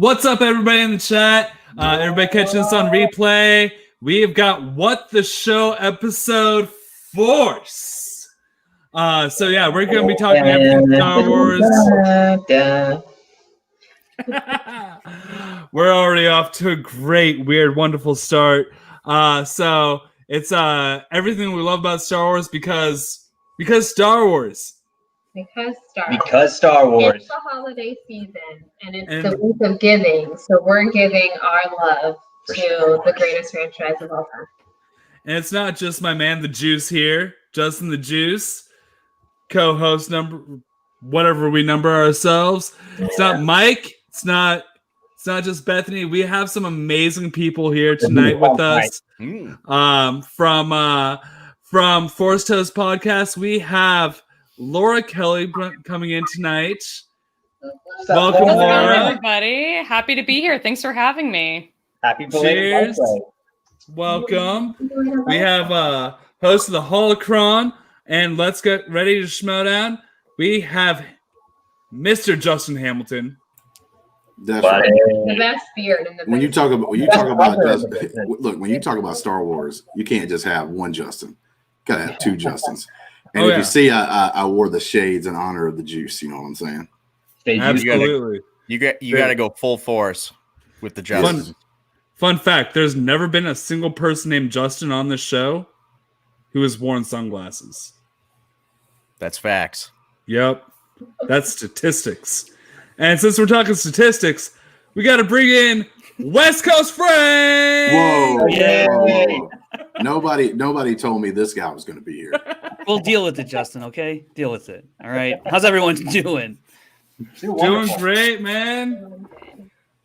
What's up, everybody in the chat? Everybody catching us on replay. We have got What the Show episode Force. So yeah, we're going to be talking everything Star Wars. We're already off to a great, weird, wonderful start. So it's everything we love about Star Wars because Star Wars. Because Star Wars. It's the holiday season, and it's the week of giving, so we're giving our love to the greatest franchise of all time. And it's not just my man, the Juice here, Justin the Juice, co-host number, whatever we number ourselves. It's not Mike. It's not just Bethany. We have some amazing people here tonight with us. From Force Toast Podcast, we have Laura Kelley coming in tonight. Welcome, Laura. Everybody. Happy to be here. Thanks for having me. Happy belated birthday. Welcome. We have host of the Holocron, and let's get ready to schmo down. We have Mr. Justin Hamilton. That's right. The best beard in the when you talk about when you talk about Star Wars, you can't just have one Justin. Gotta have two Justins. And you see, I wore the shades in honor of the Juice. You know what I'm saying? Absolutely. You got to go full force with the Justin. Fun fact: there's never been a single person named Justin on this show who has worn sunglasses. That's facts. Yep, that's statistics. And since we're talking statistics, we got to bring in West Coast Frank. Whoa. Nobody told me this guy was going to be here. We'll deal with it, Justin, okay? Deal with it. All right. How's everyone doing? Doing great, man.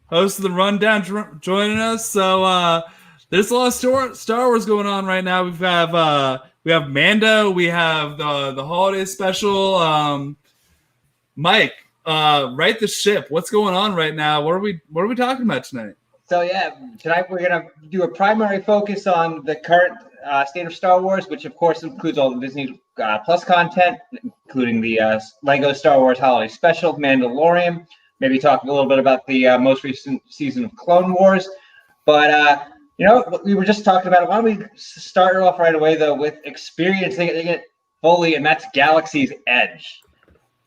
Host of the Rundown joining us. So there's a lot of Star Wars going on right now. We have Mando. We have the holiday special. Mike, right the ship. What's going on right now? What are we talking about tonight? So tonight we're gonna do a primary focus on the current state of Star Wars, which of course includes all the Disney Plus content, including the Lego Star Wars Holiday Special, Mandalorian. Maybe talk a little bit about the most recent season of Clone Wars. But we were just talking about it. Why don't we start off right away though with experiencing it fully, and that's Galaxy's Edge.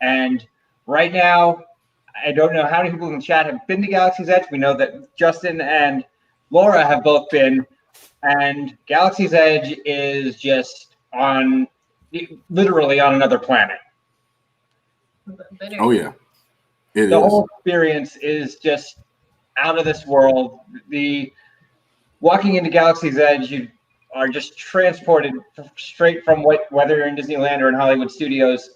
And right now, I don't know how many people in the chat have been to Galaxy's Edge. We know that Justin and Laura have both been, and Galaxy's Edge is just literally on another planet. Oh yeah, the whole experience is just out of this world. The walking into Galaxy's Edge, you are just transported straight from whether you're in Disneyland or in Hollywood Studios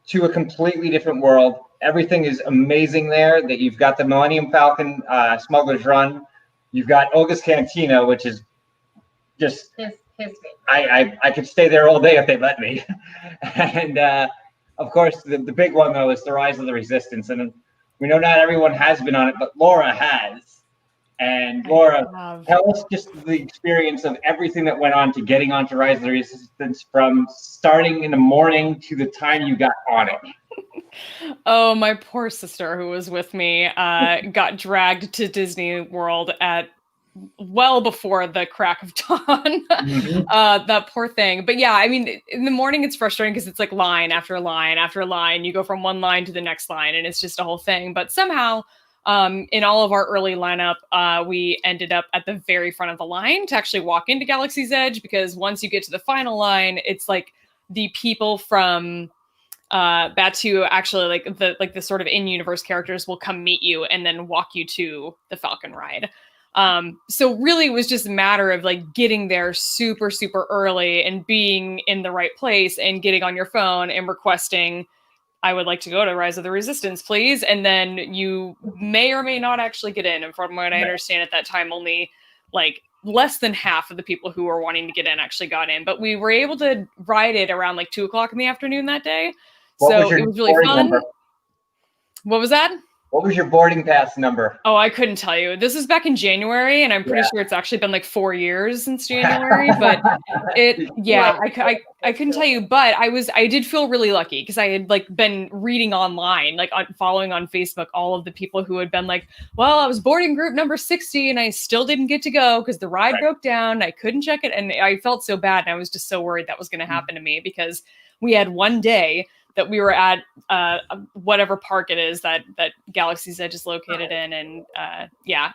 to a completely different world. Everything is amazing there. That you've got the Millennium Falcon Smuggler's Run. You've got Olga's Cantina, which is just his I could stay there all day if they let me. And of course, the big one though is the Rise of the Resistance. And we know not everyone has been on it, but Laura has. And Laura, tell us just the experience of everything that went on to getting onto Rise of the Resistance, from starting in the morning to the time you got on it. Oh, my poor sister who was with me got dragged to Disney World at well before the crack of dawn. That poor thing. But yeah, I mean, in the morning it's frustrating because it's like line after line after line. You go from one line to the next line and it's just a whole thing. But somehow in all of our early lineup, we ended up at the very front of the line to actually walk into Galaxy's Edge, because once you get to the final line, it's like the people from Batu, actually like the sort of in-universe characters will come meet you and then walk you to the Falcon ride. So really it was just a matter of like getting there super, super early and being in the right place and getting on your phone and requesting, I would like to go to Rise of the Resistance, please. And then you may or may not actually get in. And from what I understand at that time, only like less than half of the people who were wanting to get in actually got in. But we were able to ride it around like 2:00 in the afternoon that day. So it was really fun. What was that? What was your boarding pass number? Oh, I couldn't tell you. This is back in January, and I'm pretty sure it's actually been like 4 years since January. But I couldn't tell you. But I did feel really lucky because I had like been reading online, like following on Facebook, all of the people who had been like, well, I was boarding group number 60 and I still didn't get to go because the ride broke down. I couldn't check it. And I felt so bad. And I was just so worried that was going to happen to me because we had one day that we were at whatever park it is that Galaxy's Edge is located in. And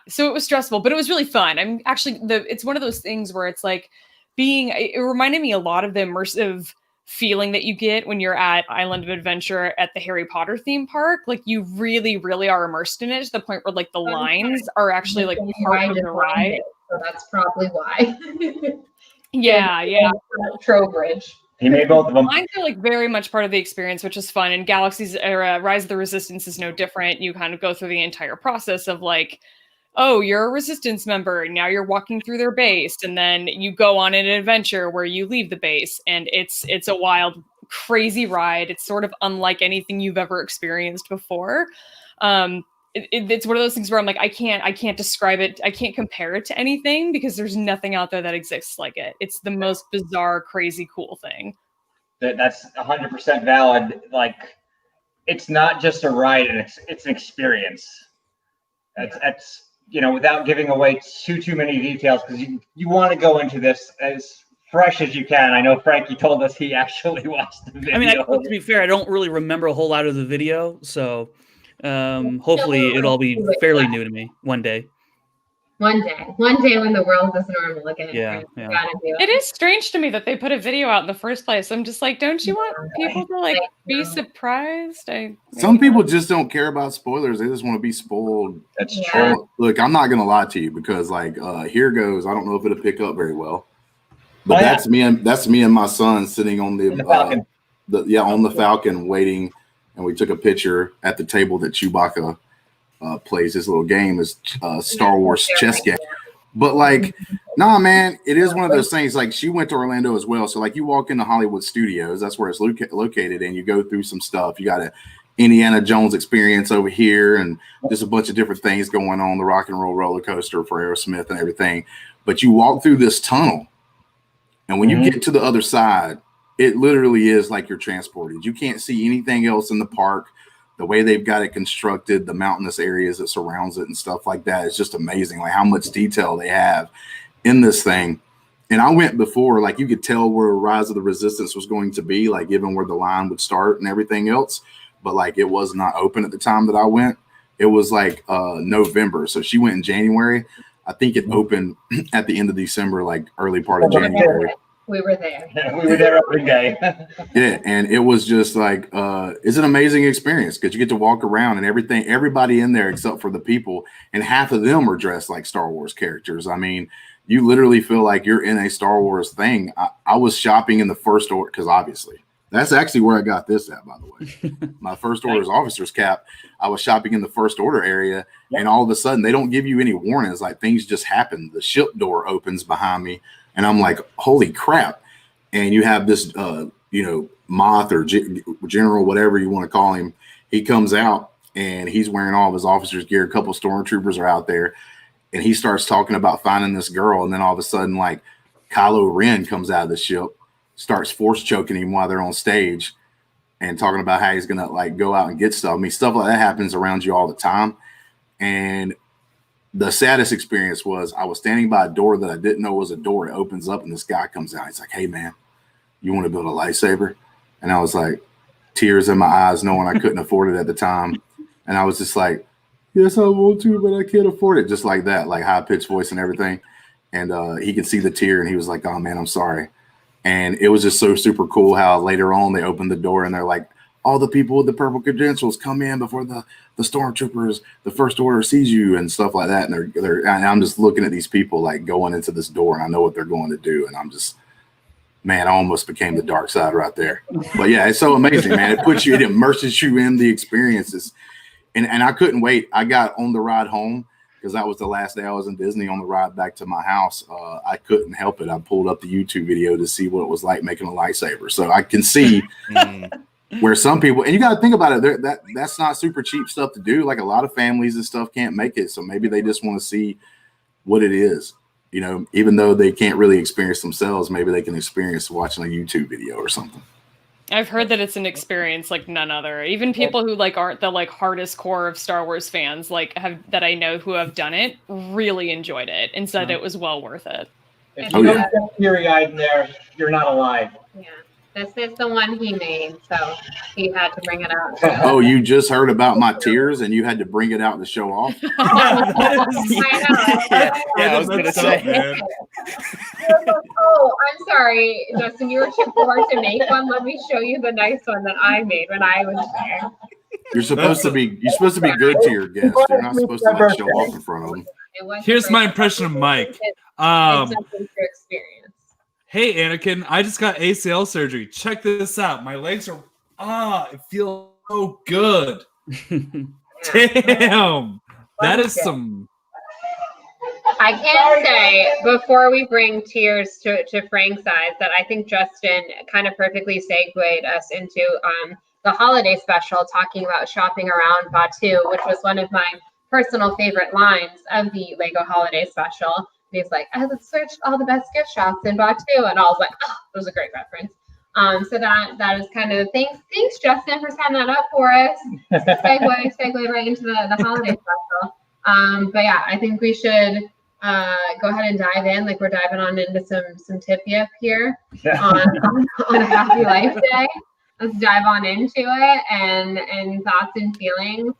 so it was stressful, but it was really fun. I'm actually, it's one of those things where it's like it reminded me a lot of the immersive feeling that you get when you're at Island of Adventure at the Harry Potter theme park. Like you really, really are immersed in it to the point where like the lines are actually like part of the ride. So that's probably why. Yeah. Trowbridge. He made both of them. Mine feel like very much part of the experience, which is fun. And Galaxy's Rise of the Resistance is no different. You kind of go through the entire process of like, oh, you're a Resistance member. And now you're walking through their base. And then you go on an adventure where you leave the base. And it's a wild, crazy ride. It's sort of unlike anything you've ever experienced before. It's one of those things where I'm like, I can't describe it. I can't compare it to anything because there's nothing out there that exists like it. It's the most bizarre, crazy, cool thing. That's 100% valid. Like, it's not just a ride, and it's an experience. That's without giving away too many details, because you want to go into this as fresh as you can. I know Frankie told us he actually watched the video. I mean, to be fair, I don't really remember a whole lot of the video, so hopefully it'll all be fairly new to me one day. One day when the world is normal again. Yeah. Gotta do It is strange to me that they put a video out in the first place. I'm just like, don't you want people to like be surprised? Some people just don't care about spoilers. They just want to be spoiled. That's true. Look, I'm not gonna lie to you because like here goes. I don't know if it'll pick up very well, but that's me and my son sitting on the Falcon. On the Falcon waiting, and we took a picture at the table that Chewbacca plays this little game, is Star Wars chess game. But like, nah, man, it is one of those things. Like, she went to Orlando as well, so like you walk into Hollywood Studios, that's where it's located, and you go through some stuff. You got a Indiana Jones experience over here, and just a bunch of different things going on, the rock and roll roller coaster for Aerosmith and everything. But you walk through this tunnel, and when you get to the other side, it literally is like you're transported. You can't see anything else in the park. The way they've got it constructed, the mountainous areas that surrounds it and stuff like that, is just amazing. Like how much detail they have in this thing. And I went before, like you could tell where Rise of the Resistance was going to be, like given where the line would start and everything else. But like it was not open at the time that I went. It was like November. So she went in January. I think it opened at the end of December, like early part of January. We were there. We were there every day. Yeah, and it was just like it's an amazing experience because you get to walk around and everybody in there except for the people, and half of them are dressed like Star Wars characters. I mean, you literally feel like you're in a Star Wars thing. I was shopping in the first order because obviously that's actually where I got this at, by the way. My first order's officer's cap. I was shopping in the first order area, and all of a sudden they don't give you any warnings. Like things just happen. The ship door opens behind me. And I'm like, holy crap. And you have this, Moth or General, whatever you want to call him. He comes out and he's wearing all of his officer's gear. A couple of Stormtroopers are out there. And he starts talking about finding this girl. And then all of a sudden, like, Kylo Ren comes out of the ship, starts force choking him while they're on stage and talking about how he's going to, like, go out and get stuff. I mean, stuff like that happens around you all the time. And the saddest experience was I was standing by a door that I didn't know was a door. It opens up and this guy comes out. He's like, hey, man, you want to build a lightsaber? And I was like, tears in my eyes, knowing I couldn't afford it at the time. And I was just like, yes, I want to, but I can't afford it. Just like that, like high-pitched voice and everything. And he could see the tear and he was like, oh, man, I'm sorry. And it was just so super cool how later on they opened the door and they're like, all the people with the purple credentials come in before the Stormtroopers, the First Order sees you and stuff like that. And I'm just looking at these people like going into this door and I know what they're going to do. And I'm just, man, I almost became the dark side right there. But yeah, it's so amazing, man. It immerses you in the experiences. And I couldn't wait. I got on the ride home because that was the last day I was in Disney. On the ride back to my house, I couldn't help it. I pulled up the YouTube video to see what it was like making a lightsaber. So I can see Where some people, and you got to think about it, that's not super cheap stuff to do. Like a lot of families and stuff can't make it, so maybe they just want to see what it is. You know, even though they can't really experience themselves, maybe they can experience watching a YouTube video or something. I've heard that it's an experience like none other. Even people who like aren't the like hardest core of Star Wars fans, like that I know who have done it, really enjoyed it and said it was well worth it. If you don't get teary-eyed in there, you're not alive. Yeah. This is the one he made, so he had to bring it out. Oh, you just heard about my tears and you had to bring it out to show off? I I was going to say. Oh, I'm sorry, Justin. You were too poor to make one. Let me show you the nice one that I made when I was there. You're supposed to be good to your guests. You're not supposed to like show off in front of them. Here's my impression of Mike. It's something to experience. Hey, Anakin, I just got ACL surgery. Check this out. My legs are, it feels so good. Damn. That is some. I can say, before we bring tears to Frank's eyes, that I think Justin kind of perfectly segued us into the holiday special, talking about shopping around Batuu, which was one of my personal favorite lines of the Lego holiday special. And he's like, I searched all the best gift shops in Batuu, and I was like, oh, it was a great reference. So that is kind of thanks Justin for setting that up for us. segue right into the holiday special. But yeah, I think we should go ahead and dive in, like we're diving on into some tip yip here on a Happy Life Day. Let's dive on into it and thoughts and feelings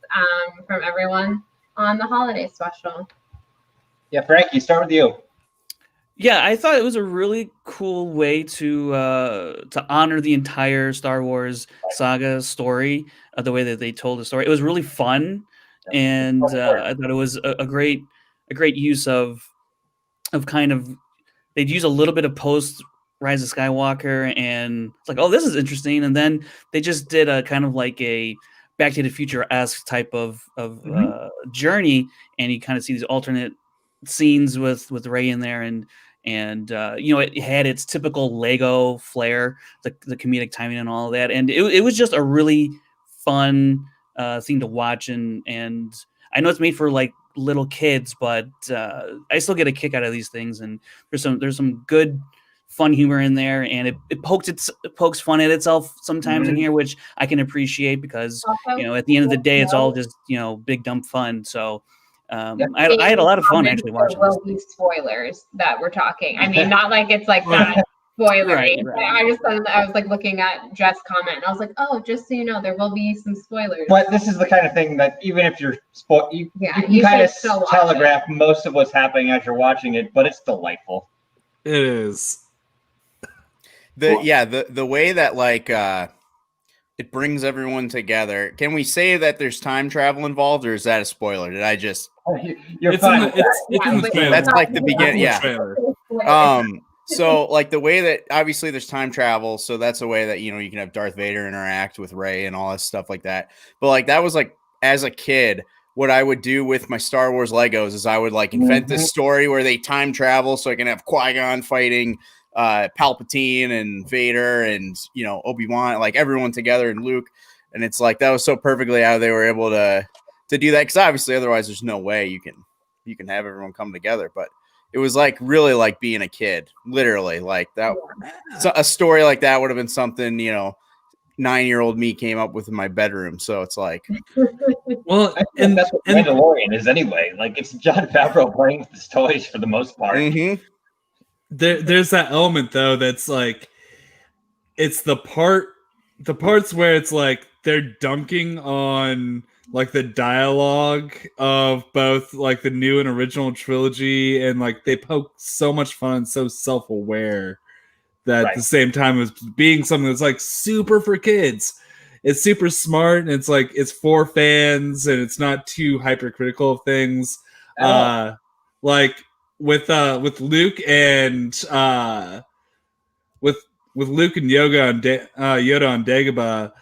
from everyone on the holiday special. Yeah, Frankie, start with you. Yeah, I thought it was a really cool way to honor the entire Star Wars saga story, the way that they told the story. It was really fun, and I thought it was a great use of kind of, they'd use a little bit of post Rise of Skywalker, and it's like, oh, this is interesting, and then they just did a kind of like a Back to the Future-esque type of journey, and you kind of see these alternate scenes with Rey in there, and it had its typical Lego flair, the comedic timing and all of that, and it was just a really fun thing to watch, and I know it's made for like little kids, but I still get a kick out of these things, and there's some good fun humor in there, and it pokes fun at itself sometimes in here, which I can appreciate, because at the end of the day, it's all just big dumb fun. So I had a lot of fun actually watching. There will be spoilers that we're talking. I mean, not like it's like that spoilery. Right. I was like looking at Jeff's comment, and I was like, oh, just so you know, there will be some spoilers. But this is the kind of thing that even if you're you can kind of telegraph most of what's happening as you're watching it, but it's delightful. It is. The way that like it brings everyone together. Can we say that there's time travel involved, or is that a spoiler? Did I just? You're fine. It's in the trailer. That's like the beginning. Yeah. So like the way that obviously there's time travel, so that's a way that you can have Darth Vader interact with Rey and all that stuff like that. But like that was like as a kid, what I would do with my Star Wars Legos is I would like invent this story where they time travel, so I can have Qui-Gon fighting Palpatine and Vader and Obi-Wan, like everyone together, and Luke, and it's like that was so perfectly how they were able to do that, because obviously otherwise there's no way you can have everyone come together. But it was like really like being a kid, literally, like that. So a story like that would have been something 9-year-old me came up with in my bedroom. So it's like, well, and that's what Mandalorian is anyway. Like it's Jon Favreau playing with his toys for the most part. Mm-hmm. There's that element though that's like, it's the parts where it's like they're dunking on like the dialogue of both like the new and original trilogy, and like they poke so much fun, so self-aware, that at the same time as being something that's like super for kids, it's super smart, and it's like it's for fans, and it's not too hypercritical of things. Like with Luke and with Luke and Yoda on Dagobah,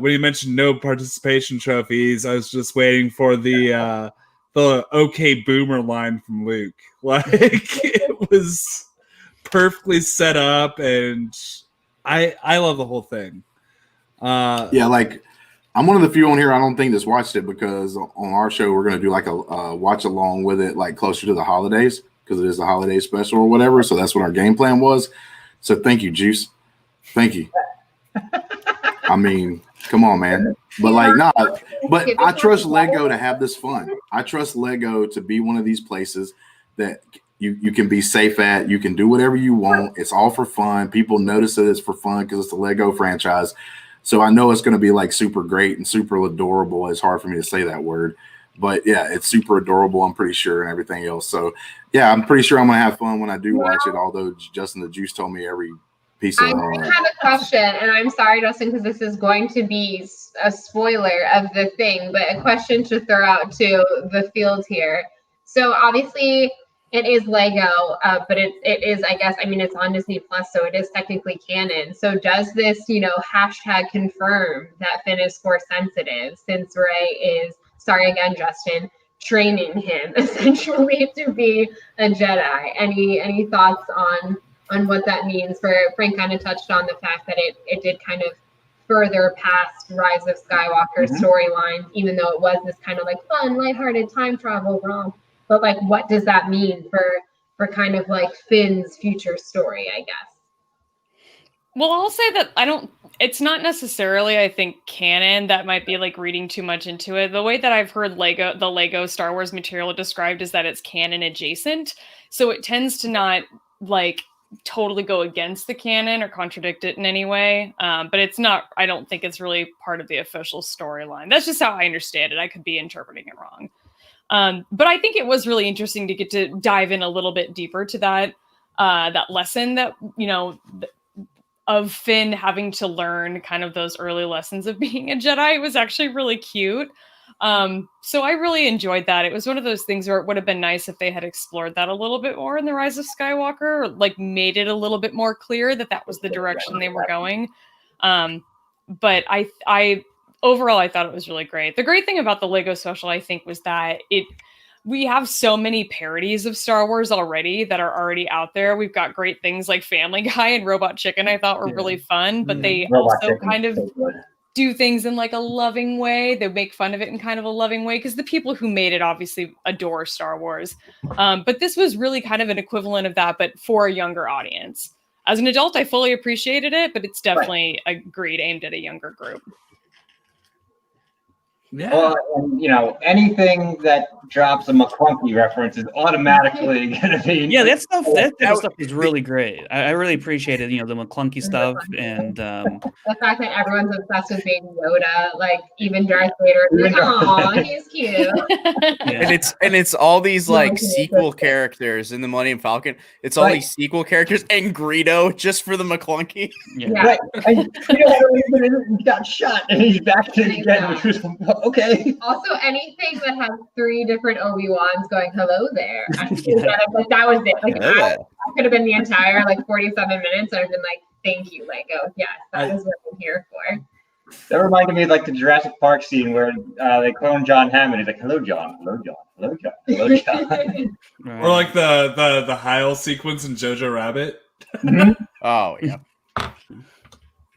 when you mentioned no participation trophies, I was just waiting for the "Okay Boomer" line from Luke. Like it was perfectly set up, and I love the whole thing. Yeah, like I'm one of the few on here I don't think that's watched it, because on our show we're gonna do like a watch along with it, like closer to the holidays, because it is a holiday special or whatever. So that's what our game plan was. So thank you, Juice. Thank you. I mean, come on, man. But like, nah. But I trust Lego to have this fun. I trust Lego to be one of these places that you can be safe at. You can do whatever you want. It's all for fun. People notice that it's for fun because it's a Lego franchise. So I know it's going to be like super great and super adorable. It's hard for me to say that word, but yeah, it's super adorable, I'm pretty sure, and everything else. So yeah, I'm pretty sure I'm going to have fun when I do watch it. Although Justin the Juice told me every piece of. I have a question, and I'm sorry, Justin, because this is going to be a spoiler of the thing, but a question to throw out to the field here. So obviously, it is Lego, but it is, I guess, I mean, it's on Disney Plus, so it is technically canon. So does this, hashtag confirm that Finn is Force sensitive, since Rey is, sorry again, Justin, training him essentially to be a Jedi? Any thoughts on what that means? Frank kind of touched on the fact that it did kind of further past Rise of Skywalker storyline, even though it was this kind of like fun, lighthearted time travel romp. But like, what does that mean for kind of like Finn's future story, I guess? Well, I'll say that it's not necessarily, I think, canon. That might be like reading too much into it. The way that I've heard the Lego Star Wars material described is that it's canon adjacent. So it tends to not like totally go against the canon or contradict it in any way. But it's not, I don't think it's really part of the official storyline. That's just how I understand it. I could be interpreting it wrong. But I think it was really interesting to get to dive in a little bit deeper to that lesson that, of Finn having to learn kind of those early lessons of being a Jedi. It was actually really cute. So I really enjoyed that. It was one of those things where it would have been nice if they had explored that a little bit more in the Rise of Skywalker, or like made it a little bit more clear that was the direction they were going. But overall, I thought it was really great. The great thing about the Lego special, I think, was that we have so many parodies of Star Wars already that are already out there. We've got great things like Family Guy and Robot Chicken, I thought were really fun, but they also kind of do things in like a loving way. They make fun of it in kind of a loving way, because the people who made it obviously adore Star Wars. But this was really kind of an equivalent of that, but for a younger audience. As an adult, I fully appreciated it, but it's definitely aimed at a younger group. Yeah. Well, and, anything that drops a McClunky reference is automatically going to be. Yeah, that stuff is really great. I really appreciated, the McClunky stuff, and the fact that everyone's obsessed with Baby Yoda, like even Darth Vader. Aw, he's cute. Yeah. And it's all these like sequel characters in the Millennium Falcon. It's all these sequel characters and Greedo just for the McClunky. Yeah. Right. And he got shot and he's back to it again, which was okay. Also, anything that has 3 different Obi-Wans going, hello there. That was it. Like, I could have been the entire 47 minutes. I've been like, thank you, Lego. Yes, that is what I'm here for. That reminded me of the Jurassic Park scene where they clone John Hammond. He's like, hello, John. Hello, John. Hello, John. Hello, John. Or like the Heil sequence in Jojo Rabbit. Oh, yeah.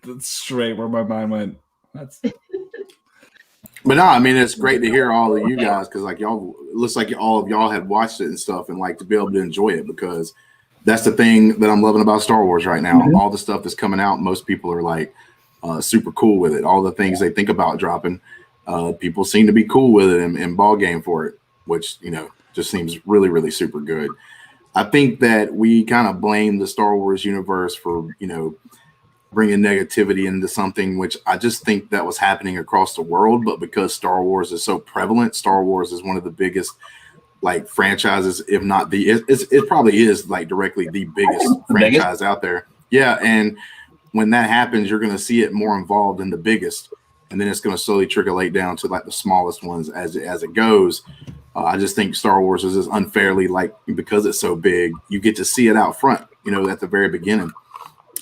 That's straight where my mind went. But no, I mean, it's great to hear all of you guys, because y'all, it looks like all of y'all had watched it and stuff, and to be able to enjoy it, because that's the thing that I'm loving about Star Wars right now. All the stuff that's coming out, most people are super cool with it. All the things they think about dropping, people seem to be cool with it and ball game for it, which just seems really, really super good. I think that we kind of blame the Star Wars universe for bringing negativity into something, which I just think that was happening across the world. But because Star Wars is so prevalent, Star Wars is one of the biggest franchises, if not it probably is directly the biggest franchise out there. Yeah. And when that happens, you're going to see it more involved in the biggest, and then it's going to slowly trickle down to the smallest ones as it goes. I just think Star Wars is just unfairly, because it's so big, you get to see it out front, at the very beginning.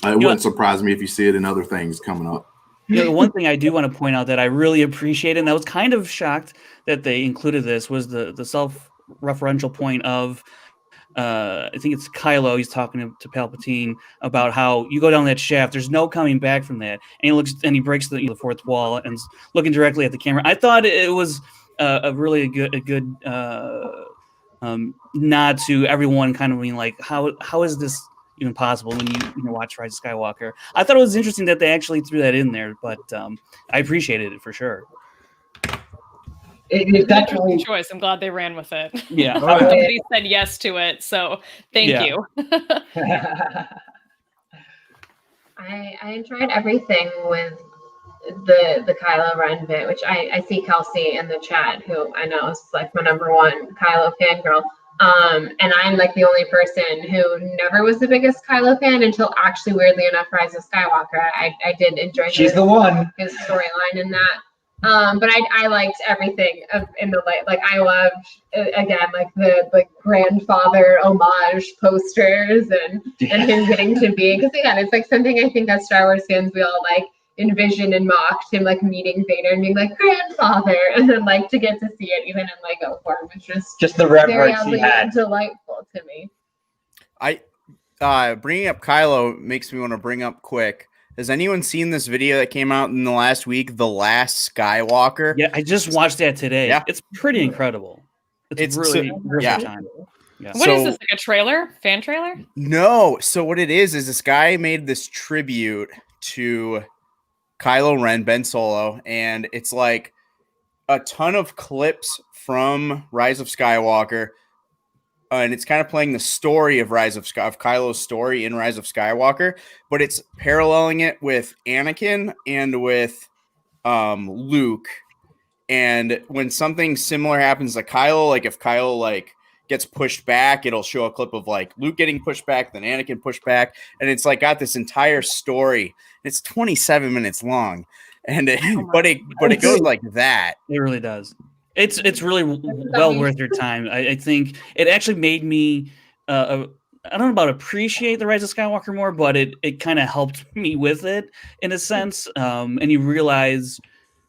It wouldn't surprise me if you see it in other things coming up. The one thing I do want to point out that I really appreciate, and I was kind of shocked that they included this, was the self-referential point of I think it's Kylo. He's talking to Palpatine about how you go down that shaft. There's no coming back from that. And he looks and he breaks the fourth wall and is looking directly at the camera. I thought it was a really good nod to everyone, kind of being like, how is this even possible when you watch Rise of Skywalker? I thought it was interesting that they actually threw that in there, but I appreciated it for sure. It's Definitely choice. I'm glad they ran with it. Yeah. Somebody said yes to it, so thank you. I enjoyed everything with the Kylo Ren bit, which I see Kelsey in the chat, who I know is like my #1 Kylo fangirl. And I'm like the only person who never was the biggest Kylo fan until actually, weirdly enough, Rise of Skywalker. I did enjoy She's the one. his storyline in that. But I liked everything in the light. Like I loved again, like the grandfather homage posters and him getting to be, because again, it's like something I think as Star Wars fans we all like envisioned and mocked him, like meeting Vader and being like grandfather, and then like to get to see it even in Lego form, which was just the reverence he had. Delightful to me. Bringing up Kylo makes me want to bring up quick. Has anyone seen this video that came out in the last week, The Last Skywalker? Yeah, I just watched that today. Yeah. It's pretty incredible. It's really yeah. time. Yeah. What is this, like a trailer? Fan trailer? No. So what it is this guy made this tribute to Kylo Ren, Ben Solo, and it's like a ton of clips from Rise of Skywalker, and it's kind of playing the story of Kylo's story in Rise of Skywalker, but it's paralleling it with Anakin and with Luke. And when something similar happens to Kylo, like if Kylo like gets pushed back, it'll show a clip of like Luke getting pushed back, then Anakin pushed back, and it's like got this entire story. It's 27 minutes long, and but it goes like that. It really does. It's really well worth your time. I think it actually made me I don't know about appreciate the Rise of Skywalker more, but it kind of helped me with it in a sense. And you realize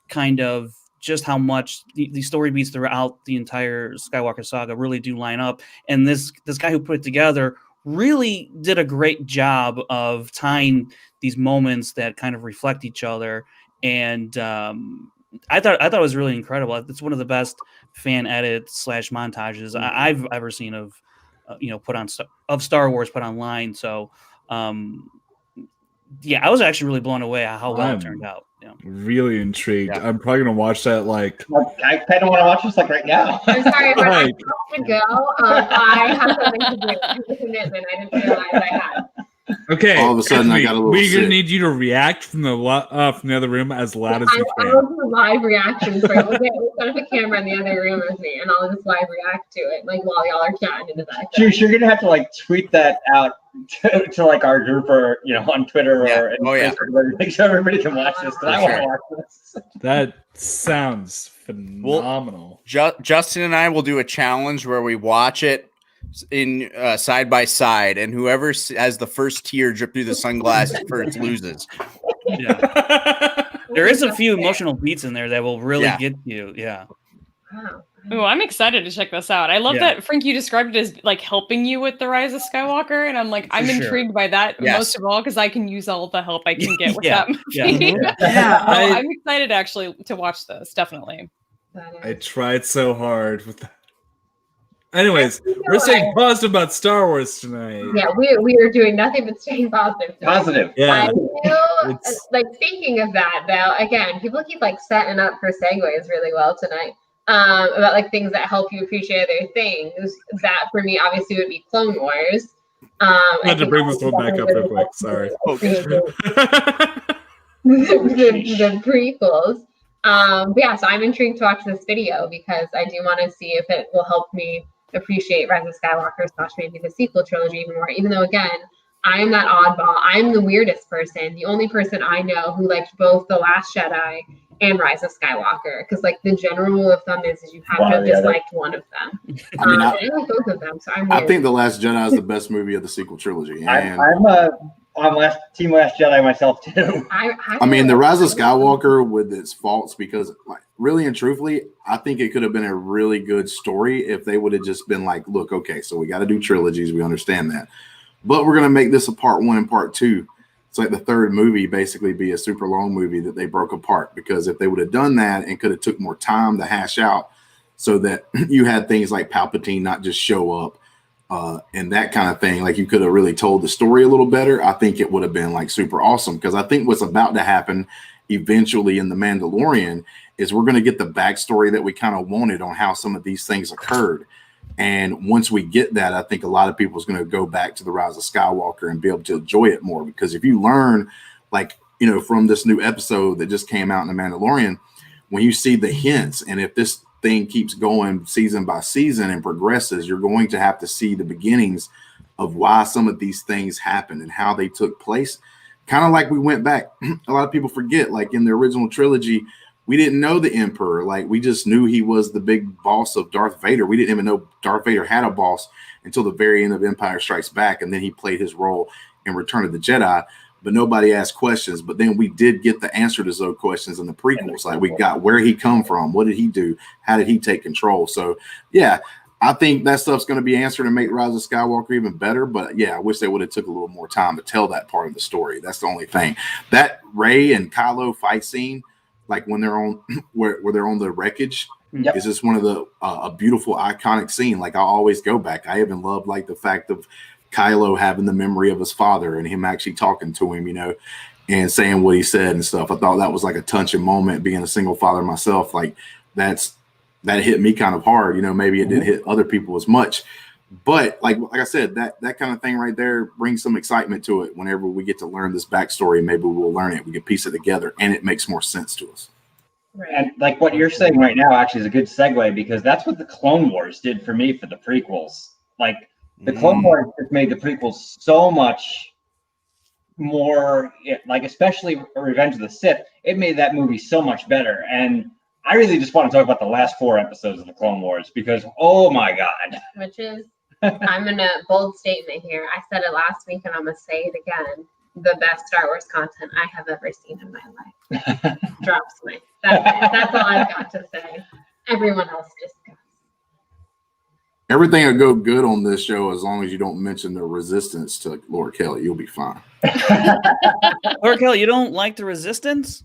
kind of just how much the story beats throughout the entire Skywalker saga really do line up. And this guy who put it together really did a great job of tying these moments that kind of reflect each other. And I thought it was really incredible. It's one of the best fan edits / montages I've ever seen of put on of Star Wars put online. So yeah, I was actually really blown away at how well it turned out. Yeah. Really intrigued. Yeah. I'm probably gonna watch that. Like, I kind of want to watch this like right now. I'm sorry, but I have to go. I have something to do. I have a commitment. I didn't realize I had. Okay. All of a sudden, I got a little. We're gonna need you to react from the other room as loud as you can. I will do live reactions. We'll set up a camera in the other room with me, and I'll just live react to it, like while y'all are chatting in the back. You're gonna have to like tweet that out to like our group or on Twitter or Facebook, make sure everybody can watch this. I want to watch this. That sounds phenomenal. Justin and I will do a challenge where we watch it in side by side, and whoever has the first tear drip through the sunglasses first loses. Yeah. There is a few emotional beats in there that will really get you. Yeah. Wow. Oh, I'm excited to check this out. I love that, Frank, you described it as like helping you with the Rise of Skywalker, and I'm like, I'm intrigued by that most of all because I can use all the help I can get with that movie. I'm excited actually to watch this. Definitely. I tried so hard with that. Anyways, we're saying positive about Star Wars tonight. Yeah, we are doing nothing but staying positive. Positive. Yeah. Like speaking of that, though, again, people keep like setting up for segues really well tonight. About like things that help you appreciate other things. That for me obviously would be Clone Wars. I had to bring this one back up real quick. Sorry. the prequels. So I'm intrigued to watch this video because I do want to see if it will help me appreciate Rise of Skywalker / maybe the sequel trilogy even more. Even though again, I am that oddball. I'm the weirdest person. The only person I know who liked both The Last Jedi and Rise of Skywalker, because like the general rule of thumb is you have to have disliked one of them. I like both of them, so I think The Last Jedi is the best movie of the sequel trilogy. And I'm Team Last Jedi myself too. I mean, the Rise of Skywalker with its faults, because like, really and truthfully, I think it could have been a really good story if they would have just been like, look, okay, so we got to do trilogies. We understand that, but we're going to make this a part 1 and part 2. It's like the third movie basically be a super long movie that they broke apart, because if they would have done that and could have took more time to hash out so that you had things like Palpatine not just show up, and that kind of thing, like you could have really told the story a little better, I think it would have been like super awesome. Because I think what's about to happen eventually in The Mandalorian is we're going to get the backstory that we kind of wanted on how some of these things occurred. And once we get that, I think a lot of people is going to go back to the Rise of Skywalker and be able to enjoy it more. Because if you learn, like, you know, from this new episode that just came out in The Mandalorian, when you see the hints, and if this thing keeps going season by season and progresses, you're going to have to see the beginnings of why some of these things happened and how they took place. Kind of like we went back. A lot of people forget, like in the original trilogy, we didn't know the Emperor. Like we just knew he was the big boss of Darth Vader. We didn't even know Darth Vader had a boss until the very end of Empire Strikes Back. And then he played his role in Return of the Jedi. But nobody asked questions. But then we did get the answer to those questions in the prequels. Like we got where he come from, what did he do, how did he take control. So yeah, I think that stuff's going to be answered and make Rise of Skywalker even better. But yeah, I wish they would have took a little more time to tell that part of the story. That's the only thing. That Rey and Kylo fight scene, like when they're on where they're on the wreckage, is just one of the a beautiful iconic scene. Like I always go back. I even love like the fact of Kylo having the memory of his father and him actually talking to him, you know, and saying what he said and stuff. I thought that was like a touching moment, being a single father myself. Like that hit me kind of hard, you know, maybe it didn't hit other people as much, but like I said, that kind of thing right there brings some excitement to it. Whenever we get to learn this backstory, maybe we'll learn it, we can piece it together and it makes more sense to us. Right. And like what you're saying right now actually is a good segue, because that's what the Clone Wars did for me for the prequels. Like the Clone Wars just made the prequels so much more, like especially Revenge of the Sith, it made that movie so much better. And I really just want to talk about the last 4 episodes of the Clone Wars, because oh my God. Which is, I'm in a bold statement here. I said it last week and I'm going to say it again. The best Star Wars content I have ever seen in my life. Drops me. That's all I've got to say. Everyone else discuss. Everything will go good on this show as long as you don't mention the resistance to Laura Kelley. You'll be fine. Laura Kelley, you don't like the Resistance?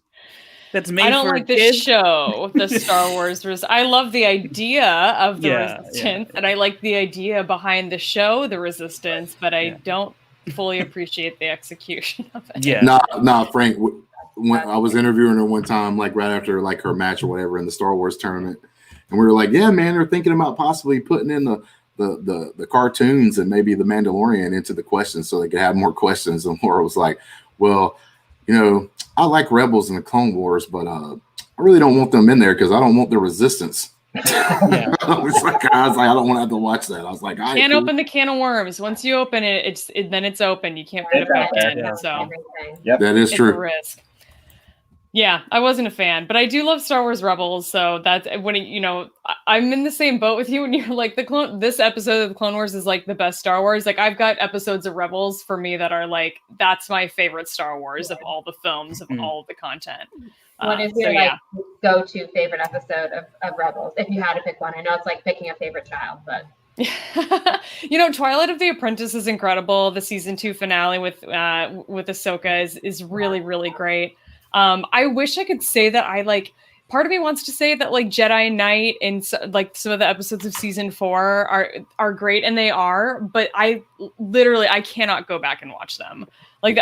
That's made I don't for like kids? the show, the Star Wars. I love the idea of the Resistance, and I like the idea behind the show, the Resistance, but I don't fully appreciate the execution of it. Yeah. Nah, Frank. When I was interviewing her one time, like right after like her match or whatever in the Star Wars tournament, and we were like, "Yeah, man, they're thinking about possibly putting in the cartoons and maybe the Mandalorian into the questions so they could have more questions." And Laura was like, "Well, you know, I like Rebels and the Clone Wars, but I really don't want them in there because I don't want the Resistance." I was like, I don't want to have to watch that. I was like, I can't open the can of worms. Once you open it, then it's open. You can't put it back in. Yeah. So that is true. It's a risk. Yeah, I wasn't a fan, but I do love Star Wars Rebels. So that's when I'm in the same boat with you. When you're like this episode of the Clone Wars is like the best Star Wars. Like I've got episodes of Rebels for me that are like that's my favorite Star Wars of all the films of all of the content. What is your go-to favorite episode of Rebels? If you had to pick one, I know it's like picking a favorite child, but. Twilight of the Apprentice is incredible. The season 2 finale with Ahsoka is really, really great. I wish I could say that part of me wants to say that like Jedi Knight and like some of the episodes of season 4 are great, and they are, but I cannot go back and watch them. Like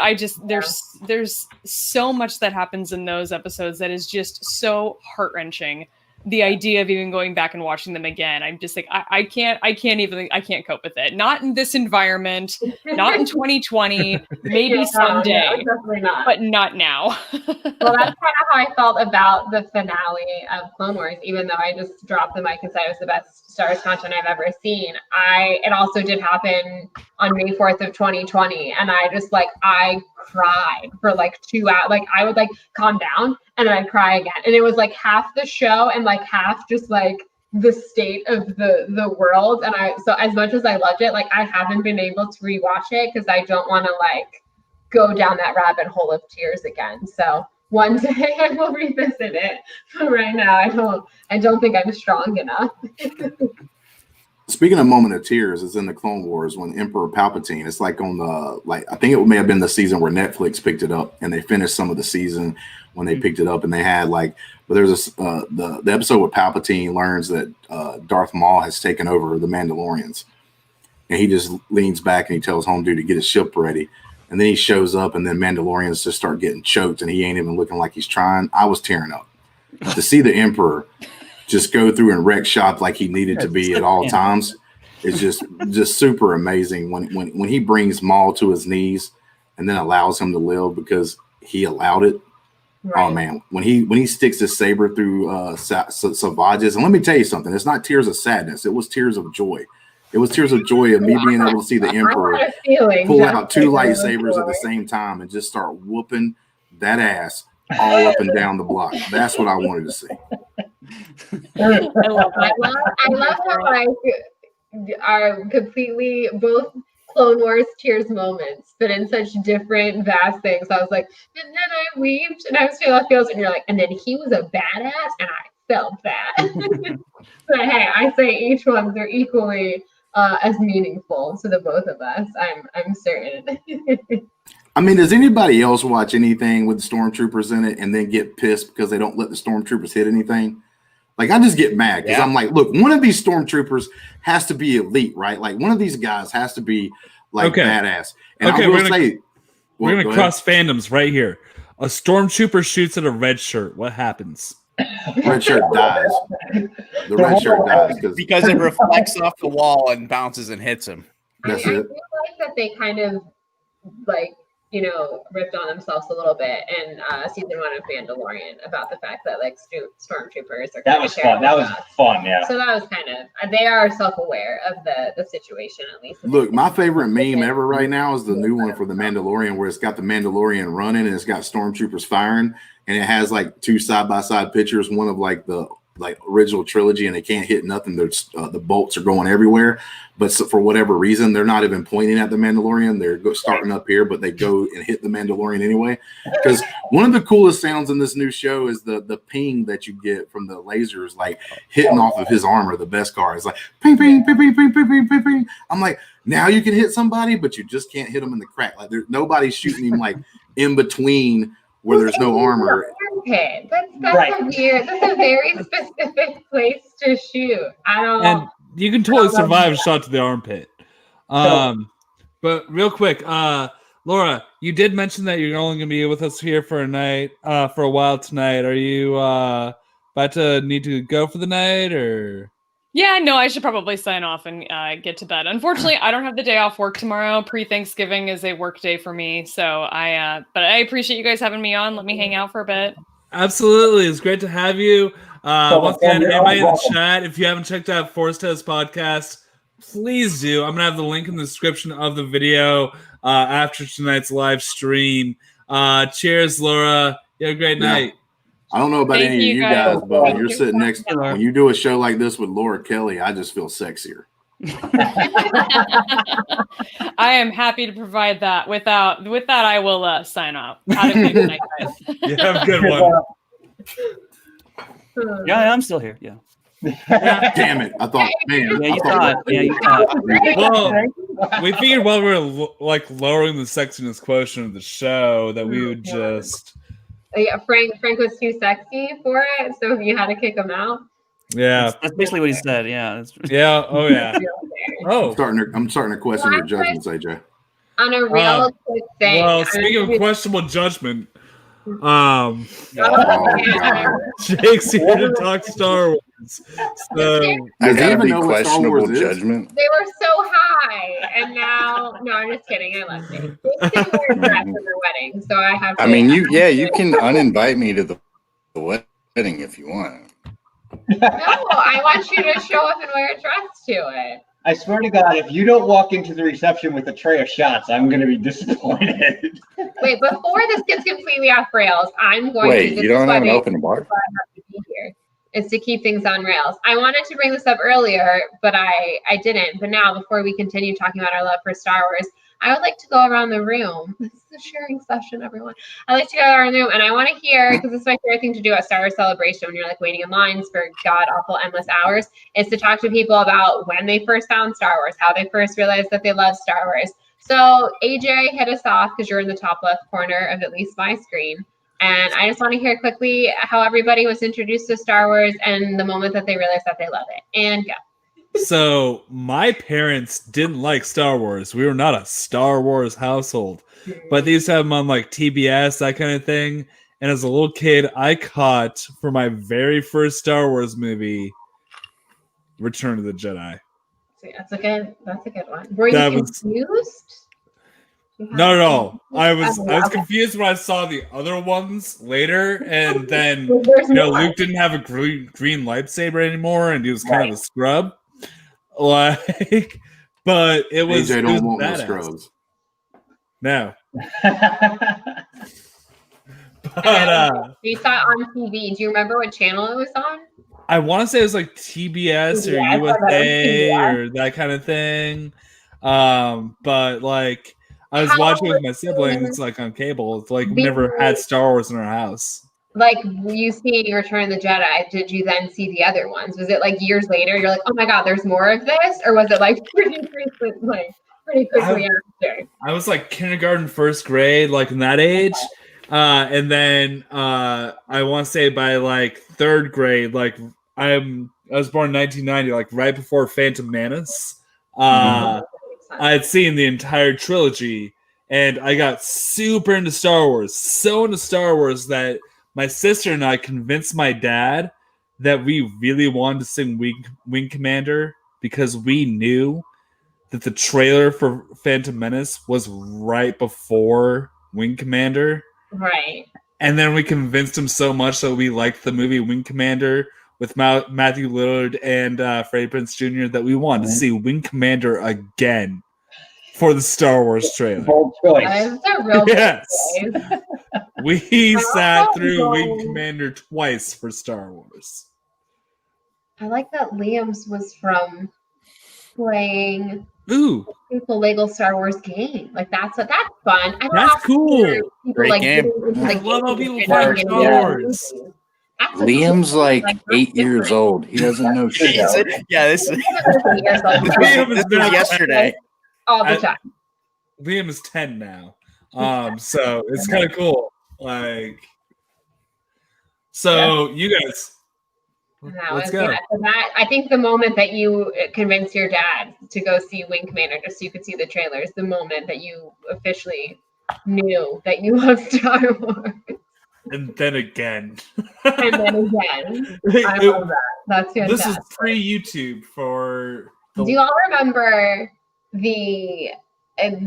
there's so much that happens in those episodes that is just so heart-wrenching. The idea of even going back and watching them again, I'm just like, I can't cope with it. Not in this environment, not in 2020, maybe someday, definitely not. But not now. Well, that's kind of how I felt about the finale of Clone Wars, even though I just dropped the mic and said it was the best Star Wars content I've ever seen. It also did happen on May 4th of 2020. And I cried for like 2 hours. Like I would like calm down and then I'd cry again. And it was like half the show and like half just like the state of the world. And so as much as I loved it, like I haven't been able to rewatch it because I don't want to like go down that rabbit hole of tears again. So one day I will revisit it. But right now, I don't think I'm strong enough. Speaking of moment of tears, it's in the Clone Wars when Emperor Palpatine. It's like on the I think it may have been the season where Netflix picked it up, and they finished some of the season when they picked it up, and they had but there's this the episode where Palpatine learns that Darth Maul has taken over the Mandalorians, and he just leans back and he tells Home Dude to get his ship ready, and then he shows up, and then Mandalorians just start getting choked, and he ain't even looking like he's trying. I was tearing up to see the Emperor just go through and wreck shop like he needed to be at all times. It's just super amazing when he brings Maul to his knees and then allows him to live because he allowed it. Right. Oh man, when he sticks his saber through Savages, and let me tell you something, it's not tears of sadness, it was tears of joy. It was tears of joy of me being able to see the Emperor pull out two lightsabers at the same time and just start whooping that ass all up and down the block. That's what I wanted to see. I love how are completely both Clone Wars tears moments, but in such different, vast things. I was like, and then I weeped and I was feeling feels, and you're like, and then he was a badass, and I felt that. But hey, I say each one they're equally as meaningful to the both of us. I'm certain. I mean, does anybody else watch anything with the Stormtroopers in it and then get pissed because they don't let the Stormtroopers hit anything? Like, I just get mad because I'm like, look, one of these Stormtroopers has to be elite, right? Like, one of these guys has to be like badass. And I will say, we're gonna cross fandoms right here. A Stormtrooper shoots at a red shirt. What happens? Red shirt dies. The red shirt dies because it reflects off the wall and bounces and hits him. That's I it. feel like that they kind of ripped on themselves a little bit in season 1 of Mandalorian about the fact that Stormtroopers are. That was fun. That was fun. Yeah. So that was kind of they are self-aware of the situation at least. Look, my favorite meme ever right now is the new one for the Mandalorian where it's got the Mandalorian running and it's got Stormtroopers firing and it has like two side-by-side pictures, one of like the original trilogy, and they can't hit nothing. The bolts are going everywhere, but for whatever reason, they're not even pointing at the Mandalorian. They're starting up here, but they go and hit the Mandalorian anyway. Because one of the coolest sounds in this new show is the ping that you get from the lasers, like hitting off of his armor. The best car is like ping, ping, ping, ping, ping, ping, ping, ping, ping. I'm like, now you can hit somebody, but you just can't hit them in the crack. Like nobody's shooting him like in between where there's no armor. That's right. That's a very specific place to shoot. I don't. And you can totally survive a shot to the armpit. But real quick, Laura, you did mention that you're only going to be with us here for a while tonight. Are you about to need to go for the night, or? Yeah, no, I should probably sign off and get to bed. Unfortunately, I don't have the day off work tomorrow. Pre-Thanksgiving is a work day for me, so but I appreciate you guys having me on. Let me hang out for a bit. Absolutely, it's great to have you. Once again, anybody in the chat, if you haven't checked out Force Test Podcast, please do. I'm gonna have the link in the description of the video after tonight's live stream. Cheers, Laura. You have a great night. I don't know about any of you guys, but when you're sitting next, when you do a show like this with Laura Kelley, I just feel sexier. I am happy to provide that. With that, I will sign off. Have a good night, guys. You have a good one. Yeah, I'm still here. Yeah. Damn it! I thought, man. Yeah, you thought. Yeah, you thought. Well, we figured while we were lowering the sexiness quotient of the show that we would just. Yeah, Frank was too sexy for it, so you had to kick him out. Yeah, that's basically what he said. Yeah. Yeah. Oh yeah. Oh, I'm starting to question your judgments, AJ. On a real quick thing. Well, speaking of questionable judgment, Jake's here to talk Star Wars. So I gotta be questionable judgment. They were so high, and now no, I'm just kidding. I love it. They didn't wear a dress at their wedding, so I have. I mean, you can uninvite me to the wedding if you want. No, I want you to show up and wear a dress to it. I swear to God, if you don't walk into the reception with a tray of shots, I'm going to be disappointed. Wait, before this gets completely off rails, I'm going to. Wait, you don't have an open bar? I have to be here. Is to keep things on rails. I wanted to bring this up earlier, but I didn't. But now, before we continue talking about our love for Star Wars, I would like to go around the room. This is a sharing session, everyone. I like to go around the room, and I want to hear, because it's my favorite thing to do at Star Wars Celebration when you're like waiting in lines for god-awful endless hours, is to talk to people about when they first found Star Wars, how they first realized that they love Star Wars. So AJ, hit us off, because you're in the top left corner of at least my screen. And I just want to hear quickly how everybody was introduced to Star Wars and the moment that they realized that they love it. And go. So my parents didn't like Star Wars. We were not a Star Wars household, but they used to have them on like TBS, that kind of thing. And as a little kid, I caught for my very first Star Wars movie, Return of the Jedi. That's a good one. Were you confused? Not at all. I was confused when I saw the other ones later, and then Luke didn't have a green lightsaber anymore, and he was kind of a scrub. Like, but it was. AJ don't want no badass. scrubs. No. But you saw it on TV. Do you remember what channel it was on? I want to say it was like TBS or USA or that kind of thing. But like I was watching with my siblings like on cable. It's like we never had Star Wars in our house. Like you see Return of the Jedi, did you then see the other ones? Was it like years later? You're like, oh my god, there's more of this, or was it like pretty quickly after? I was like kindergarten, first grade, like in that age. And then I want to say by like third grade, like I was born in 1990, like right before Phantom Menace. I had seen the entire trilogy, and I got super into Star Wars. So into Star Wars that my sister and I convinced my dad that we really wanted to sing Wing Commander because we knew that the trailer for Phantom Menace was right before Wing Commander. Right. And then we convinced him so much that we liked the movie Wing Commander with Matthew Lillard and Freddie Prinze Jr. that we wanted to see Wing Commander again for the Star Wars trailer. Bold choice. That's a real Yes. choice. We sat through Wing Commander twice for Star Wars. I like that Liam's was from playing people Lego Star Wars game. Like that's fun. That's cool. People, Great like, game. I love how people find Star Wars. Liam's like 8 years old. He doesn't know shit. Yeah, this was yesterday. All the time. Liam is 10 now. So it's kind of cool. Like, so you guys, let's go. I think the moment that you convinced your dad to go see Wing Commander just so you could see the trailers, the moment that you officially knew that you love Star Wars. And then again. I love that. That's fantastic. This is pre-YouTube for... Do you all remember the...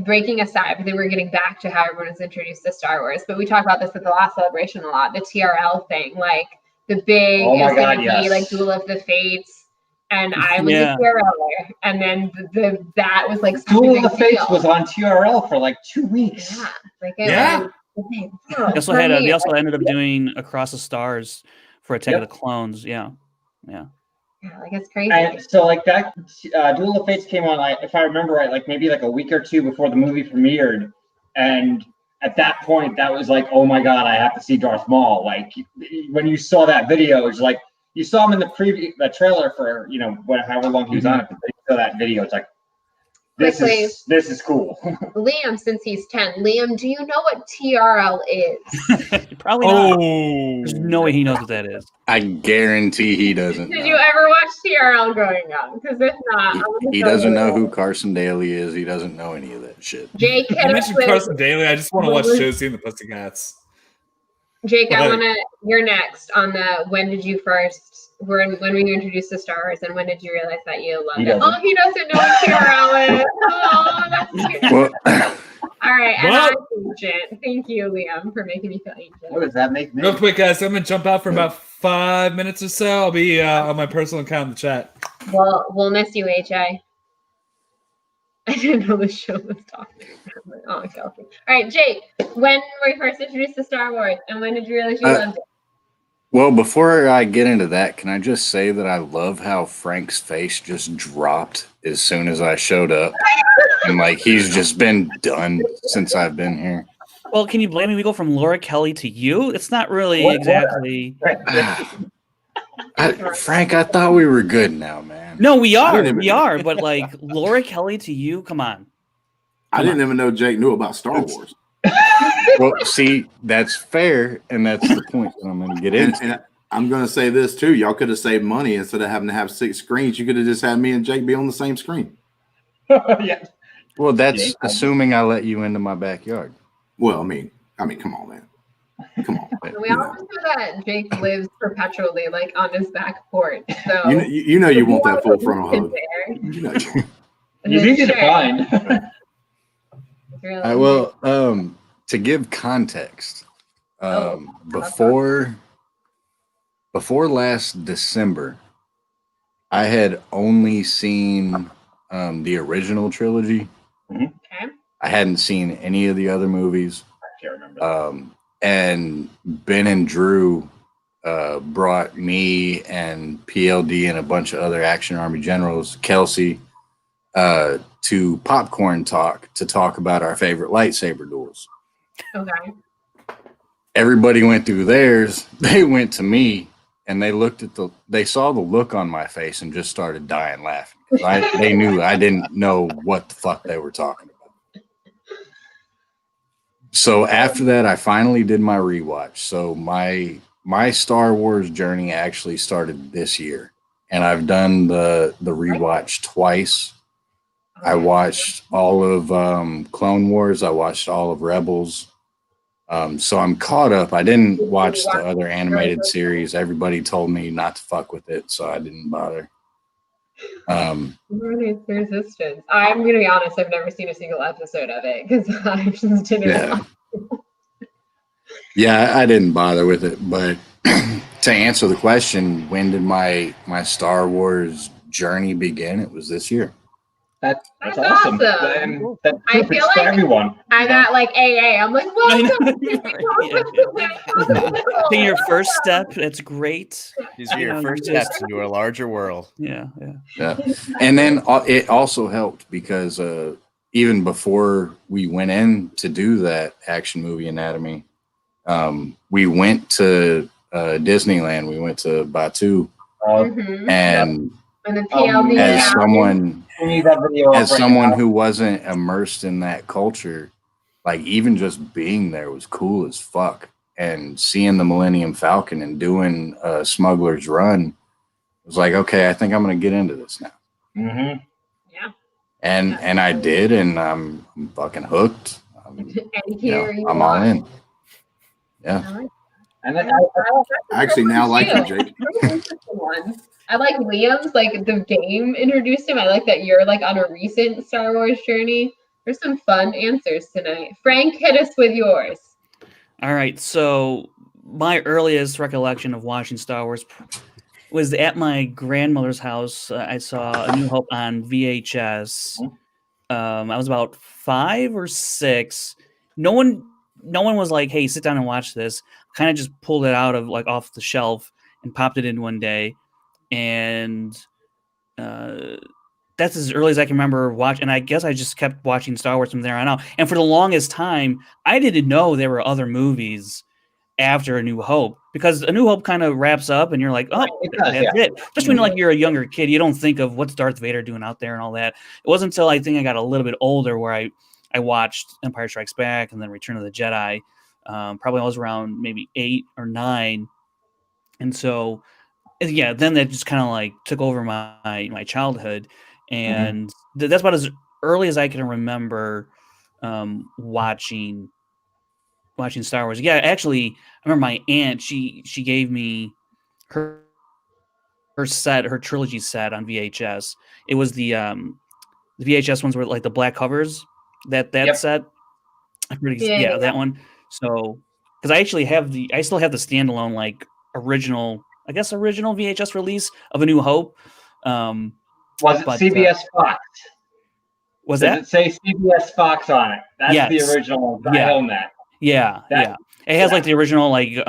breaking aside, but then we're getting back to how everyone was introduced to Star Wars. But we talked about this at the last celebration a lot, the TRL thing, like the big, like Duel of the Fates, and I was a TRLer, and then that was like Duel of the Fates was on TRL for like 2 weeks. Yeah, like They also ended up doing Across the Stars for Attack of the Clones. Yeah. Yeah, like it's crazy. And so like that Duel of Fates came on, like, if I remember right, like maybe like a week or two before the movie premiered, and at that point that was like, oh my god, I have to see Darth Maul. Like when you saw that video, it's like you saw him in the trailer for however long he was on it, but you saw that video, it's like this is cool. Liam, since he's 10, Liam, do you know what TRL is? Probably not. There's no way he knows what that is. I guarantee he doesn't. Did you ever watch TRL growing up? Because if not, he doesn't know who Carson Daly is. He doesn't know any of that shit. Jake, you mentioned Carson Daly. I just want to watch Josie and the Pussycats. Jake, you're next on the when did you first, when were you introduced to Star Wars, and when did you realize that you loved it? Oh, he doesn't know what TRL is. Oh, that's cute. Well, all right, and I'm ancient. Thank you, Liam, for making me feel ancient. What does that make me? Real quick, guys, I'm going to jump out for about 5 minutes or so. I'll be on my personal account in the chat. Well, we'll miss you, HA. I didn't know the show was talking. Oh, okay. All right, Jake, when were you first introduced to Star Wars, and when did you realize you loved it? Well, before I get into that, can I just say that I love how Frank's face just dropped as soon as I showed up, and like he's just been done since I've been here. Well, can you blame me? We go from Laura Kelley to you. It's not really exactly. Frank, I thought we were good now, man. No, we are. We are. But like Laura Kelley to you, come on. I didn't even know Jake knew about Star Wars. Well, see, that's fair, and that's the point that I'm going to get into. And I'm going to say this too. Y'all could have saved money instead of having to have 6 screens. You could have just had me and Jake be on the same screen. Yeah. Well, that's assuming I let you into my backyard. Well, I mean, come on, man. Come on. We also know that Jake lives perpetually, like on his back porch. So You know you want that full frontal hug. You know you want. It's easy to find. Really Well, to give context, before last December, I had only seen the original trilogy. okay. I hadn't seen any of the other movies. I can't remember. And Ben and Drew brought me and PLD and a bunch of other Action Army generals, Kelsey, to Popcorn Talk to talk about our favorite lightsaber duels. Okay. Everybody went through theirs. They went to me, and they saw the look on my face and just started dying laughing. They knew I didn't know what the fuck they were talking about. So after that, I finally did my rewatch. So my Star Wars journey actually started this year, and I've done the rewatch twice. I watched all of Clone Wars. I watched all of Rebels. So I'm caught up. I didn't watch the other animated series. Everybody told me not to fuck with it, so I didn't bother. Resistance. I'm gonna be honest. I've never seen a single episode of it because I just didn't. Yeah. Yeah, I didn't bother with it. But to answer the question, when did my Star Wars journey begin? It was this year. That's That's awesome. awesome. That's I perfect feel for like everyone. I'm at like AA. I'm like, welcome. Taking your first step, it's great. These are your first steps into a larger world. Yeah. Yeah. And then it also helped because even before we went in to do that Action Movie Anatomy, we went to Disneyland. We went to Batu. And the PLD as someone who wasn't immersed in that culture, like even just being there was cool as fuck. And seeing the Millennium Falcon and doing a Smuggler's Run was like, okay, I think I'm going to get into this now. Mm-hmm. Yeah. And I did, and I'm fucking hooked. I'm all in. Yeah. And then I actually now like you, Jake. I like Liam's, like the game introduced him. I like that you're like on a recent Star Wars journey. There's some fun answers tonight. Frank, hit us with yours. All right. So my earliest recollection of watching Star Wars was at my grandmother's house. I saw A New Hope on VHS. I was about 5 or 6. No one was like, "Hey, sit down and watch this." Kind of just pulled it out of like off the shelf and popped it in one day, and that's as early as I can remember watching. And I guess I just kept watching Star Wars from there on out. And for the longest time, I didn't know there were other movies after A New Hope, because A New Hope kind of wraps up and you're like, oh, that's it. Just when like you're a younger kid, you don't think of what's Darth Vader doing out there and all that. It wasn't until I think I got a little bit older where I watched Empire Strikes Back and then Return of the Jedi. Probably I was around maybe 8 or 9. And so, yeah, then that just kind of like took over my childhood. And that's about as early as I can remember watching Star Wars. Yeah, actually, I remember my aunt, she gave me her trilogy set on VHS. It was the VHS ones were like the black covers, that set. That one. So, because I actually I still have the standalone like original VHS release of A New Hope. Was it CBS Fox? Was Does it say CBS Fox on it? That's Yes. the original one. I own that. Yeah. It has like the original like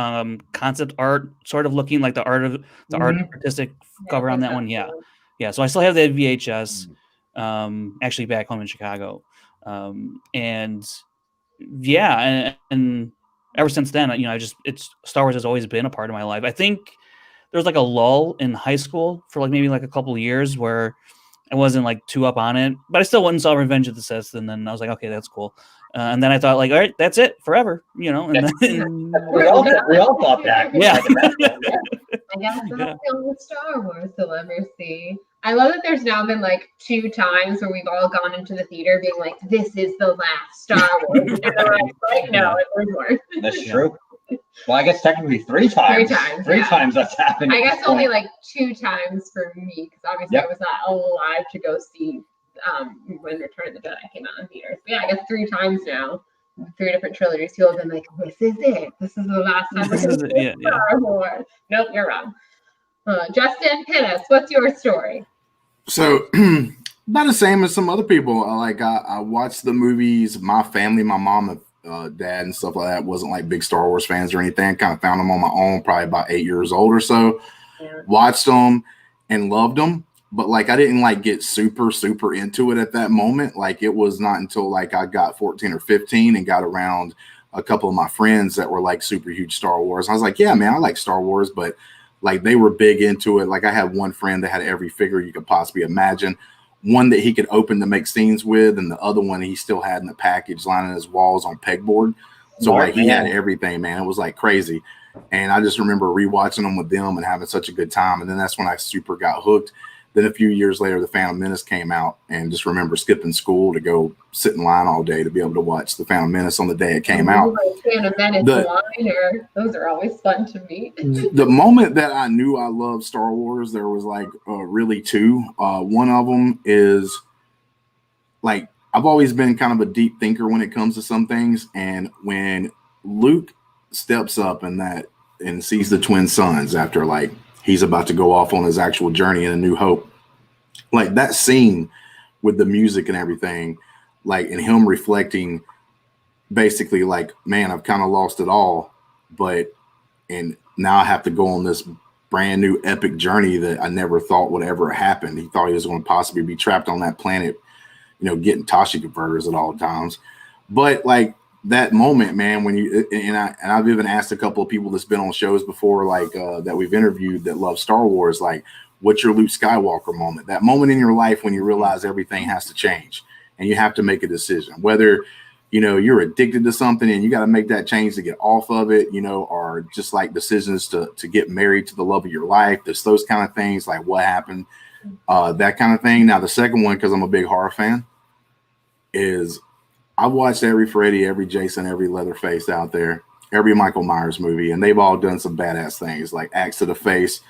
concept art sort of looking like the artistic cover on that one. Yeah. Yeah. So I still have the VHS actually back home in Chicago. And yeah, and ever since then, Star Wars has always been a part of my life. I think there was like a lull in high school for like maybe like a couple of years where I wasn't like too up on it, but I still went and saw Revenge of the Sith, and then I was like, okay, that's cool. And then I thought, like, all right, that's it forever, you know. And then we all thought that. Yeah. I guess that's the only Star Wars they'll ever see. I love that there's now been like 2 times where we've all gone into the theater being like, this is the last Star Wars. And then I'm like, no, it was more. That's true. Well, I guess technically 3 times. 3 times. 3 times that's happened. I guess only like 2 times for me, because obviously I was not alive to go see when Return of the Jedi came out in theaters. But yeah, I guess 3 times now. 3 different trilogies. People have been like, this is it. This is the last time we're going to see Star Wars. Nope, you're wrong. Justin Pinnis, what's your story? So, about the same as some other people. I watched the movies. My family, my mom and dad and stuff like that wasn't like big Star Wars fans or anything. Kind of found them on my own, probably about 8 years old or so. Yeah. Watched them and loved them. But like I didn't like get super into it at that moment. Like it was not until like I got 14 or 15 and got around a couple of my friends that were like super huge Star Wars. I was like, yeah, man, I like Star Wars, but like they were big into it. Like I had one friend that had every figure you could possibly imagine. One that he could open to make scenes with, and the other one he still had in the package lining his walls on pegboard. So like he had everything, man. It was like crazy. And I just remember rewatching them with them and having such a good time. And then that's when I super got hooked. Then a few years later, The Phantom Menace came out, and just remember skipping school to go sit in line all day to be able to watch The Phantom Menace on the day it came out. Phantom Menace liner, those are always fun to me. The moment that I knew I loved Star Wars, there was like really 2. One of them is like I've always been kind of a deep thinker when it comes to some things, and when Luke steps up and sees the twin sons after like he's about to go off on his actual journey in A New Hope. Like that scene with the music and everything, like, and him reflecting basically like, man, I've kind of lost it all, and now I have to go on this brand new epic journey that I never thought would ever happen. He thought he was going to possibly be trapped on that planet, you know, getting Tashi converters at all times. But like, that moment, man, when you I've even asked a couple of people that's been on shows before, like that we've interviewed that love Star Wars, like, what's your Luke Skywalker moment? That moment in your life when you realize everything has to change and you have to make a decision, whether, you know, you're addicted to something and you got to make that change to get off of it, you know, or just like decisions to get married to the love of your life. There's those kind of things, like what happened, that kind of thing. Now, the second one, because I'm a big horror fan, is I've watched every Freddy, every Jason, every Leatherface out there, every Michael Myers movie, and they've all done some badass things like axe to the face,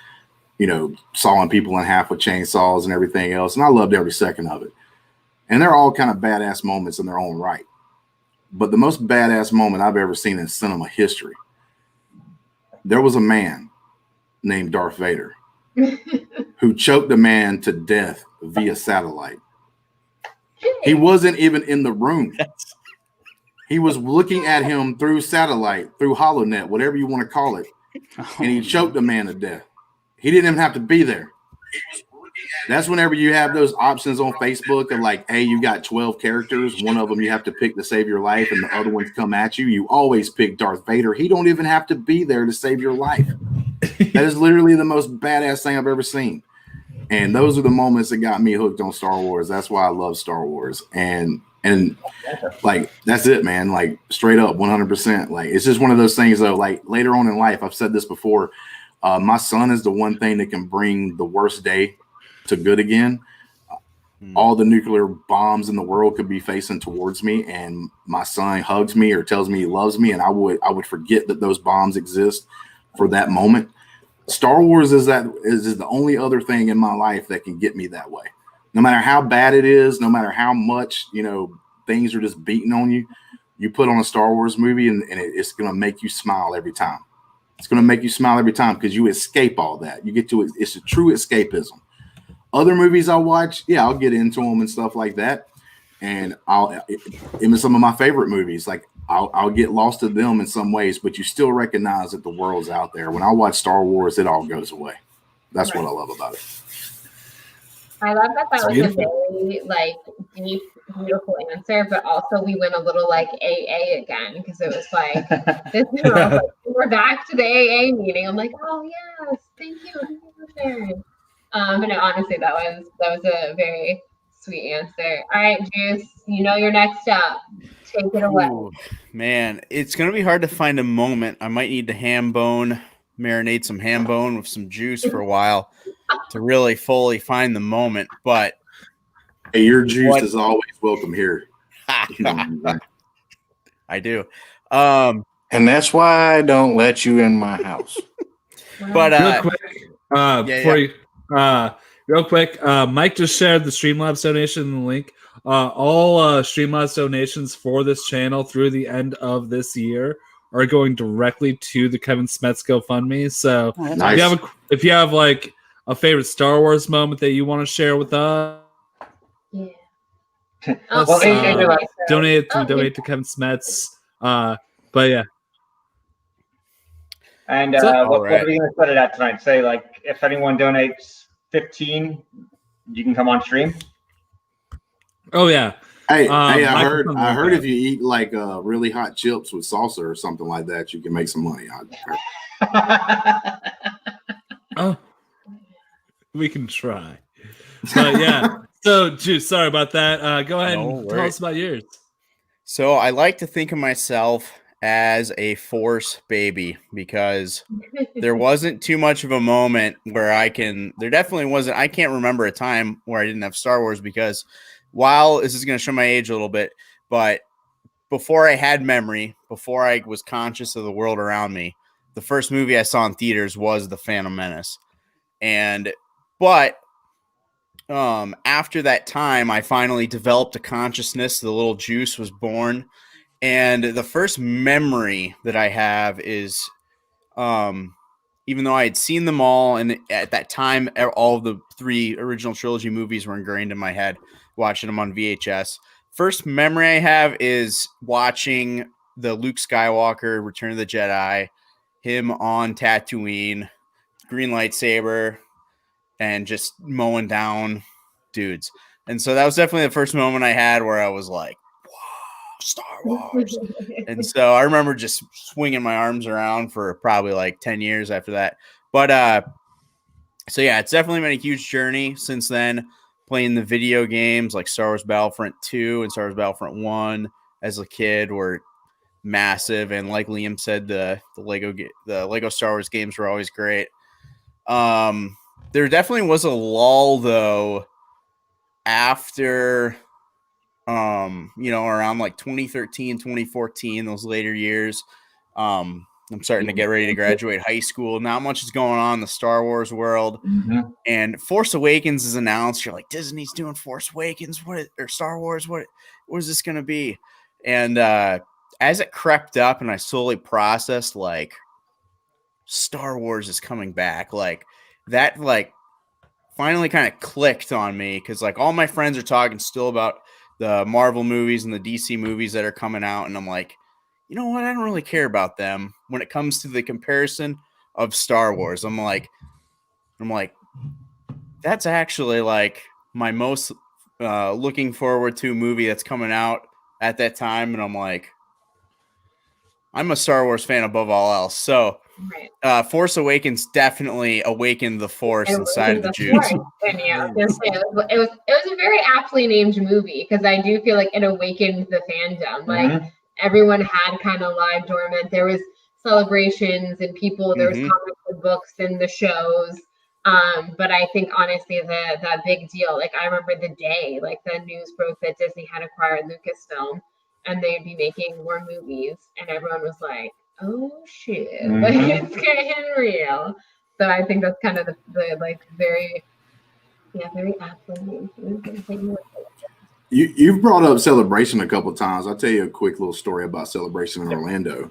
you know, sawing people in half with chainsaws and everything else. And I loved every second of it. And they're all kind of badass moments in their own right. But the most badass moment I've ever seen in cinema history, there was a man named Darth Vader who choked a man to death via satellite. He wasn't even in the room. He was looking at him through satellite, through HoloNet, whatever you want to call it. And he choked a man to death. He didn't even have to be there. That's whenever you have those options on Facebook of like, hey, you got 12 characters. One of them you have to pick to save your life and the other ones come at you. You always pick Darth Vader. He don't even have to be there to save your life. That is literally the most badass thing I've ever seen. And those are the moments that got me hooked on Star Wars. That's why I love Star Wars. And like, that's it, man. Like straight up 100%. Like, it's just one of those things though, like later on in life, I've said this before. My son is the one thing that can bring the worst day to good again. All the nuclear bombs in the world could be facing towards me, and my son hugs me or tells me he loves me, and I would forget that those bombs exist for that moment. Star Wars is the only other thing in my life that can get me that way. No matter how bad it is, no matter how much, you know, things are just beating on you, you put on a Star Wars movie and it's going to make you smile every time. It's going to make you smile every time because you escape all that. You get to it. It's a true escapism. Other movies I watch, yeah, I'll get into them and stuff like that. And even some of my favorite movies, like I'll get lost to them in some ways, but you still recognize that the world's out there. When I watch Star Wars, it all goes away. That's what I love about it. I love that It's was beautiful. a very like deep, beautiful answer, but also we went a little like AA again because it was like this. We're back to the AA meeting. I'm like, oh yes, thank you for sharing. But no, honestly, that was a very sweet answer. All right, Juice, you know you're next up. Take it away. Ooh, man, it's gonna be hard to find a moment. I might need to marinate some ham bone with some juice for a while to really fully find the moment. But hey, your juice is always welcome here. You know, I do. And that's why I don't let you in my house. But real quick, before you, real quick, Mike just shared the Streamlabs donation in the link. All Streamlabs donations for this channel through the end of this year are going directly to the Kevin Smets GoFundMe. So nice. if you have like a favorite Star Wars moment that you want to share with us, donate to Kevin Smets. But yeah. And So- what are we going to put it at tonight? Say, like, if anyone donates 15, you can come on stream. Oh yeah. Hey, Mike I was heard if you eat like really hot chips with salsa or something like that, you can make some money. Oh, we can try. But yeah. So, Juice, sorry about that. Go ahead and tell us about yours. So I like to think of myself as a Force baby because there wasn't too much of a moment where there definitely wasn't. I can't remember a time where I didn't have Star Wars because while this is going to show my age a little bit, but before I had memory, before I was conscious of the world around me, the first movie I saw in theaters was The Phantom Menace. But after that time, I finally developed a consciousness. The little Juice was born. And the first memory that I have is, even though I had seen them all, and at that time, all of the 3 original trilogy movies were ingrained in my head, watching them on VHS. First memory I have is watching the Luke Skywalker, Return of the Jedi, him on Tatooine, green lightsaber, and just mowing down dudes. And so that was definitely the first moment I had where I was like, wow, Star Wars. And so I remember just swinging my arms around for probably like 10 years after that. But so yeah, it's definitely been a huge journey since then, playing the video games like Star Wars Battlefront 2 and Star Wars Battlefront 1 as a kid were massive. And like Liam said, the Lego Star Wars games were always great. There definitely was a lull though after around like 2013, 2014, those later years. I'm starting to get ready to graduate high school. Not much is going on in the Star Wars world. Mm-hmm. And Force Awakens is announced. You're like, Disney's doing Force Awakens, or Star Wars, what is this going to be? And as it crept up and I slowly processed, like, Star Wars is coming back, like that, like, finally kind of clicked on me because, like, all my friends are talking still about the Marvel movies and the DC movies that are coming out, and I'm like, you know what? I don't really care about them when it comes to the comparison of Star Wars. I'm like, that's actually like my most looking forward to movie that's coming out at that time, and I'm like, I'm a Star Wars fan above all else. So Force Awakens definitely awakened the Force inside of the Jews. It was a very aptly named movie because I do feel like it awakened the fandom. Like everyone had kind of lied dormant. There was celebrations and people. There was comic book books and the shows. But I think honestly that big deal. Like I remember the day like the news broke that Disney had acquired Lucasfilm and they'd be making more movies, and everyone was like, oh shit, like it's getting real. So I think that's kind of the like very aptly. You've brought up Celebration a couple of times. I'll tell you a quick little story about Celebration in Orlando.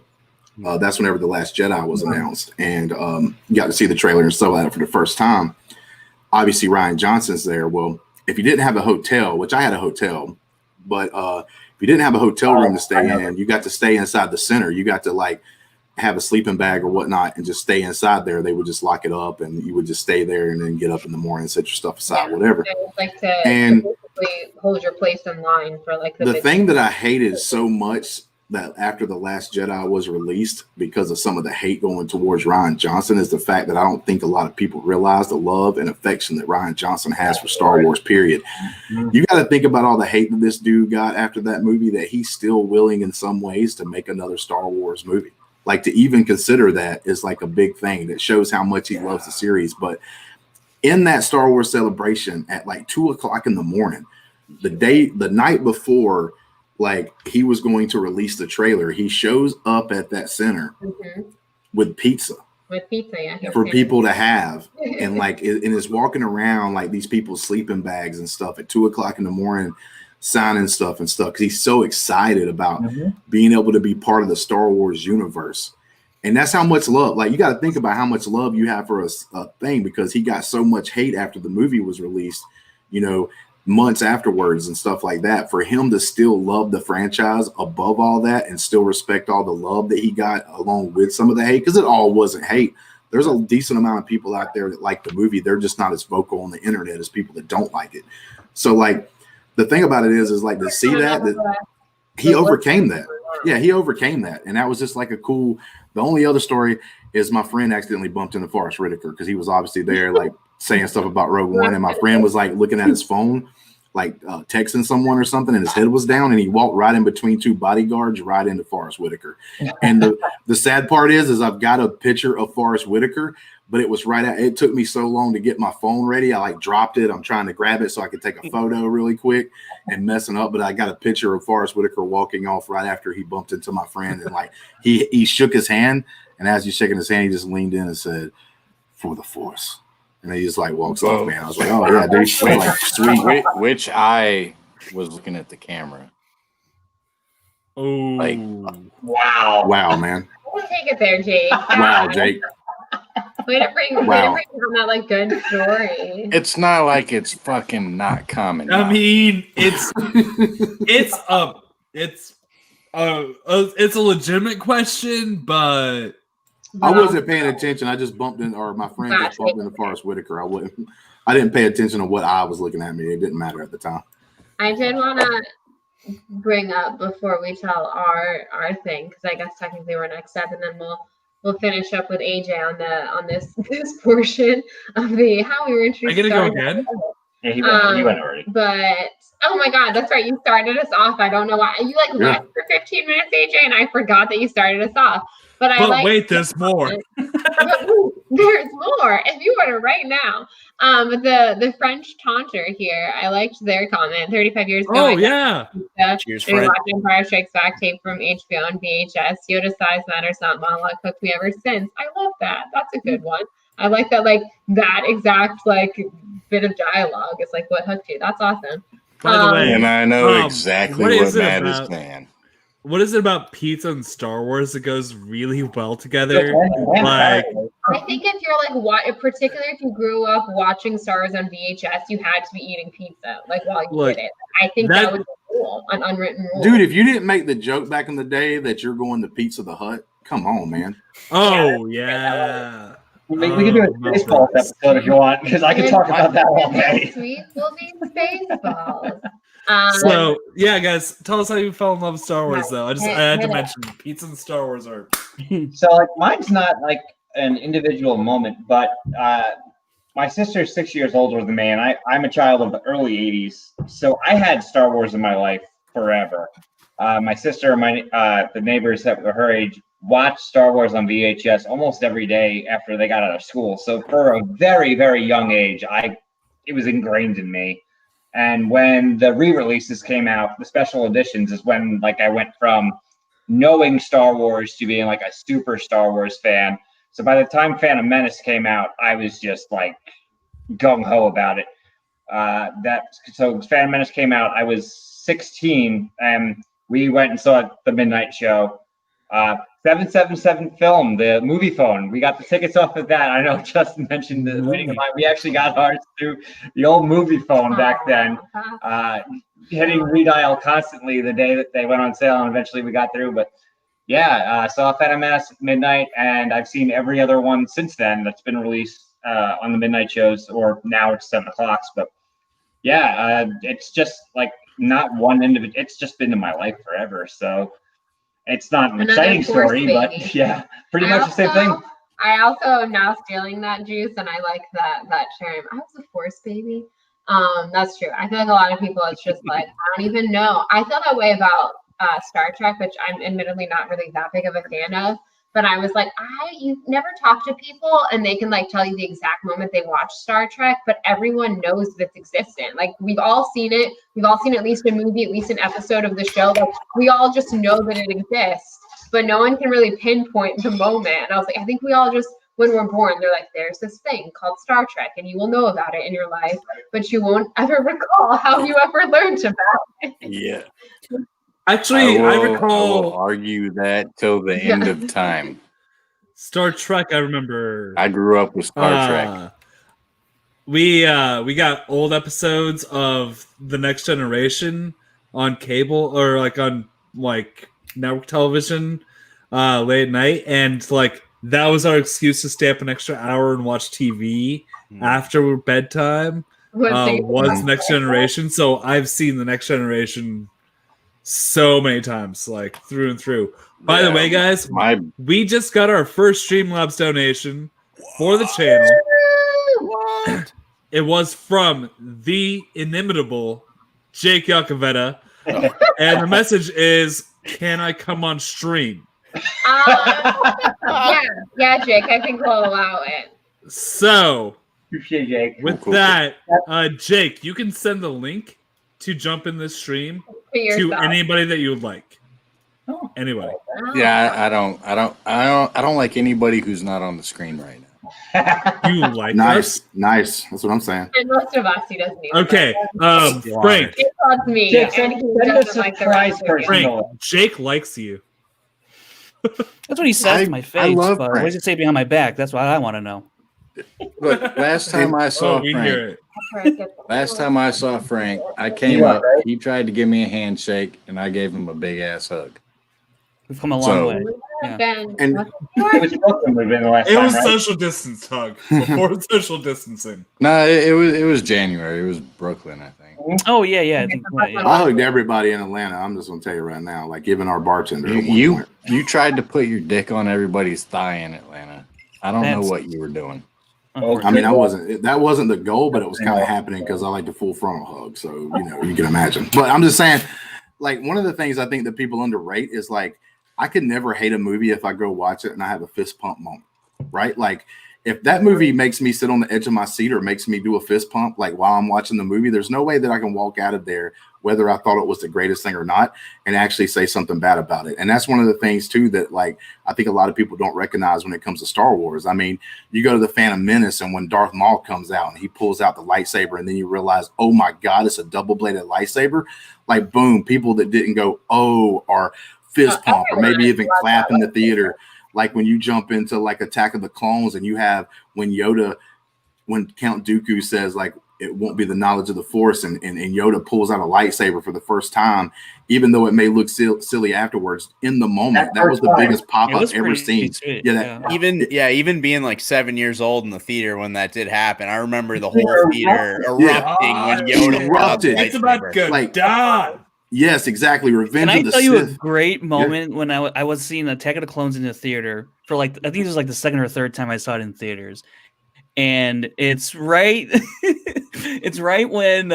That's whenever The Last Jedi was announced, and you got to see the trailer and stuff like that for the first time. Obviously, Rian Johnson's there. Well, if you didn't have a hotel, which I had a hotel, But if you didn't have a hotel room to stay in, you got to stay inside the center. You got to like have a sleeping bag or whatnot and just stay inside there. They would just lock it up and you would just stay there and then get up in the morning, set your stuff aside, whatever. Like to basically hold your place in line for like the thing that I hated so much that after The Last Jedi was released, because of some of the hate going towards Rian Johnson, is the fact that I don't think a lot of people realize the love and affection that Rian Johnson has for Star Wars, period. You got to think about all the hate that this dude got after that movie, that he's still willing in some ways to make another Star Wars movie. Like, to even consider that is like a big thing that shows how much he loves the series. But in that Star Wars Celebration at like 2:00 in the morning, the night before, like, he was going to release the trailer, he shows up at that center with pizza. With pizza, yeah. For people to have. And like, and is walking around like these people's sleeping bags and stuff at 2:00 in the morning, signing stuff and stuff, because he's so excited about being able to be part of the Star Wars universe. And that's how much love, like, you got to think about how much love you have for a thing, because he got so much hate after the movie was released, you know, months afterwards and stuff like that. For him to still love the franchise above all that and still respect all the love that he got along with some of the hate, because it all wasn't hate. There's a decent amount of people out there that like the movie. They're just not as vocal on the internet as people that don't like it. So like, the thing about it is like, to see that he overcame that. Yeah, he overcame that. And that was just like a cool, the only other story is my friend accidentally bumped into Forrest Whitaker, because he was obviously there like saying stuff about Rogue One, and my friend was like looking at his phone, like texting someone or something, and his head was down, and he walked right in between two bodyguards right into Forrest Whitaker. And the sad part is I've got a picture of Forrest Whitaker, but it was right at, it took me so long to get my phone ready. I like dropped it. I'm trying to grab it so I could take a photo really quick and messing up. But I got a picture of Forrest Whitaker walking off right after he bumped into my friend. And like, he shook his hand. And as he's shaking his hand, he just leaned in and said, "For the Force." And he just like walks off, man. I was like, oh yeah, dude. Like, sweet. Which I was looking at the camera. Oh, like, wow, man. We'll take it there, Jake. Wow, Jake. Way to bring on that like good story. It's not like it's fucking not common. I mean, it's a legitimate question, but I wasn't paying attention. I just bumped in, or my friend just bumped into Forrest Whitaker. I didn't pay attention to what eye was looking at me. It didn't matter at the time. I did want to bring up before we tell our thing, because I guess technically we're next step, and then we'll finish up with AJ on this portion of the how we were introduced. I gotta go again. Yeah, he went already. But oh my God, that's right. You started us off. I don't know why you left for 15 minutes, AJ, and I forgot that you started us off. But wait, there's more. There's more. If you order right now, the French taunter here, I liked their comment. 35 years ago. Oh yeah. Cheers, Fred. Watching Empire Strikes Back tape from HBO and VHS. Yoda size matters not. Monologue hooked me ever since. I love that. That's a good one. I like that. Like that exact like bit of dialogue is like what hooked you. That's awesome. By the way, and I know exactly what Matt is saying. What is it about pizza and Star Wars that goes really well together? Like, I think if you're like, particularly if you grew up watching Star Wars on VHS, you had to be eating pizza like while you did it. I think that was a rule, an unwritten rule. Dude, if you didn't make the joke back in the day that you're going to Pizza the Hut, come on, man. Oh yeah. We can do a Spaceballs episode if you want, because I can talk about that all day. Sweet will be Spaceballs. So yeah, guys, tell us how you fell in love with Star Wars, though. I had to mention pizza and Star Wars are. So like, mine's not like an individual moment, but my sister's 6 years older than me, and I'm a child of the early '80s, so I had Star Wars in my life forever. My sister and the neighbors that were her age watched Star Wars on VHS almost every day after they got out of school. So for a very, very young age, it was ingrained in me. And when the re-releases came out, the special editions, is when like I went from knowing Star Wars to being like a super Star Wars fan. So by the time Phantom Menace came out, I was just like gung-ho about it. So Phantom Menace came out, I was 16, and we went and saw the midnight show. 777 Film, the movie phone. We got the tickets off of that. I know Justin mentioned the meeting of mine. We actually got ours through the old movie phone back then. hitting redial constantly the day that they went on sale, and eventually we got through. But yeah, saw Phantom Menace at midnight, and I've seen every other one since then that's been released on the midnight shows, or now it's 7 o'clock. But yeah, it's just like not one end of it. It's just been in my life forever. So it's not an exciting story, but yeah, pretty much the same thing. I also am now stealing that juice, and I like that term. I was a Force baby. That's true. I feel like a lot of people, it's just like, I don't even know. I feel that way about Star Trek, which I'm admittedly not really that big of a fan of. But I was like, you never talk to people and they can like tell you the exact moment they watched Star Trek, but everyone knows that it's existent. Like we've all seen it. We've all seen at least a movie, at least an episode of the show. Like we all just know that it exists, but no one can really pinpoint the moment. And I was like, I think we all just, when we're born, they're like, there's this thing called Star Trek and you will know about it in your life, but you won't ever recall how you ever learned about it. Yeah. Actually, I will recall argue that till the end of time. Star Trek. I remember. I grew up with Star Trek. We got old episodes of The Next Generation on cable or like on like network television late at night, and like that was our excuse to stay up an extra hour and watch TV after bedtime. Was Next Generation. So I've seen The Next Generation so many times, like through and through. By the way, guys, we just got our first Streamlabs donation for the channel. What? It was from the inimitable Jake Yakavetta. And the message is, can I come on stream? Yeah, Jake, I think we'll allow it. So, appreciate Jake. With that, Jake, you can send the link to jump in this stream to anybody that you would like. Anybody. Yeah, I don't like anybody who's not on the screen right now. You like nice, us? Nice. That's what I'm saying. And most of us, he doesn't even. Okay, Frank. It loves me. Jake, send a surprise person. Frank, Jake likes you. That's what he says to my face. I love but what does it say behind my back? That's what I want to know. Look, last time I saw Frank, I came up. He tried to give me a handshake, and I gave him a big ass hug. We've come a long way. Yeah. And it was social distance hug before social distancing. No, it was January. It was Brooklyn, I think. Oh yeah. I hugged everybody in Atlanta. I'm just gonna tell you right now, like even our bartender. You tried to put your dick on everybody's thigh in Atlanta. I don't know what you were doing. I mean, that wasn't the goal, but it was kind of happening because I like the full frontal hug. So, you can imagine. But I'm just saying, like, one of the things I think that people underrate is like, I could never hate a movie if I go watch it and I have a fist pump moment, right? Like, if that movie makes me sit on the edge of my seat or makes me do a fist pump, like while I'm watching the movie, there's no way that I can walk out of there, whether I thought it was the greatest thing or not, and actually say something bad about it. And that's one of the things too, that like, I think a lot of people don't recognize when it comes to Star Wars. I mean, you go to the Phantom Menace and when Darth Maul comes out and he pulls out the lightsaber and then you realize, oh my God, it's a double bladed lightsaber. Like, boom, people that didn't go, oh, or fist pump, or maybe even clap in the theater. Like when you jump into like Attack of the Clones and you have when Count Dooku says like it won't be the knowledge of the Force and Yoda pulls out a lightsaber for the first time, even though it may look silly afterwards, in the moment that was the biggest pop I've ever seen. Even being like 7 years old in the theater when that did happen, I remember the whole theater erupting when Yoda erupted. It's about good done. Yes, exactly. Revenge of the Sith. Can I tell you a great moment when I was seeing Attack of the Clones in the theater for like, I think it was like the second or third time I saw it in theaters. And it's right, it's right when,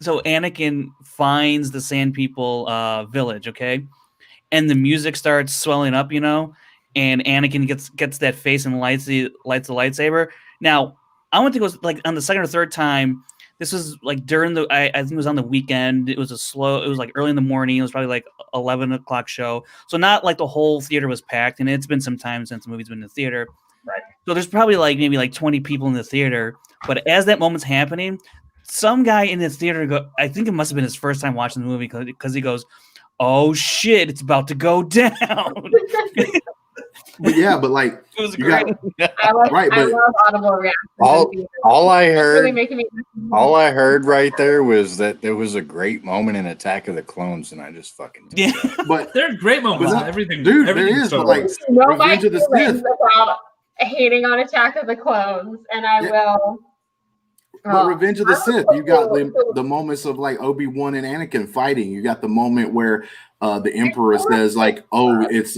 so Anakin finds the Sand People village, okay? And the music starts swelling up, and Anakin gets that face and lights the lightsaber. Now, I don't think it was like on the second or third time. This was like during I think it was on the weekend. It was like early in the morning. It was probably like 11 o'clock show. So not like the whole theater was packed, and it's been some time since the movie's been in the theater. Right. So there's probably maybe 20 people in the theater. But as that moment's happening, some guy in the theater I think it must have been his first time watching the movie because he goes, "Oh shit, it's about to go down." But yeah, but like It was you great. got I love, right, I but love audible reactions. All I It's really heard, making me. all I heard right there was that there was a great moment in Attack of the Clones, and I just fucking Yeah. but There are great moments in everything. dude, everything there is, Star but like Wars. know my Revenge of the feelings Sith. about hating on Attack of the Clones, and I will. But Revenge of the Sith, you got the moments of like Obi-Wan and Anakin fighting. You got the moment where the Emperor says like, "Oh, it's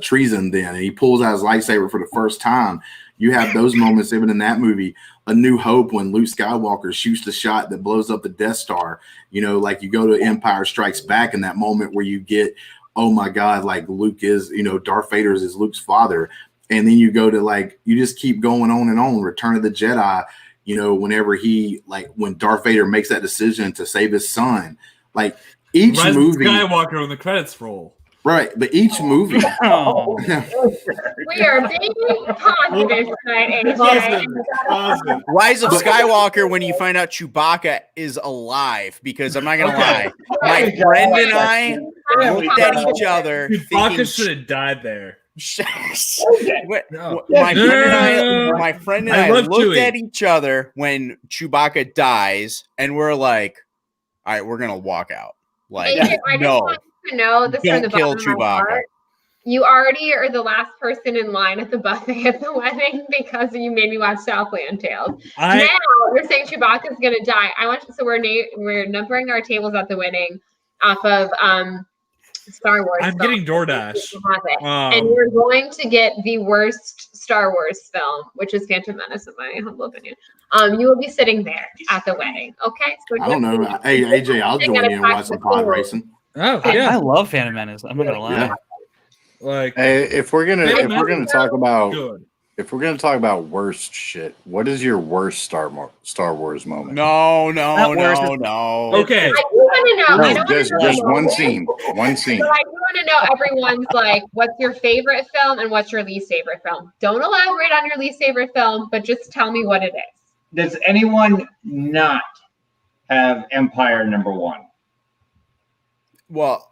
treason." Then and he pulls out his lightsaber for the first time. You have those moments even in that movie. A New Hope when Luke Skywalker shoots the shot that blows up the Death Star. You know, like you go to Empire Strikes Back in that moment where you get, oh my God, like Luke is, Darth Vader is Luke's father. And then you go to like, you just keep going on and on. Return of the Jedi. Whenever when Darth Vader makes that decision to save his son, like each Rise movie, of Skywalker when the credits roll. right? But each movie, Oh. We are being positive tonight, AJ. Positive. Rise of Skywalker when you find out Chewbacca is alive, because I'm not gonna lie, my friend and I looked at each other Chewbacca thinking should have died there. My friend and I love looked Chewie. at each other when Chewbacca dies, and we're like, "All right, we're gonna walk out." Like, AJ, I just no, want you to know this from the don't kill bottom of my Chewbacca. heart. You already are the last person in line at the buffet at the wedding because you made me watch Southland Tales. Now you're saying Chewbacca's gonna die. So we're numbering our tables at the wedding off of Star Wars. I'm getting DoorDash. And you're going to get the worst Star Wars film, which is Phantom Menace, in my humble opinion. You will be sitting there at the wedding. Okay. So I don't know. Hey AJ, I'll join you and watch some pod racing. Oh I yeah. love Phantom Menace. I'm not gonna lie. Yeah. Like Hey, if we're gonna talk about good. worst shit, what is your worst Star Wars moment? No. Okay. I do want to know. I No, don't just wanna know just the one moment, scene. One scene. But I do want to know everyone's like, what's your favorite film and what's your least favorite film? Don't elaborate on your least favorite film, but just tell me what it is. Does anyone not have Empire #1? Well,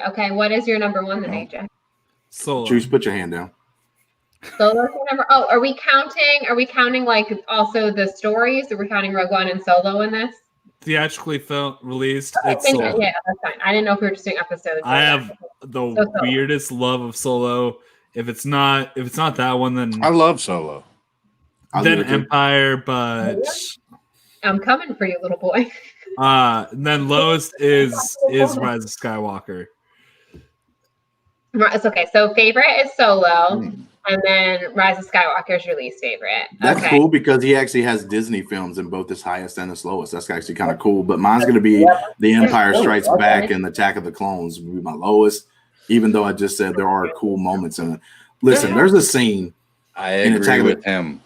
Okay. What is your number one then, AJ? Solo. Juice, put your hand down. Solo's your number. Oh, are we counting like also the stories? Are we counting Rogue One and Solo in this? Theatrically released. I It's think, Solo. yeah, that's fine. I didn't know if we were just doing episodes. I have the Solo. weirdest love of Solo. If it's not that one, then I love Solo. Empire, but I'm coming for you, little boy. then lowest is Rise of Skywalker. It's okay. So favorite is Solo, and then Rise of Skywalker is your least favorite. That's Okay. cool because he actually has Disney films in both his highest and his lowest. That's actually kind of cool. But mine's going to be The Empire Strikes Back and Attack of the Clones will be my lowest, even though I just said there are cool moments in it. Listen, there's a scene I in agree with him.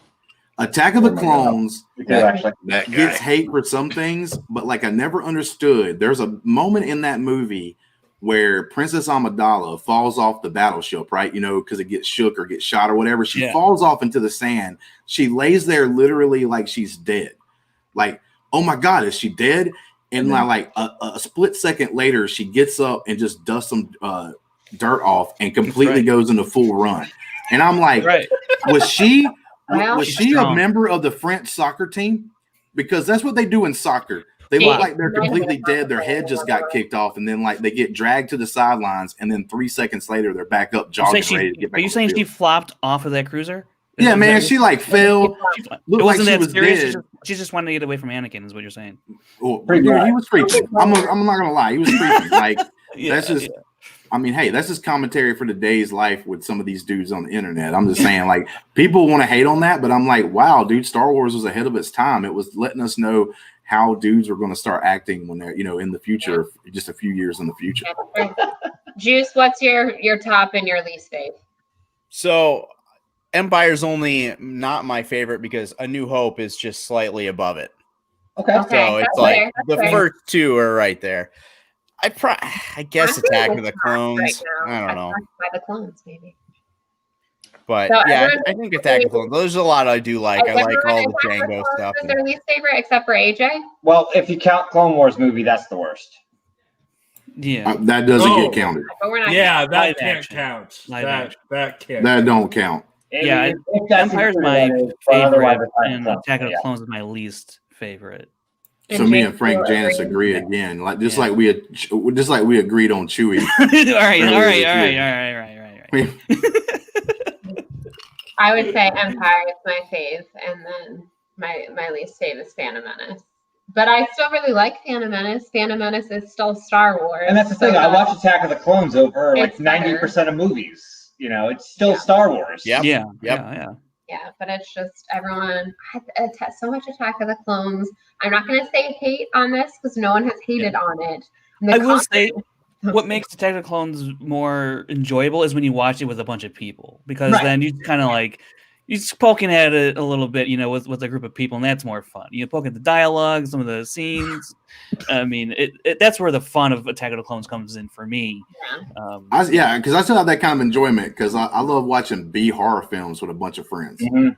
Attack of the Clones That gets guy. hate for some things, but like I never understood. There's a moment in that movie where Princess Amidala falls off the battleship, right? Because it gets shook or gets shot or whatever. She falls off into the sand. She lays there literally like she's dead. Like, oh my God, is she dead? And like a split second later, she gets up and just dusts some dirt off and completely goes into full run. And I'm like, was she a member of the French soccer team? Because that's what they do in soccer. They look like they're completely dead. Their head just got kicked off, and then like they get dragged to the sidelines, and then 3 seconds later they're back up jogging, ready to get back. Are you saying she flopped off of that cruiser? Yeah, man, she like fell. Looked like she was dead. She just wanted to get away from Anakin, is what you're saying. Oh, dude, he was freaking. I'm not gonna lie, he was freaking. Like that's just. I mean, hey, that's just commentary for today's life with some of these dudes on the internet. I'm just saying, like, people want to hate on that, but I'm like, wow, dude, Star Wars was ahead of its time. It was letting us know how dudes were going to start acting when they're, in the future, just a few years in the future. Juice, what's your top and your least fave? So Empire's only not my favorite because A New Hope is just slightly above it. Okay. So it's like the first two are right there. I guess Attack of the Clones. I don't know. By the Clones, maybe. But yeah, I think Attack of the Clones. There's a lot I do like. I like all the Django stuff. Is their least favorite except for AJ? Well, if you count Clone Wars movie, that's the worst. Yeah. That doesn't get counted. But we're not. Yeah, that Live can't action. count. Live That action. that can't. That don't count. Yeah, If that's Empire's included, my that is, but otherwise favorite, it's fine. and So, Attack of the yeah. Clones is my least favorite. So me and James Frank will Janice agree again. Like just Yeah. like we agreed on Chewie. all right. We- I would say Empire is my fave, and then my least fave is Phantom Menace. But I still really like Phantom Menace. Phantom Menace is still Star Wars. And that's the thing. I watch Attack of the Clones over like It's better. 90% of movies. You know, it's still Star Wars. Yep. Yeah. Yep. Yeah, but it's just everyone so much Attack of the Clones. I'm not going to say hate on this because no one has hated on it. I will say what makes Attack of the Clones more enjoyable is when you watch it with a bunch of people, because then you kind of like you're just poking at it a little bit, with a group of people, and that's more fun. You poke at the dialogue, some of the scenes. I mean, that's where the fun of Attack of the Clones comes in for me. because I still have that kind of enjoyment because I love watching B horror films with a bunch of friends. Mhm.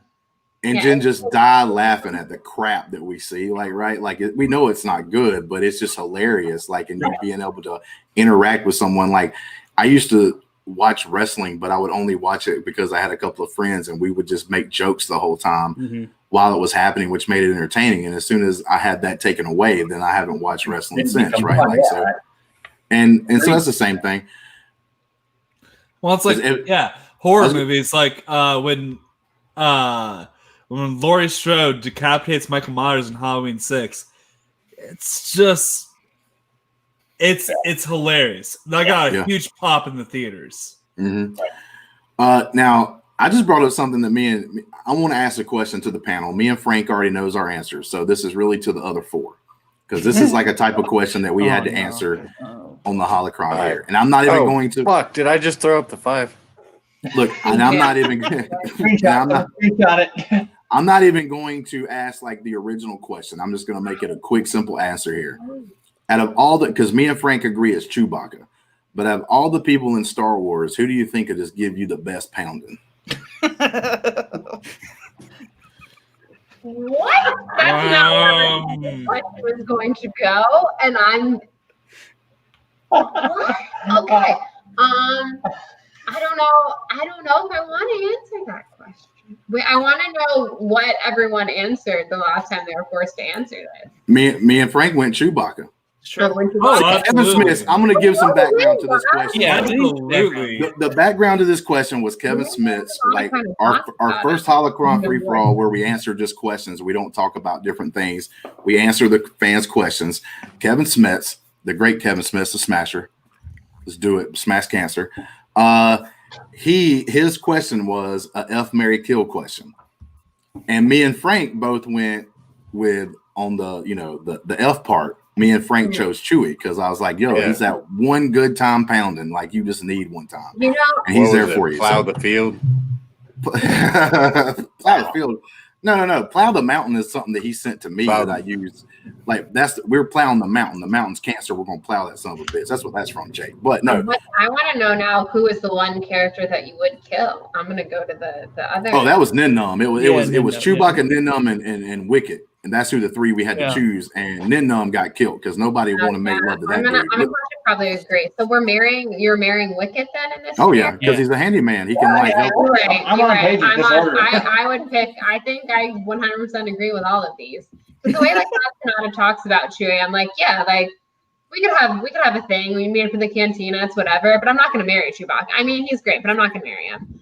And then just die laughing at the crap that we see, we know it's not good, but it's just hilarious. Like, and you being able to interact with someone. Like, I used to watch wrestling, but I would only watch it because I had a couple of friends, and we would just make jokes the whole time while it was happening, which made it entertaining. And as soon as I had that taken away, then I haven't watched wrestling since, right? Like so, and so that's the same thing. Well, it's like horror movies, like when Laurie Strode decapitates Michael Myers in Halloween 6, it's just it's hilarious. I got a huge pop in the theaters. Mm-hmm. Now, I just brought up something that I want to ask a question to the panel. Me and Frank already knows our answers, so this is really to the other four, because this is like a type of question that we had to answer on the holocron here, and I'm not even going to. Fuck! Did I just throw up the 5? Look, and I'm not even. I'm not even going to ask like the original question. I'm just going to make it a quick, simple answer here. Out of all because me and Frank agree it's Chewbacca, but out of all the people in Star Wars, who do you think would just give you the best pounding? What? That's not where the question was going to go, and I'm. What? Okay. I don't know if I want to answer that question. I want to know what everyone answered the last time they were forced to answer this. Me and Frank went Chewbacca. Sure. Kevin Smith, I'm going to give some background to this question. Yeah, absolutely. The background to this question was Kevin Smith's, like our first holocron free for all, where we answer just questions. We don't talk about different things. We answer the fans' questions. Kevin Smith's, the great Kevin Smith's, the Smasher. Let's do it. Smash cancer. His question was a F, marry, kill question, and me and Frank both went with on the F part. Me and Frank chose Chewie because I was like, he's that one good time pounding, like you just need one time, and he's there for you. Plow the field. Plow the field. No. Plow the mountain is something that he sent to me that I use. Like we're plowing the mountain. The mountain's cancer. We're gonna plow that son of a bitch. That's what that's from, Jake. But no. I want to know now who is the one character that you would kill. I'm gonna go to the other. Oh, that was Nin Num. It was Chewbacca, yeah. Nin Num, and Wicket. And that's who the three we had to choose. And Nin Num got killed because nobody wanted to make love to that I'm gonna probably agree. So you're marrying Wicket then in this? Oh yeah, because he's a handyman. He can help. I'm on page with this order. I would pick. I think I 100% agree with all of these. Because the way like Sonata talks about Chewie, I'm like, we could have a thing. We meet up in the cantina, it's whatever. But I'm not gonna marry Chewbacca. I mean, he's great, but I'm not gonna marry him.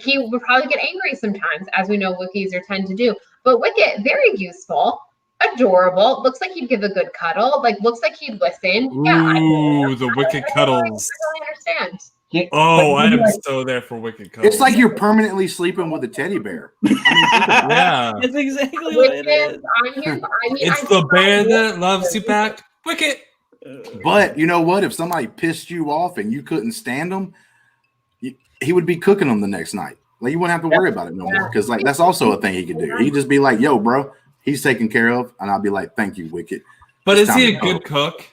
He would probably get angry sometimes, as we know Wookiees tend to do. But Wicket, very useful, adorable. Looks like he'd give a good cuddle. Like, looks like he'd listen. Ooh, the Wicket cuddles. I understand. I am so there for Wicket cuddles. It's like you're permanently sleeping with a teddy bear. Yeah. That's exactly what it is. It's the bear that loves you back. Wicket. But you know what? If somebody pissed you off and you couldn't stand them, he would be cooking them the next night. Like you wouldn't have to worry about it no more, because like that's also a thing he could do. He'd just be like, "Yo, bro, he's taken care of," and I'll be like, "Thank you, Wicket." But is he a good cook?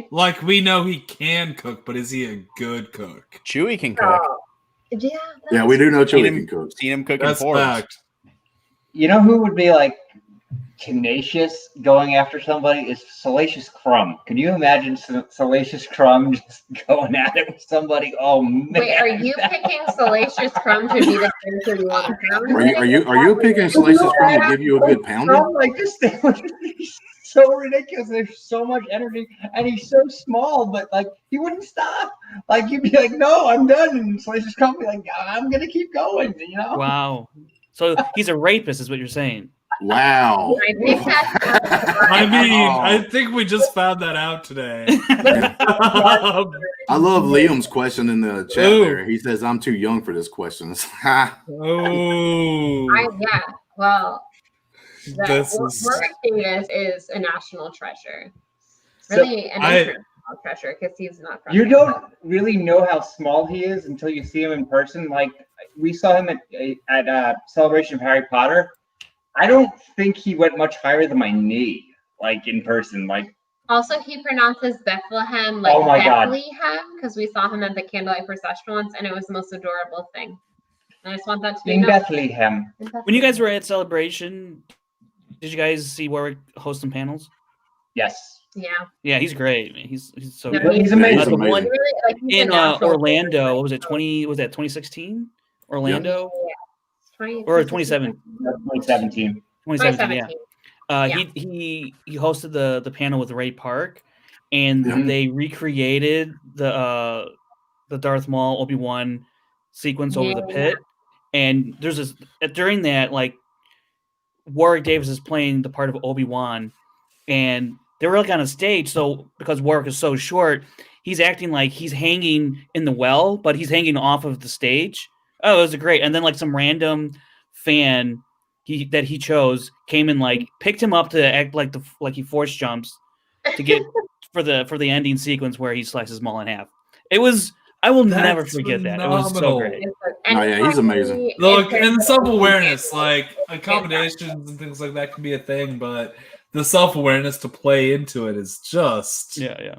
Like we know he can cook, but is he a good cook? Chewie can cook. Yeah, we do know Chewie can cook. Seen him cooking That's for us. fact. You know who would be like tenacious going after somebody is Salacious Crumb. Can you imagine Salacious Crumb just going at it with somebody? Oh man! Wait, are you picking Salacious Crumb to be the character you want to pound? Are you picking Salacious Crumb to give you a good pounding? Crumb, like this thing is so ridiculous. There's so much energy, and he's so small, but like he wouldn't stop. Like you'd be like, "No, I'm done," and Salacious Crumb would be like, "I'm gonna keep going." You know? Wow. So he's a rapist, is what you're saying. Wow. I think that's I mean, I think we just found that out today. I love Liam's question in the chat Ooh. there. He says, "I'm too young for this question." Oh, yeah. Well, This is- Warwick Davis is a national treasure. So Really, an international treasure because he's not from You here. don't really know how small he is until you see him in person. Like we saw him at Celebration of Harry Potter. I don't think he went much higher than my knee, like in person. Like Also, he pronounces Bethlehem like Oh my God. Bethlehem because we saw him at the candlelight procession once, and it was the most adorable thing. And I just want that to be in known. Bethlehem. When you guys were at Celebration, did you guys see Warwick host some panels? Yes. Yeah. Yeah, he's great. Man. He's so No, good. He's amazing. The one Really, like, he's a in natural Orlando, person. what was it 2016? Orlando Yeah. 20, or 27? 2017. 2017, yeah. 2017. He hosted the panel with Ray Park, and Mhm. they recreated the Darth Maul Obi-Wan sequence over the Yeah. pit. And there's this during that, like Warwick Davis is playing the part of Obi-Wan, and they were like on a stage. So because Warwick is so short, he's acting like he's hanging in the well, but he's hanging off of the stage. Oh, it was great. And then like some random fan that he chose came and like picked him up to act like he force jumps to get for the ending sequence where he slices Maul in half. It was I will never That's forget that. It was so phenomenal. great. Oh, yeah, he's amazing. Look, and self-awareness, like accommodations and things like that can be a thing, but the self-awareness to play into it is just Yeah.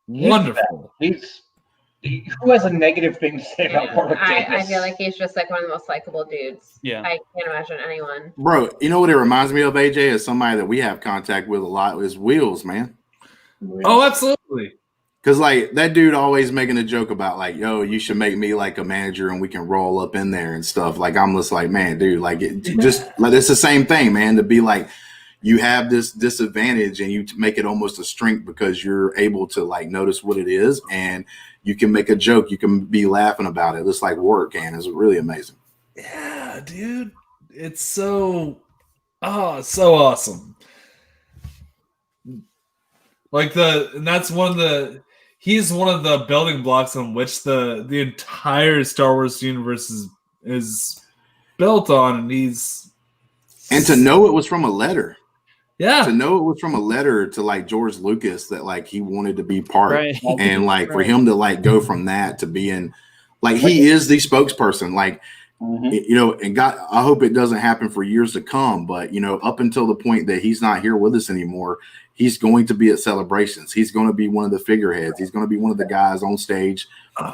wonderful. Who has a negative thing to say about Warwick I Davis? feel like he's just like one of the most likable dudes. Yeah. I can't imagine anyone. Bro, you know what it reminds me of, AJ, is somebody that we have contact with a lot is Wheels, man. Oh, absolutely. Because like that dude always making a joke about like, yo, you should make me like a manager and we can roll up in there and stuff. Like I'm just like, man, dude, like it just like it's the same thing, man. To be like, you have this disadvantage and you make it almost a strength because you're able to like notice what it is and you can make a joke. You can be laughing about it. It's like work, and it's really amazing. Yeah, dude. It's so awesome. Like he's one of the building blocks on which the entire Star Wars universe is built on, and to know it was from a letter. Yeah. To know it was from a letter to like George Lucas that like he wanted to be part, Right. and like for him to like go from that to being like he is the spokesperson, like you know, and God, I hope it doesn't happen for years to come, but you know, up until the point that he's not here with us anymore, he's going to be at celebrations. He's going to be one of the figureheads. He's going to be one of the guys on stage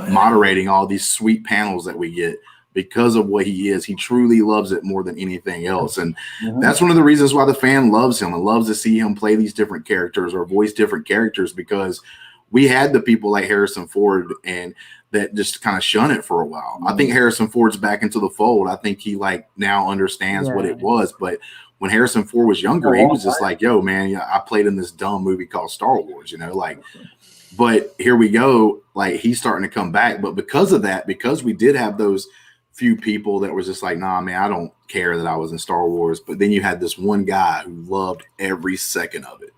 moderating all these sweet panels that we get. Because of what he is, he truly loves it more than anything else. And that's one of the reasons why the fan loves him and loves to see him play these different characters or voice different characters, because we had the people like Harrison Ford and that just kind of shun it for a while. I think Harrison Ford's back into the fold. I think he like now understands what it was. But when Harrison Ford was younger, he was just like, yo, man, yeah, I played in this dumb movie called Star Wars, you know, like, but here we go. Like he's starting to come back. But because of that, because we did have those few people that was just like, nah, man, I don't care that I was in Star Wars. But then you had this one guy who loved every second of it.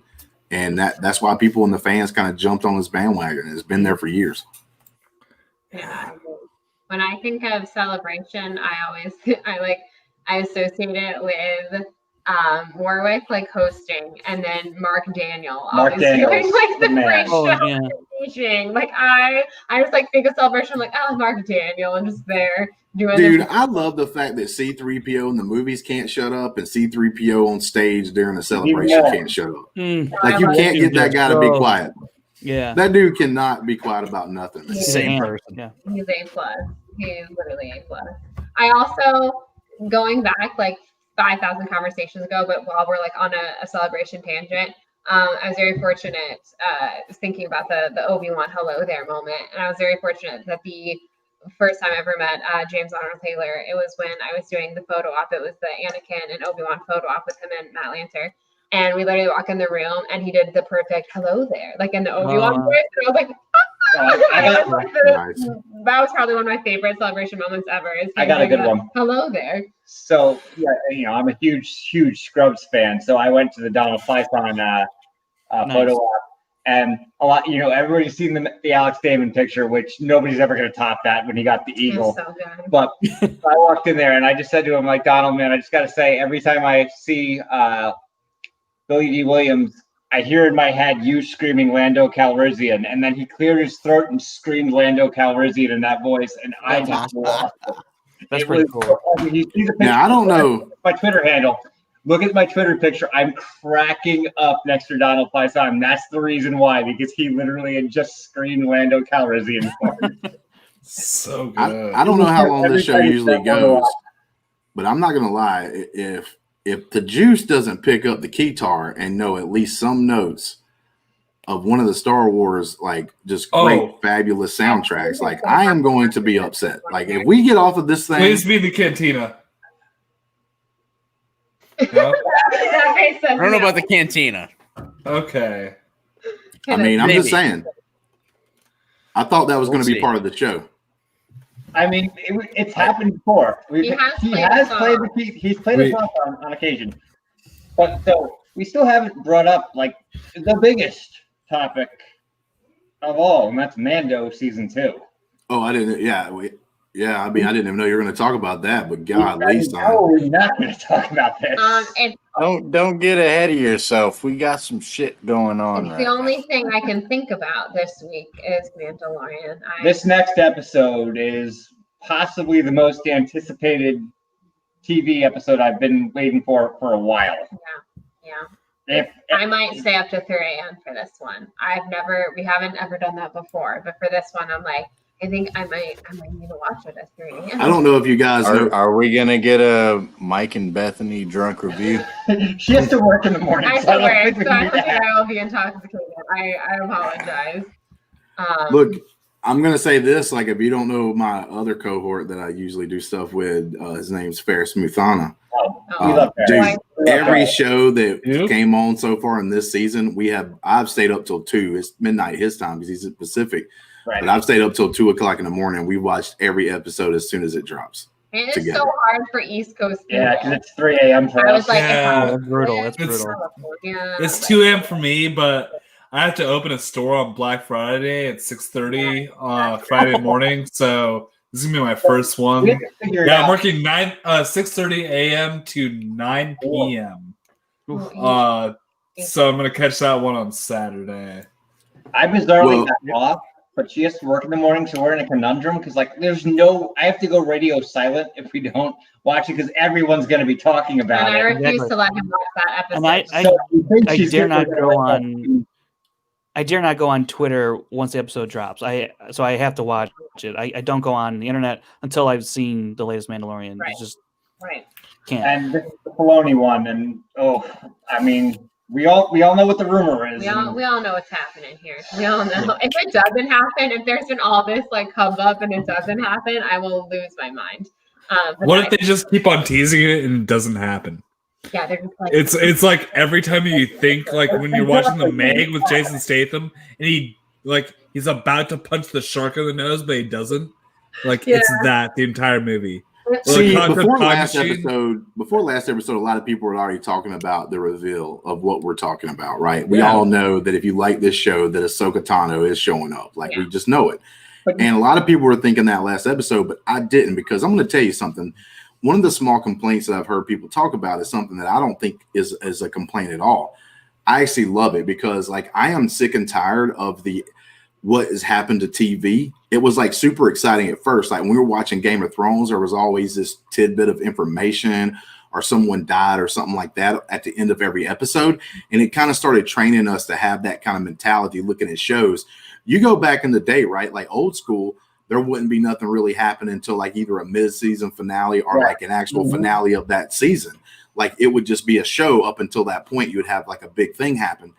And that's why people and the fans kind of jumped on his bandwagon. It's been there for years. Yeah. When I think of Celebration, I associate it with Warwick like hosting, and then Mark Daniel always doing like the man. pre-show teaching. Like I just like think of Celebration, I'm like, oh, Mark Daniel, and just there doing. Dude, I love the fact that C-3PO in the movies can't shut up, and C-3PO on stage during a celebration can't shut up. Like you can't get that guy to be quiet. Yeah, that dude cannot be quiet about nothing. Same person. Yeah, he's A+. He's literally A+. I also, going back like 5,000 conversations ago, but while we're like on a celebration tangent, I was very fortunate, thinking about the Obi-Wan hello there moment. And I was very fortunate that the first time I ever met James Arnold Taylor, it was when I was doing the photo op. It was the Anakin and Obi-Wan photo op with him and Matt Lanter. And we literally walk in the room and he did the perfect hello there, like in the Obi-Wan voice. And I was like, that was probably one of my favorite celebration moments ever. I got a good one. Hello there. So, yeah, I'm a huge Scrubs fan. So I went to the Donald Faison photo op, and a lot, everybody's seen the Alex Damon picture, which nobody's ever going to top that when he got the eagle. So good. But I walked in there and I just said to him, like, Donald, man, I just got to say, every time I see Billy D. Williams, I hear in my head you screaming Lando Calrissian, and then he cleared his throat and screamed Lando Calrissian in that voice, and I just lost it. That's pretty cool. Now, I don't know. My Twitter handle. Look at my Twitter picture. I'm cracking up next to Donald Faison. That's the reason why, because he literally had just screamed Lando Calrissian. So good. I don't know how long this show usually goes, but I'm not gonna lie. If the juice doesn't pick up the keytar and know at least some notes of one of the Star Wars, like just great, fabulous soundtracks, like I am going to be upset. Like if we get off of this thing, please be the cantina. No? I don't know about the cantina. Okay. I mean, I'm just saying. I thought that was going to be part of the show. I mean, it's happened before. He's played the song on occasion. But so we still haven't brought up like the biggest topic of all, and that's Mando season 2. Oh, I didn't. Yeah. I mean, I didn't even know you were going to talk about that. But God, Lisa, we're not going to talk about this. Don't get ahead of yourself. We got some shit going on. The only thing I can think about this week is Mandalorian. This next episode is possibly the most anticipated TV episode I've been waiting for a while. Yeah. I might stay up to 3 a.m. for this one. We haven't ever done that before, but for this one, I'm like, I think I might need to watch it at 3 a.m. I don't know if you guys know. Are we gonna get a Mike and Bethany drunk review? She has to work in the morning. I still work, so I will be intoxicated. I apologize. Look, I'm gonna say this: like, if you don't know my other cohort that I usually do stuff with, his name's Ferris Muthana. Every show that came on so far in this season, I've stayed up till 2. It's midnight his time because he's in Pacific. Right. But I've stayed up till 2 o'clock in the morning. We watched every episode as soon as it drops. It is so hard for East Coast people. Yeah, because it's 3 a.m. for us. That's brutal. That's brutal. It's 2 a.m. for me, but I have to open a store on Black Friday at 6:30 Friday morning. So this is gonna be my first one. I'm working 6:30 a.m. to 9 p.m. So I'm gonna catch that one on Saturday. I bizarrely got off, but she has to work in the morning, so we're in a conundrum because I have to go radio silent if we don't watch it because everyone's going to be talking about it. And I refuse to let him watch that episode. And I dare not go on. I dare not go on Twitter once the episode drops. So I have to watch it. I don't go on the internet until I've seen the latest Mandalorian. Right. It's just can't. And this is the Filoni one, and I mean. We all know what the rumor is. We all know what's happening here. We all know. If it doesn't happen, if there's been all this like hubbub and it doesn't happen, I will lose my mind. What if they just keep on teasing it and it doesn't happen? Yeah, they're just like it's like every time you think like when you're watching the Meg with Jason Statham and he's about to punch the shark in the nose, but he doesn't. Like it's that the entire movie. See, before last episode, a lot of people were already talking about the reveal of what we're talking about, right? We all know that if you like this show, that Ahsoka Tano is showing up. Like, we just know it. And a lot of people were thinking that last episode, but I didn't, because I'm going to tell you something. One of the small complaints that I've heard people talk about is something that I don't think is a complaint at all. I actually love it because, like, I am sick and tired of what has happened to TV. It was like super exciting at first. Like when we were watching Game of Thrones, there was always this tidbit of information or someone died or something like that at the end of every episode. And it kind of started training us to have that kind of mentality looking at shows. You go back in the day, right? Like old school, there wouldn't be nothing really happening until like either a mid-season finale or like an actual finale of that season. Like it would just be a show up until that point. You would have like a big thing happen.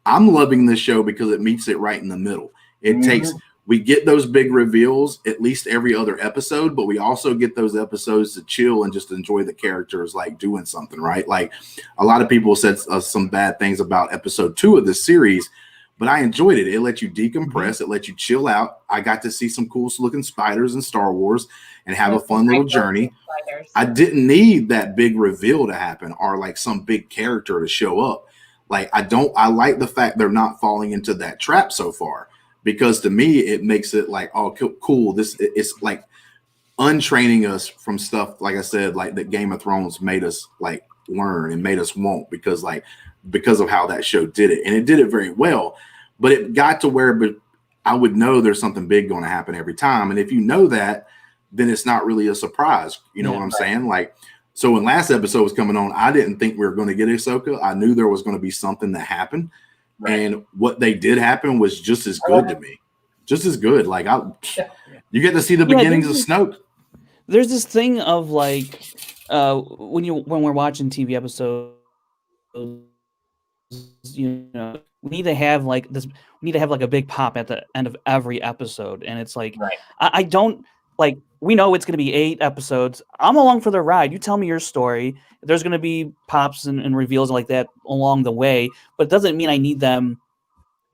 I'm loving this show because it meets it right in the middle. It takes, we get those big reveals at least every other episode, but we also get those episodes to chill and just enjoy the characters like doing something, right? Like a lot of people said some bad things about episode 2 of this series, but I enjoyed it. It let you decompress. It let you chill out. I got to see some cool looking spiders in Star Wars and have a fun little journey. I didn't need that big reveal to happen or like some big character to show up. Like I like the fact they're not falling into that trap so far, because to me, it makes it like, oh, cool. This it's like untraining us from stuff, like I said, like that Game of Thrones made us like learn and made us want because of how that show did it. And it did it very well, but it got to where I would know there's something big going to happen every time. And if you know that, then it's not really a surprise. You know what I'm saying? Like, so when last episode was coming on, I didn't think we were going to get Ahsoka. I knew there was going to be something that happened. Right. And what they did happen was just as good to me. Just as good. Like you get to see the beginnings of Snoke. There's this thing of like when we're watching TV episodes, you know, we need to have like this. We need to have like a big pop at the end of every episode, and it's like I don't like. We know it's going to be 8 episodes. I'm along for the ride. You tell me your story. There's going to be pops and reveals like that along the way, but it doesn't mean I need them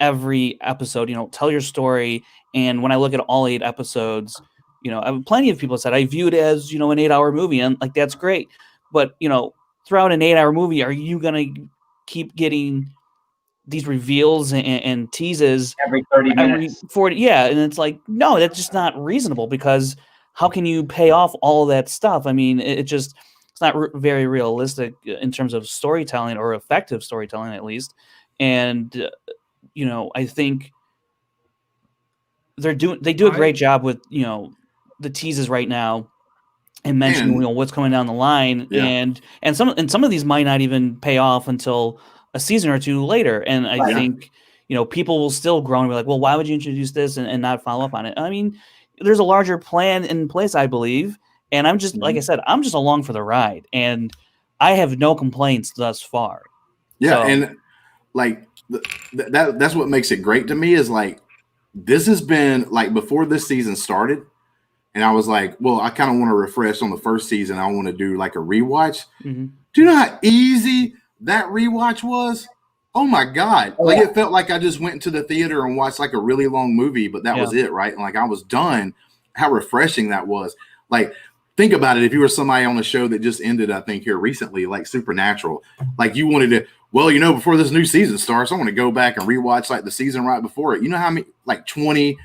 every episode. You know, tell your story. And when I look at all 8 episodes, you know, plenty of people said I view it as, you know, an 8-hour movie, and like that's great. But you know, throughout an 8-hour movie, are you going to keep getting these reveals and teases every 30 minutes? Every 40, yeah, and it's like, no, that's just not reasonable, because how can you pay off all of that stuff? I mean, it's not very realistic in terms of storytelling, or effective storytelling at least. And you know, I think they do a great job with, you know, the teases right now and mentioning, you know, what's coming down the line, and some of these might not even pay off until a season or 2 later. And I think, you know, people will still grow and be like, well, why would you introduce this and not follow up on it? I mean, there's a larger plan in place, I believe. And I'm just, like I said, I'm just along for the ride, and I have no complaints thus far. Yeah. So, and like that's what makes it great to me is like, this has been like before this season started. And I was like, well, I kind of want to refresh on the first season. I want to do like a rewatch. Do you know how easy that rewatch was? Oh my God. Like it felt like I just went into the theater and watched like a really long movie, but that was it, right? And like I was done. How refreshing that was. Like, think about it. If you were somebody on a show that just ended, I think here recently, like Supernatural, like you wanted to, well, you know, before this new season starts, I want to go back and rewatch like the season right before it. You know how many, like 20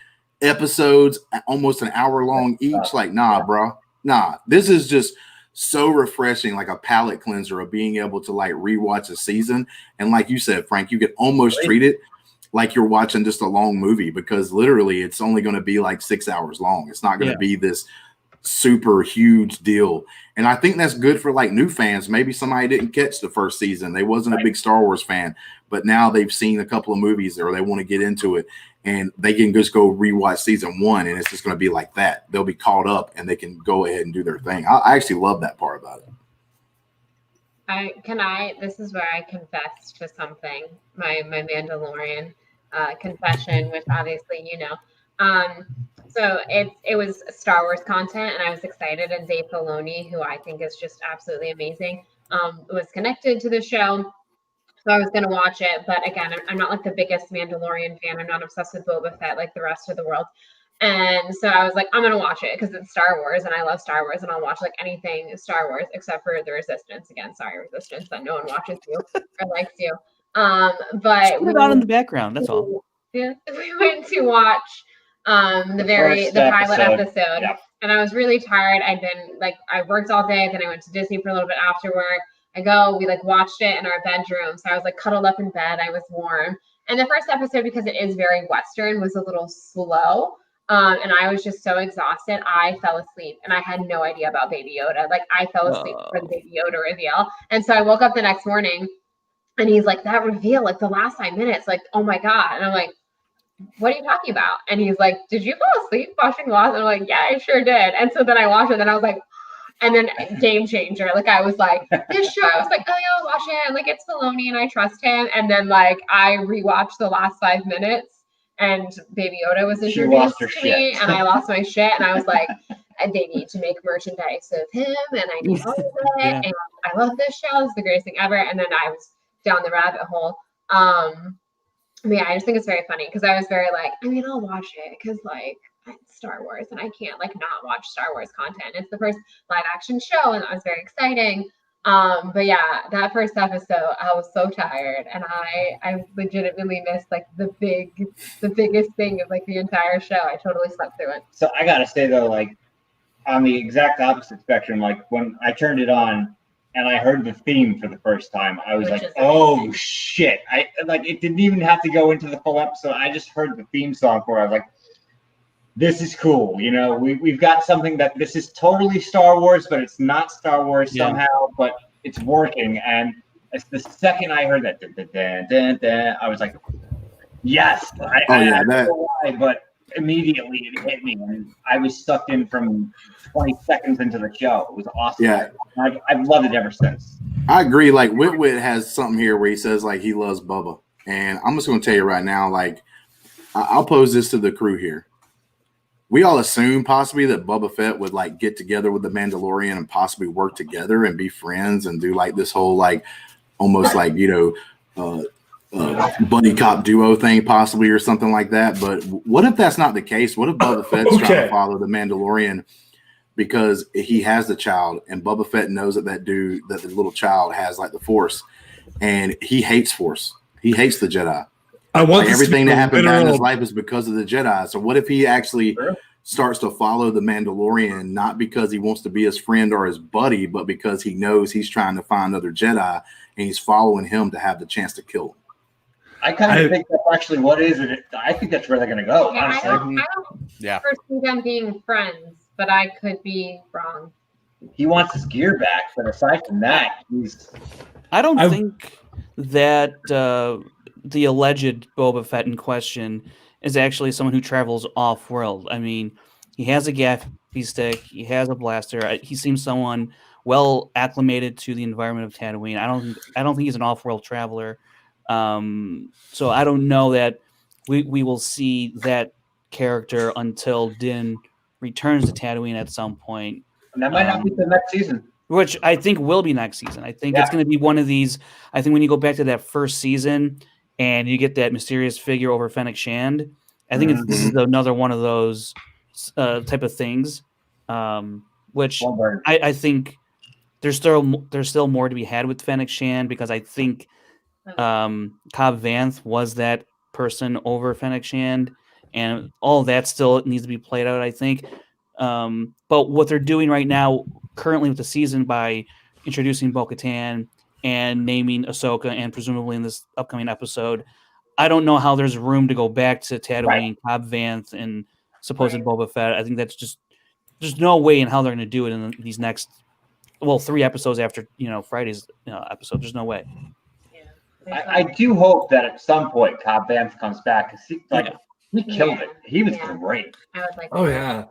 episodes, almost an hour long each? Like, nah, bro. Nah, this is just so refreshing, like a palate cleanser of being able to like rewatch a season. And like you said, Frank, you could almost treat it like you're watching just a long movie, because literally it's only going to be like 6 hours long. It's not going to be this super huge deal. And I think that's good for like new fans. Maybe somebody didn't catch the first season. They wasn't a big Star Wars fan, but now they've seen a couple of movies or they want to get into it, and they can just go rewatch season 1, and it's just going to be like that. They'll be caught up and they can go ahead and do their thing. I actually love that part about it. This is where I confess to something, my Mandalorian confession, which obviously, you know, so it was Star Wars content, and I was excited. And Dave Filoni, who I think is just absolutely amazing, was connected to the show, so I was going to watch it. But again, I'm not like the biggest Mandalorian fan. I'm not obsessed with Boba Fett like the rest of the world. And so I was like, I'm going to watch it because it's Star Wars, and I love Star Wars, and I'll watch like anything Star Wars except for The Resistance. Again, sorry, Resistance, that no one watches you or likes you. But put it on in the background. That's all. Yeah, we went to watch the pilot episode, and I was really tired. I worked all day, then I went to Disney for a little bit after work. We like watched it in our bedroom, so I was like cuddled up in bed. I was warm, and the first episode, because it is very Western, was a little slow, and I was just so exhausted. I fell asleep, and I had no idea about Baby Yoda. Like, I fell asleep for the Baby Yoda reveal, and so I woke up the next morning, and he's like, that reveal, like the last 5 minutes, like, oh my God, and I'm like, what are you talking about? And he's like, did you fall asleep watching Lost? And I'm like, yeah, I sure did. And so then I watched it and I was like, and then game changer. Like I was like, this show, I was like, oh yeah, I'll watch it. And like it's Filoni and I trust him. And then like I rewatched the last 5 minutes and Baby Yoda was introduced to me and I lost my shit. And I was like, they need to make merchandise of him and I need all of it. Yeah. And I love this show. It's the greatest thing ever. And then I was down the rabbit hole. But yeah, I just think it's very funny because I was very like, I mean, I'll watch it because like it's Star Wars and I can't like not watch Star Wars content. It's the first live action show and that was very exciting. But yeah, that first episode, I was so tired and I legitimately missed like the biggest thing of like the entire show. I totally slept through it. So I gotta say though, like on the exact opposite spectrum, like when I turned it on and I heard the theme for the first time, I was like, oh shit. I like it didn't even have to go into the full episode. I just heard the theme song for it. I was like, this is cool. You know, we've got something that this is totally Star Wars, but it's not Star Wars somehow, but it's working. And it's the second I heard that, I was like, yes. I don't know why, but immediately it hit me and I was sucked in from 20 seconds into the show. It was awesome. Yeah. I've loved it ever since. I agree. Like Wit has something here where he says like he loves Bubba. And I'm just going to tell you right now, like I'll pose this to the crew here. We all assume possibly that Boba Fett would like get together with the Mandalorian and possibly work together and be friends and do like this whole like almost like, you know, buddy cop duo thing possibly or something like that. But what if that's not the case? What if Boba Fett's trying to follow the Mandalorian because he has the child and Boba Fett knows that the little child has like the Force and he hates Force. He hates the Jedi. I want like everything that happened in his life is because of the Jedi. So what if he actually starts to follow the Mandalorian, not because he wants to be his friend or his buddy, but because he knows he's trying to find another Jedi and he's following him to have the chance to kill him? I kind of think that's actually what is it. I think that's where they're going to go. Yeah, honestly. I don't foresee them being friends, but I could be wrong. He wants his gear back, but aside from that, I don't think that the alleged Boba Fett in question is actually someone who travels off-world. I mean, he has a gaffy stick, he has a blaster. He seems someone well acclimated to the environment of Tatooine. I don't think he's an off-world traveler. So I don't know that we will see that character until Din returns to Tatooine at some point. And that might not be the next season. Which I think will be next season. I think it's going to be one of these. I think when you go back to that first season and you get that mysterious figure over Fennec Shand, I think this is another one of those type of things. Which I think there's still more to be had with Fennec Shand because I think Cobb Vanth was that person over Fennec Shand, and all that still needs to be played out, I think. But what they're doing right now, currently with the season, by introducing Bo-Katan and naming Ahsoka, and presumably in this upcoming episode, I don't know how there's room to go back to Tatooine, Cobb Vanth, and supposed Boba Fett. I think that's just there's no way in how they're going to do it in these next 3 episodes after Friday's episode. There's no way. I do hope that at some point Cobb Vanth comes back because he killed it. He was great. I was like, oh yeah.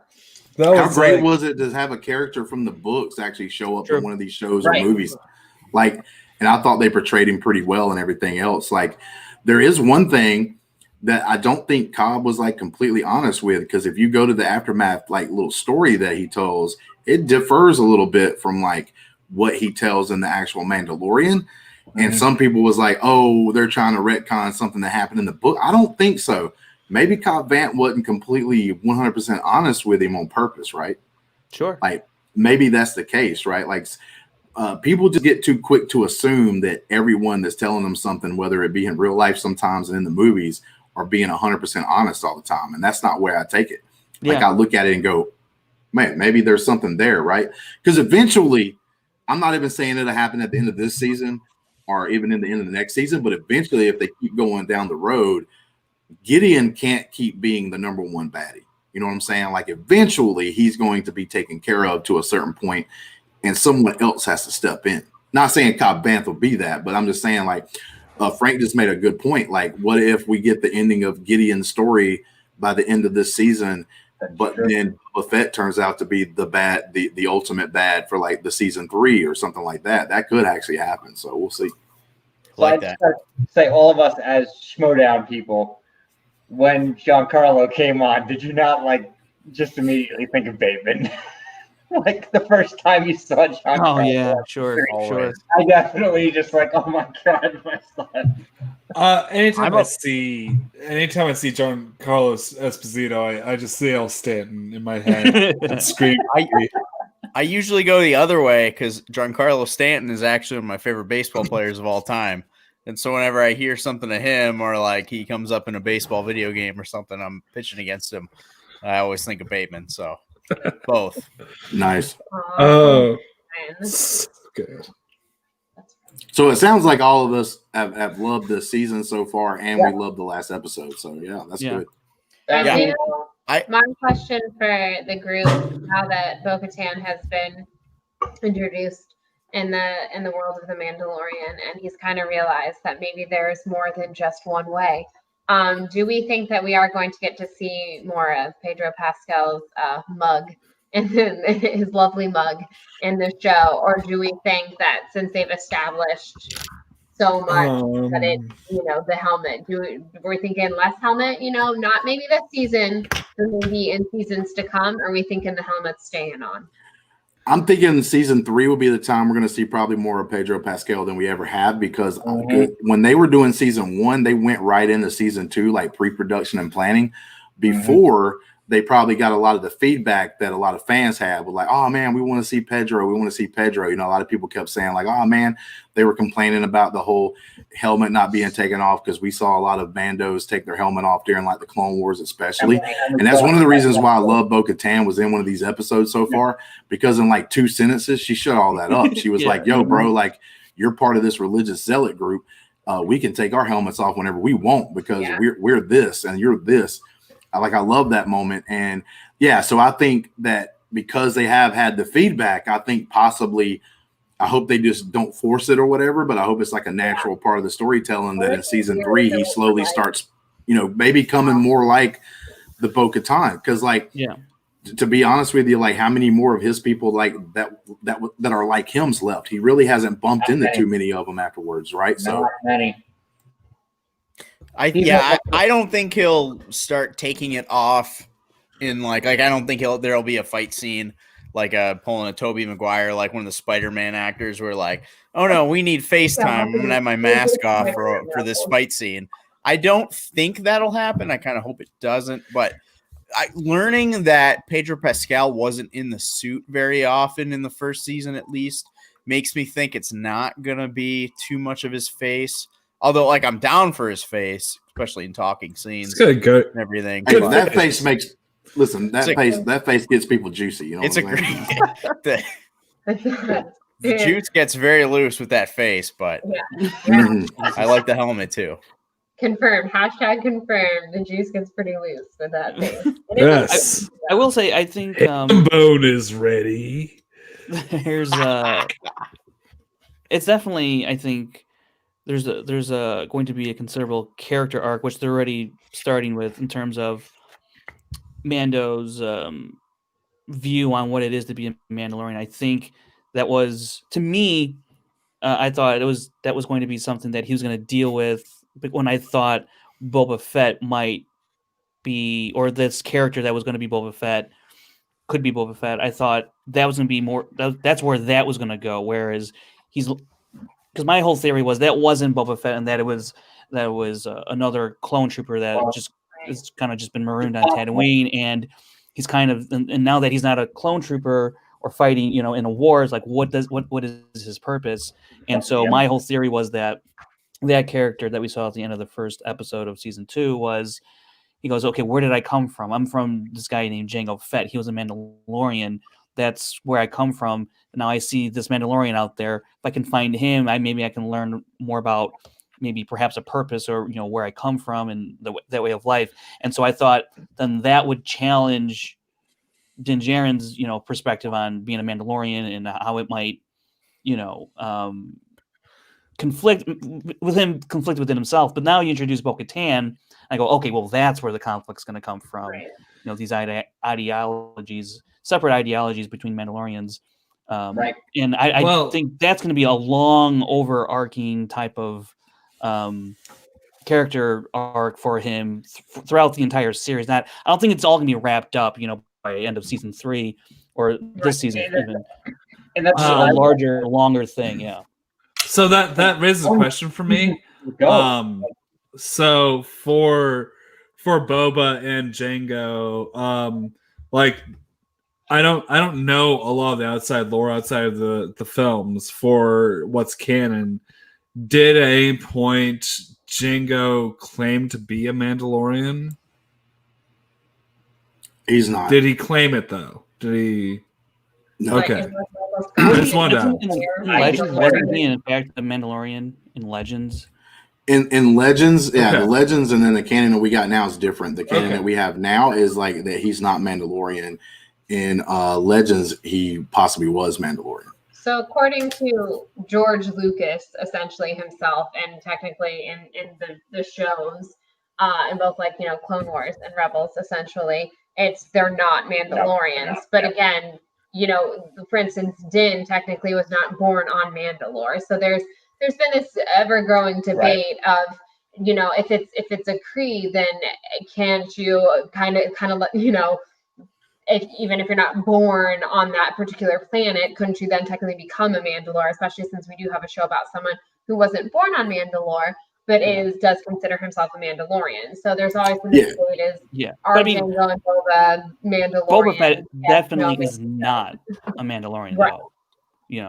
How great was it to have a character from the books actually show up in one of these shows or movies? Like, and I thought they portrayed him pretty well and everything else. Like, there is one thing that I don't think Cobb was like completely honest with, because if you go to the aftermath like little story that he tells, it differs a little bit from like what he tells in the actual Mandalorian. And some people was like, oh, they're trying to retcon something that happened in the book. I don't think so. Maybe Cobb Vanth wasn't completely 100% honest with him on purpose, right? Sure. Like maybe that's the case, right? Like people just get too quick to assume that everyone that's telling them something, whether it be in real life sometimes and in the movies, are being 100% honest all the time. And that's not where I take it. Like I look at it and go, man, maybe there's something there, right? Because eventually, I'm not even saying it'll happen at the end of this season or even in the end of the next season, but eventually if they keep going down the road, Gideon can't keep being the number one baddie. You know what I'm saying? Like eventually he's going to be taken care of to a certain point and someone else has to step in. Not saying Cobb Vanth will be that, but I'm just saying like Frank just made a good point. Like, what if we get the ending of Gideon's story by the end of this season, but then Boba Fett turns out to be the ultimate bad for like the season 3 or something like that? That could actually happen. So we'll see. So I'd say all of us as Schmodown people, when Giancarlo came on, did you not like just immediately think of Bateman? Like the first time you saw Giancarlo. Oh yeah, sure. I definitely just like, oh my god, my son. Anytime I see Giancarlo Esposito, I just see El Stanton in my head and scream. I usually go the other way because Giancarlo Stanton is actually one of my favorite baseball players of all time. And so whenever I hear something of him or like he comes up in a baseball video game or something, I'm pitching against him, I always think of Bateman. So both. Nice. Oh, good. So it sounds like all of us have loved this season so far, and we love the last episode. So yeah, that's good. And my question for the group, now that Bo-Katan has been introduced in the world of the Mandalorian, and he's kind of realized that maybe there's more than just one way. Do we think that we are going to get to see more of Pedro Pascal's mug and his lovely mug in the show, or do we think that since they've established so much that it, the helmet, we're thinking less helmet, not maybe this season, but maybe in seasons to come, or are we thinking the helmet's staying on? I'm thinking season 3 will be the time we're going to see probably more of Pedro Pascal than we ever have, because when they were doing season 1, they went right into season 2, like pre-production and planning before they probably got a lot of the feedback that a lot of fans had with like, oh man, we want to see Pedro. We want to see Pedro. A lot of people kept saying like, oh man, they were complaining about the whole helmet not being taken off because we saw a lot of bandos take their helmet off during like the Clone Wars, especially. And that's one of the reasons why I love Bo-Katan was in one of these episodes so far, because in like 2 sentences, she shut all that up. She was like, yo, bro, like you're part of this religious zealot group. We can take our helmets off whenever we want because we're this and you're this. I love that moment. And so I think that because they have had the feedback, I think possibly, I hope they just don't force it or whatever, but I hope it's like a natural part of the storytelling that in season 3, he slowly starts, maybe coming more like the Bo-Katan. Cause to be honest with you, like how many more of his people like that are like him's left? He really hasn't bumped into too many of them afterwards. Right. So many. I don't think he'll start taking it off in like I don't think there'll be a fight scene like pulling a Tobey Maguire, like one of the Spider-Man actors where like, oh no, we need FaceTime. I'm gonna have my mask off for this fight scene. I don't think that'll happen. I kind of hope it doesn't, but learning that Pedro Pascal wasn't in the suit very often in the first season, at least, makes me think it's not gonna be too much of his face. Although, like, I'm down for his face, especially in talking scenes and everything. Hey, that face makes that face gets people juicy. It's a great. The juice gets very loose with that face, but I like the helmet too. Confirmed. Hashtag confirmed. The juice gets pretty loose with that face. Yes. I will say, I think bone is ready. There's it's definitely, I think. There's going to be a considerable character arc, which they're already starting with in terms of Mando's view on what it is to be a Mandalorian. I think that was, to me, I thought that was going to be something that he was going to deal with. But when I thought Boba Fett might be, or this character that was going to be Boba Fett could be Boba Fett, I thought that was going to be more. That's where that was going to go. Whereas because my whole theory was that wasn't Boba Fett, and that it was another clone trooper that is kind of just been marooned on Tatooine, and he's kind of, and now that he's not a clone trooper or fighting, in a war, it's like what is his purpose? And so my whole theory was that character that we saw at the end of the first episode of season 2 was, he goes, okay, where did I come from? I'm from this guy named Jango Fett. He was a Mandalorian. That's where I come from. Now I see this Mandalorian out there. If I can find him, maybe I can learn more about maybe perhaps a purpose or, where I come from and that way of life. And so I thought then that would challenge Din Djarin's, perspective on being a Mandalorian and how it might, conflict within himself. But now you introduce Bo-Katan, I go, okay, well, that's where the conflict's going to come from. Right. These ideologies, separate ideologies between Mandalorians. Right. And I think that's going to be a long, overarching type of character arc for him throughout the entire series. I don't think it's all going to be wrapped up, by the end of season 3 or this season even. And that's a larger, longer thing, yeah. So that raises a question for me. So for Boba and Jango, I don't know a lot of the outside lore outside of the films for what's canon. Did at any point Jango claim to be a Mandalorian? He's not. Did he claim it though? Did he? No. Okay. I just wanted to. In Legends, wasn't he in fact the Mandalorian in Legends? In Legends, yeah, Okay. the Legends and then the canon that we got now is different. The canon that we have now is like that he's not Mandalorian. In Legends, he possibly was Mandalorian. So according to George Lucas, essentially himself, and technically in the shows, in both Clone Wars and Rebels, essentially, they're not Mandalorians. But again, for instance, Din technically was not born on Mandalore. So there's been this ever growing debate of, if it's a Kree, then can't you kind of let even if you're not born on that particular planet, couldn't you then technically become a Mandalore? Especially since we do have a show about someone who wasn't born on Mandalore, but does consider himself a Mandalorian. So there's always been this debate: are Jango and Boba Mandalorian? Boba Fett definitely is not a Mandalorian, though. I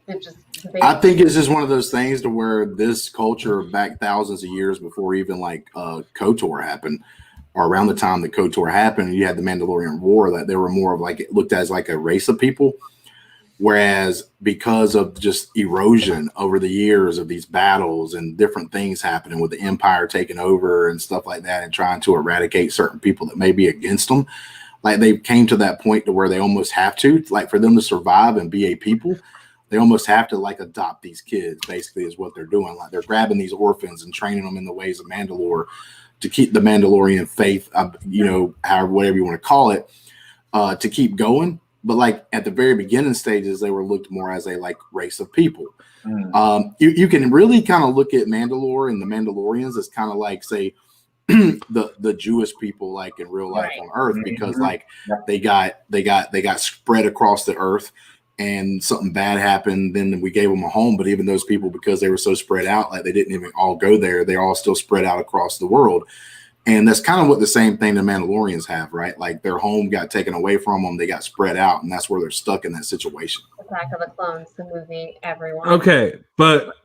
mean, I think it's just one of those things to where this culture back thousands of years before even KOTOR happened, or around the time that KOTOR happened, and you had the Mandalorian War, that they were more of it looked as like a race of people. Whereas because of just erosion over the years of these battles and different things happening with the Empire taking over and stuff like that and trying to eradicate certain people that may be against them, they came to that point to where they almost have to, for them to survive and be a people, they almost have to adopt these kids, basically is what they're doing. They're grabbing these orphans and training them in the ways of Mandalore to keep the Mandalorian faith, however, whatever you want to call it, to keep going. But at the very beginning stages, they were looked more as a race of people. You can really kind of look at Mandalore and the Mandalorians as kind of say the Jewish people in real life on Earth, because they got spread across the earth. And something bad happened, then we gave them a home. But even those people, because they were so spread out, they didn't even all go there. They're all still spread out across the world. And that's kind of what the same thing the Mandalorians have, right? Their home got taken away from them. They got spread out, and that's where they're stuck in that situation. Attack of the Clones, the movie, everyone. Okay, but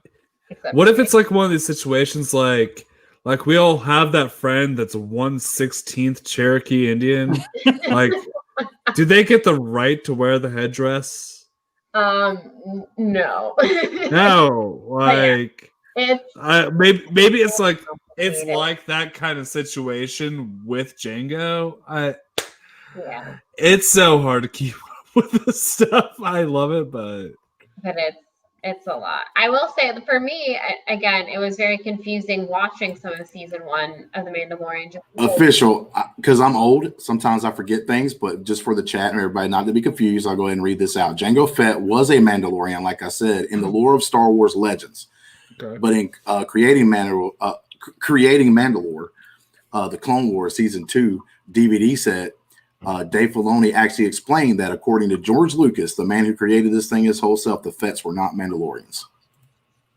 what if it's one of these situations we all have that friend that's 1/16 Cherokee Indian? Do they get the right to wear the headdress? No. No, it's maybe it's it's that kind of situation with Jango. It's so hard to keep up with this stuff. I love it, but it's a lot. I will say that for me, again, it was very confusing watching some of season 1 of The Mandalorian. Official, because I'm old. Sometimes I forget things, but just for the chat and everybody not to be confused, I'll go ahead and read this out. Jango Fett was a Mandalorian, like I said, in the lore of Star Wars Legends. Okay. But in creating Mandalore, the Clone Wars Season 2 DVD set, Dave Filoni actually explained that according to George Lucas, the man who created this thing his whole self, the Fetts were not Mandalorians.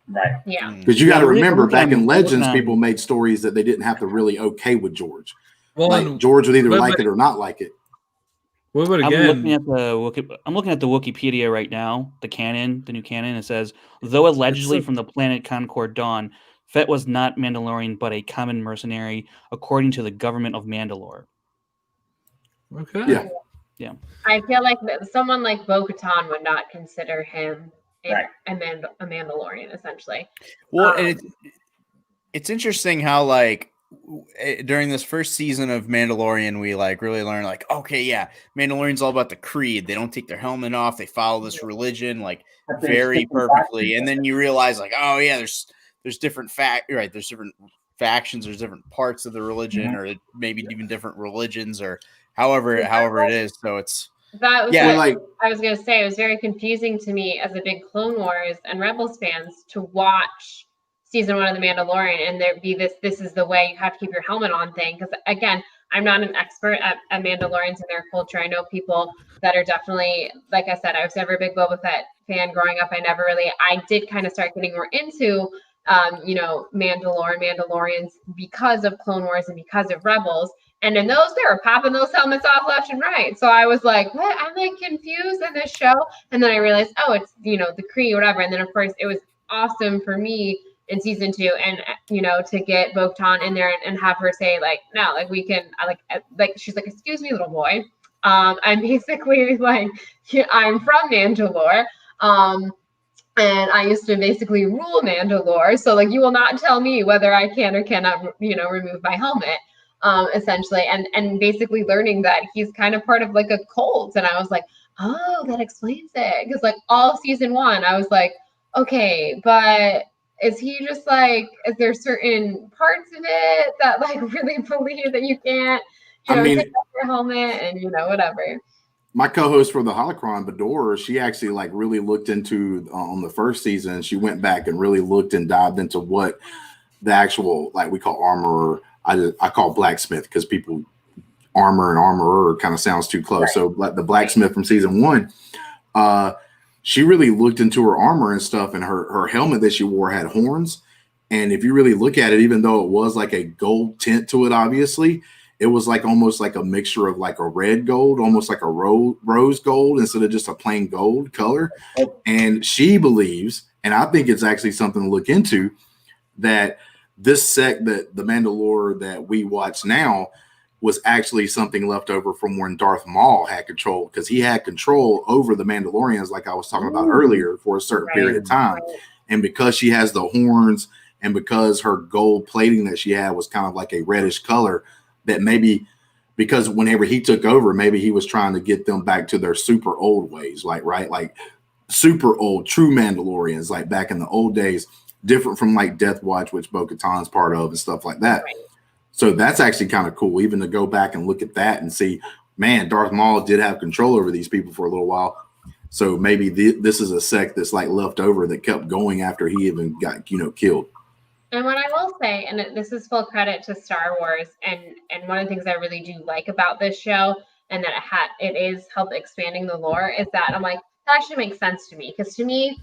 Right. Yeah. Because you got to remember, back in Legends, people made stories that they didn't have to really okay with George. Well, George would either like it or not like it. Well, but again, I'm looking at the Wikipedia right now, the new canon. It says, though allegedly from the planet Concord Dawn, Fett was not Mandalorian, but a common mercenary, according to the government of Mandalore. Okay. Yeah. I feel like someone like Bo-Katan would not consider him a Mandalorian, essentially. Well, and it's interesting how during this first season of Mandalorian, we like really learn like, okay, yeah, Mandalorian's all about the creed. They don't take their helmet off. They follow this religion like very perfectly. And then you realize like, oh yeah, there's different there's different factions, there's different parts of the religion, or maybe even different religions, or however it is. So it's I was gonna say, it was very confusing to me as a big Clone Wars and Rebels fans to watch season 1 of The Mandalorian and there be this is the way you have to keep your helmet on thing. Because again, I'm not an expert at Mandalorians and their culture. I know people that are definitely, like I said, I was never a big Boba Fett fan growing up. I did kind of start getting more into Mandalorians because of Clone Wars and because of Rebels. And in those, they were popping those helmets off left and right. So I was like, what? I'm like confused in this show. And then I realized, oh, it's, the Kree, whatever. And then of course it was awesome for me in season 2 and, to get Bo-Katan in there and have her say like, no, like we can, like, she's like, excuse me, little boy. I'm basically like, I'm from Mandalore. And I used to basically rule Mandalore. So like, you will not tell me whether I can or cannot, remove my helmet. Essentially, and basically learning that he's kind of part of like a cult. And I was like, oh, that explains it. Because like all season 1, I was like, okay, but is he just like, is there certain parts of it that like really believe that you can't, take off your helmet and whatever. My co-host for the Holocron, Bador, she actually like really looked into on the first season. She went back and really looked and dived into what the actual, like we call armorer. I call blacksmith because people armor and armorer kind of sounds too close. Right. So like the blacksmith from season 1, she really looked into her armor and stuff, and her helmet that she wore had horns. And if you really look at it, even though it was like a gold tint to it, obviously, it was like almost like a mixture of like a red gold, almost like a rose gold instead of just a plain gold color. And she believes, and I think it's actually something to look into, that this sect that the Mandalore that we watch now was actually something left over from when Darth Maul had control, because he had control over the Mandalorians, like I was talking about earlier, for a certain period of time. And because she has the horns and because her gold plating that she had was kind of like a reddish color, that maybe because whenever he took over, maybe he was trying to get them back to their super old ways, like super old, true Mandalorians, like back in the old days. Different from like Death Watch, which Bo-Katan's part of and stuff like that. Right. So that's actually kind of cool, even to go back and look at that and see, man, Darth Maul did have control over these people for a little while. So maybe this is a sect that's like left over that kept going after he even got, killed. And what I will say, and this is full credit to Star Wars, and one of the things I really do like about this show, and that it is helped expanding the lore, is that I'm like, that actually makes sense to me. Because to me,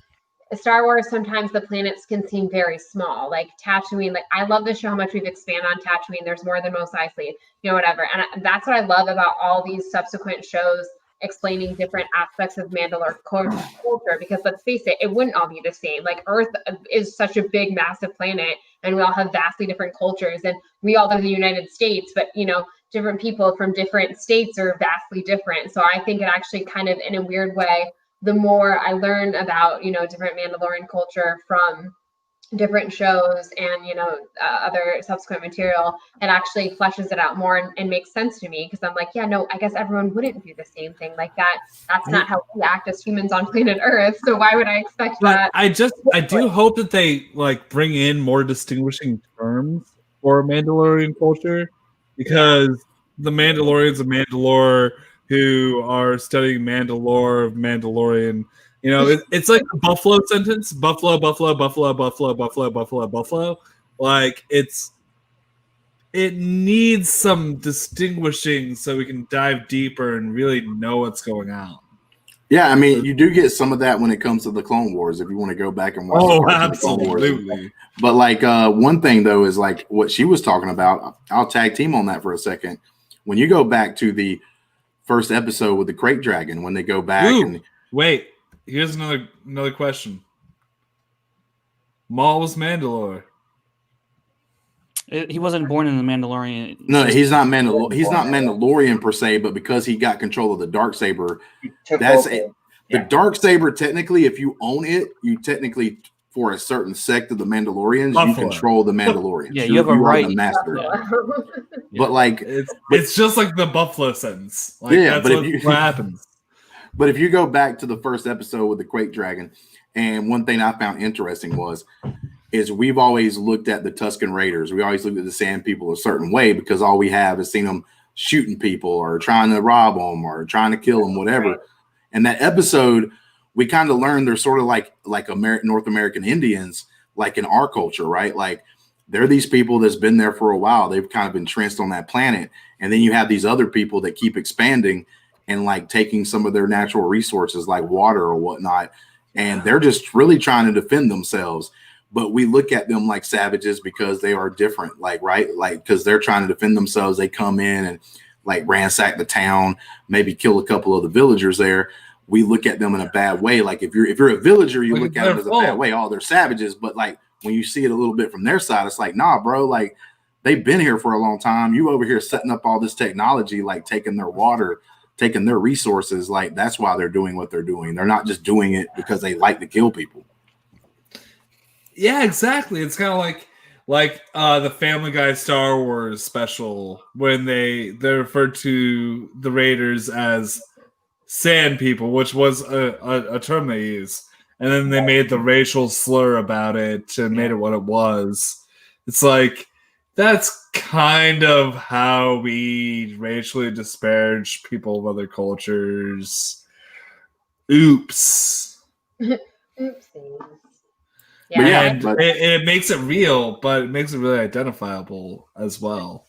Star Wars, sometimes the planets can seem very small, like Tatooine. Like I love the show, how much we've expanded on Tatooine. There's more than Mos Eisley, whatever. And that's what I love about all these subsequent shows explaining different aspects of Mandalore culture. Because let's face it, it wouldn't all be the same. Like Earth is such a big, massive planet, and we all have vastly different cultures. And we all live in the United States, but different people from different states are vastly different. So I think it actually kind of, in a weird way, the more I learn about, different Mandalorian culture from different shows and, other subsequent material, it actually fleshes it out more and makes sense to me. Because I'm like, yeah, no, I guess everyone wouldn't do the same thing like that. That's not how we act as humans on planet Earth. So why would I expect that? I do hope that they like bring in more distinguishing terms for Mandalorian culture, because the Mandalorians of Mandalore who are studying Mandalorian. It's like a buffalo sentence. Buffalo. Like it needs some distinguishing so we can dive deeper and really know what's going on. Yeah, I mean, you do get some of that when it comes to the Clone Wars, if you want to go back and watch the Clone Wars. But like one thing though is like what she was talking about. I'll tag team on that for a second. When you go back to the first episode with the Crate Dragon, when they go back and wait, here's another question. Maul was Mandalore. He wasn't born in the Mandalorian. No, he's not Mandalorian. He's not Mandalorian per se, but because he got control of the Darksaber, that's it. The Darksaber, technically, if you own it, you technically for a certain sect of the Mandalorians, Buffalo. you control the Mandalorians. Yeah, you have a are right. the master. Yeah. But like, it's just like the Buffalo sentence. Like, Yeah, that's but what happens. But if you go back to the first episode with the Quake Dragon, and one thing I found interesting is we've always looked at the Tusken Raiders. We always looked at the Sand People a certain way because all we have is seen them shooting people or trying to rob them or trying to kill them, whatever. Right. And that episode, we kind of learned they're sort of like North American Indians, like in our culture, right? Like they're these people that's been there for a while. They've kind of entrenched on that planet. And then you have these other people that keep expanding and like taking some of their natural resources like water or whatnot. And they're just really trying to defend themselves. But we look at them like savages because they are different, like, right? Like, because they're trying to defend themselves. They come in and like ransack the town, maybe kill a couple of the villagers there. We look at them in a bad way. Like if you're a villager, you look at them as a bad way. Oh, they're savages. But like when you see it a little bit from their side, it's like, nah, bro, like they've been here for a long time. You over here setting up all this technology, like taking their water, taking their resources. Like that's why they're doing what they're doing. They're not just doing it because they like to kill people. Yeah, exactly. It's kind of like the Family Guy Star Wars special when they referred to the Raiders as sand people, which was a term they used, and then they made the racial slur about it and made it what it was. It's like that's kind of how we racially disparage people of other cultures. Oops. Oopsies. Yeah, But it makes it real, but it makes it really identifiable as well.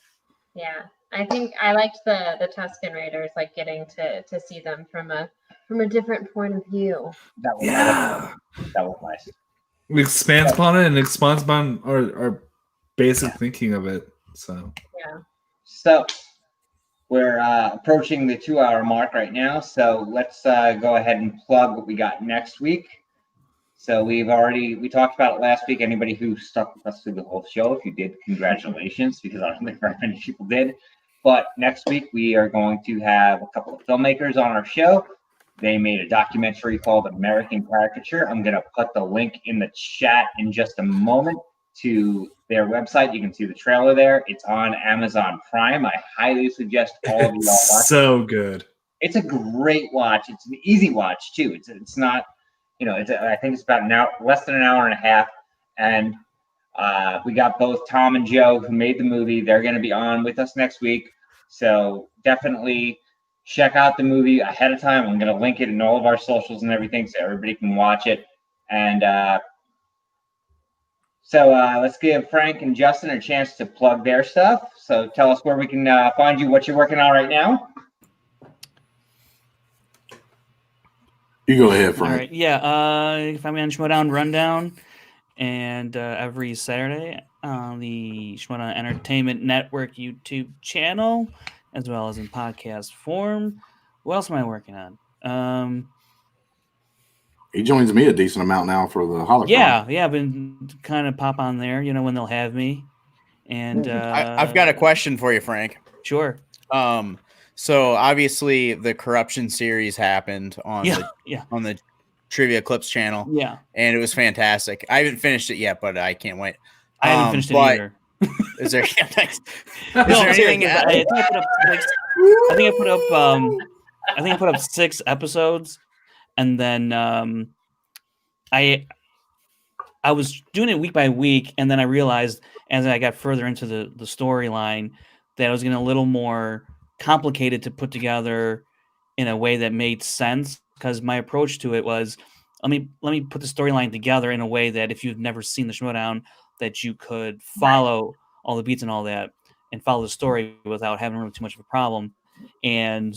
Yeah, I think I liked the Tusken Raiders, like getting to see them from a different point of view. That was nice. It expands upon it and expands upon our basic thinking of it. So yeah. So we're approaching the 2-hour mark right now. So let's go ahead and plug what we got next week. So we talked about it last week. Anybody who stuck with us through the whole show, if you did, congratulations, because I don't think very many people did. But next week we are going to have a couple of filmmakers on our show. They made a documentary called American Caricature. I'm going to put the link in the chat in just a moment to their website. You can see the trailer there. It's on Amazon Prime. I highly suggest all of you all watch it. So good. It's a great watch. It's an easy watch too. It's not. I think it's about an hour, less than an hour and a half. And we got both Tom and Joe who made the movie. They're going to be on with us next week. So definitely check out the movie ahead of time. I'm going to link it in all of our socials and everything so everybody can watch it. And so let's give Frank and Justin a chance to plug their stuff. So tell us where we can find you, what you're working on right now. You go ahead, Frank. All right. Yeah. You can find me on Schmodown Rundown, and every Saturday on the Schmodown Entertainment Network YouTube channel, as well as in podcast form. What else am I working on? He joins me a decent amount now for the Holocron. Yeah. I've been kind of pop on there, when they'll have me. And I've got a question for you, Frank. Sure. So obviously the corruption series happened on the Trivia Clips channel. Yeah. And it was fantastic. I haven't finished it yet, but I can't wait. I haven't finished it either. Is there anything? I think I put up 6 episodes, and then I was doing it week by week, and then I realized as I got further into the storyline that I was getting a little more complicated to put together in a way that made sense, because my approach to it was let me put the storyline together in a way that if you've never seen the Schmodown, that you could follow all the beats and all that and follow the story without having really too much of a problem. And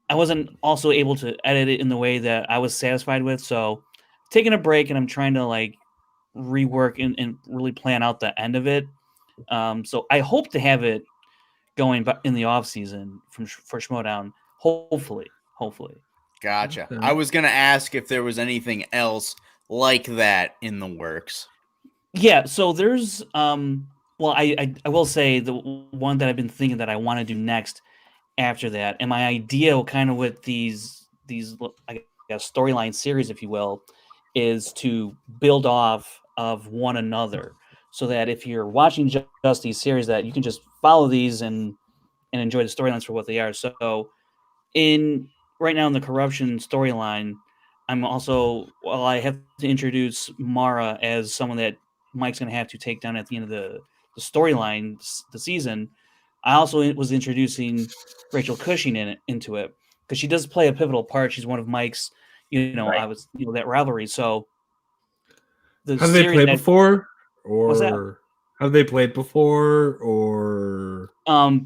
I wasn't also able to edit it in the way that I was satisfied with, so taking a break, and I'm trying to like rework and really plan out the end of it. So I hope to have it going in the off season for Schmodown. Hopefully. Gotcha. Okay. I was going to ask if there was anything else like that in the works. Yeah. So there's, well, I will say the one that I've been thinking that I want to do next after that. And my idea kind of with these, I guess, storyline series, if you will, is to build off of one another, so that if you're watching just these series, that you can just follow these and enjoy the storylines for what they are. So right now in the corruption storyline, I have to introduce Mara as someone that Mike's going to have to take down at the end of the storyline, the season. I also was introducing Rachel Cushing into it, because she does play a pivotal part. She's one of Mike's, that rivalry. So have they played before, what's that? or have they played before, or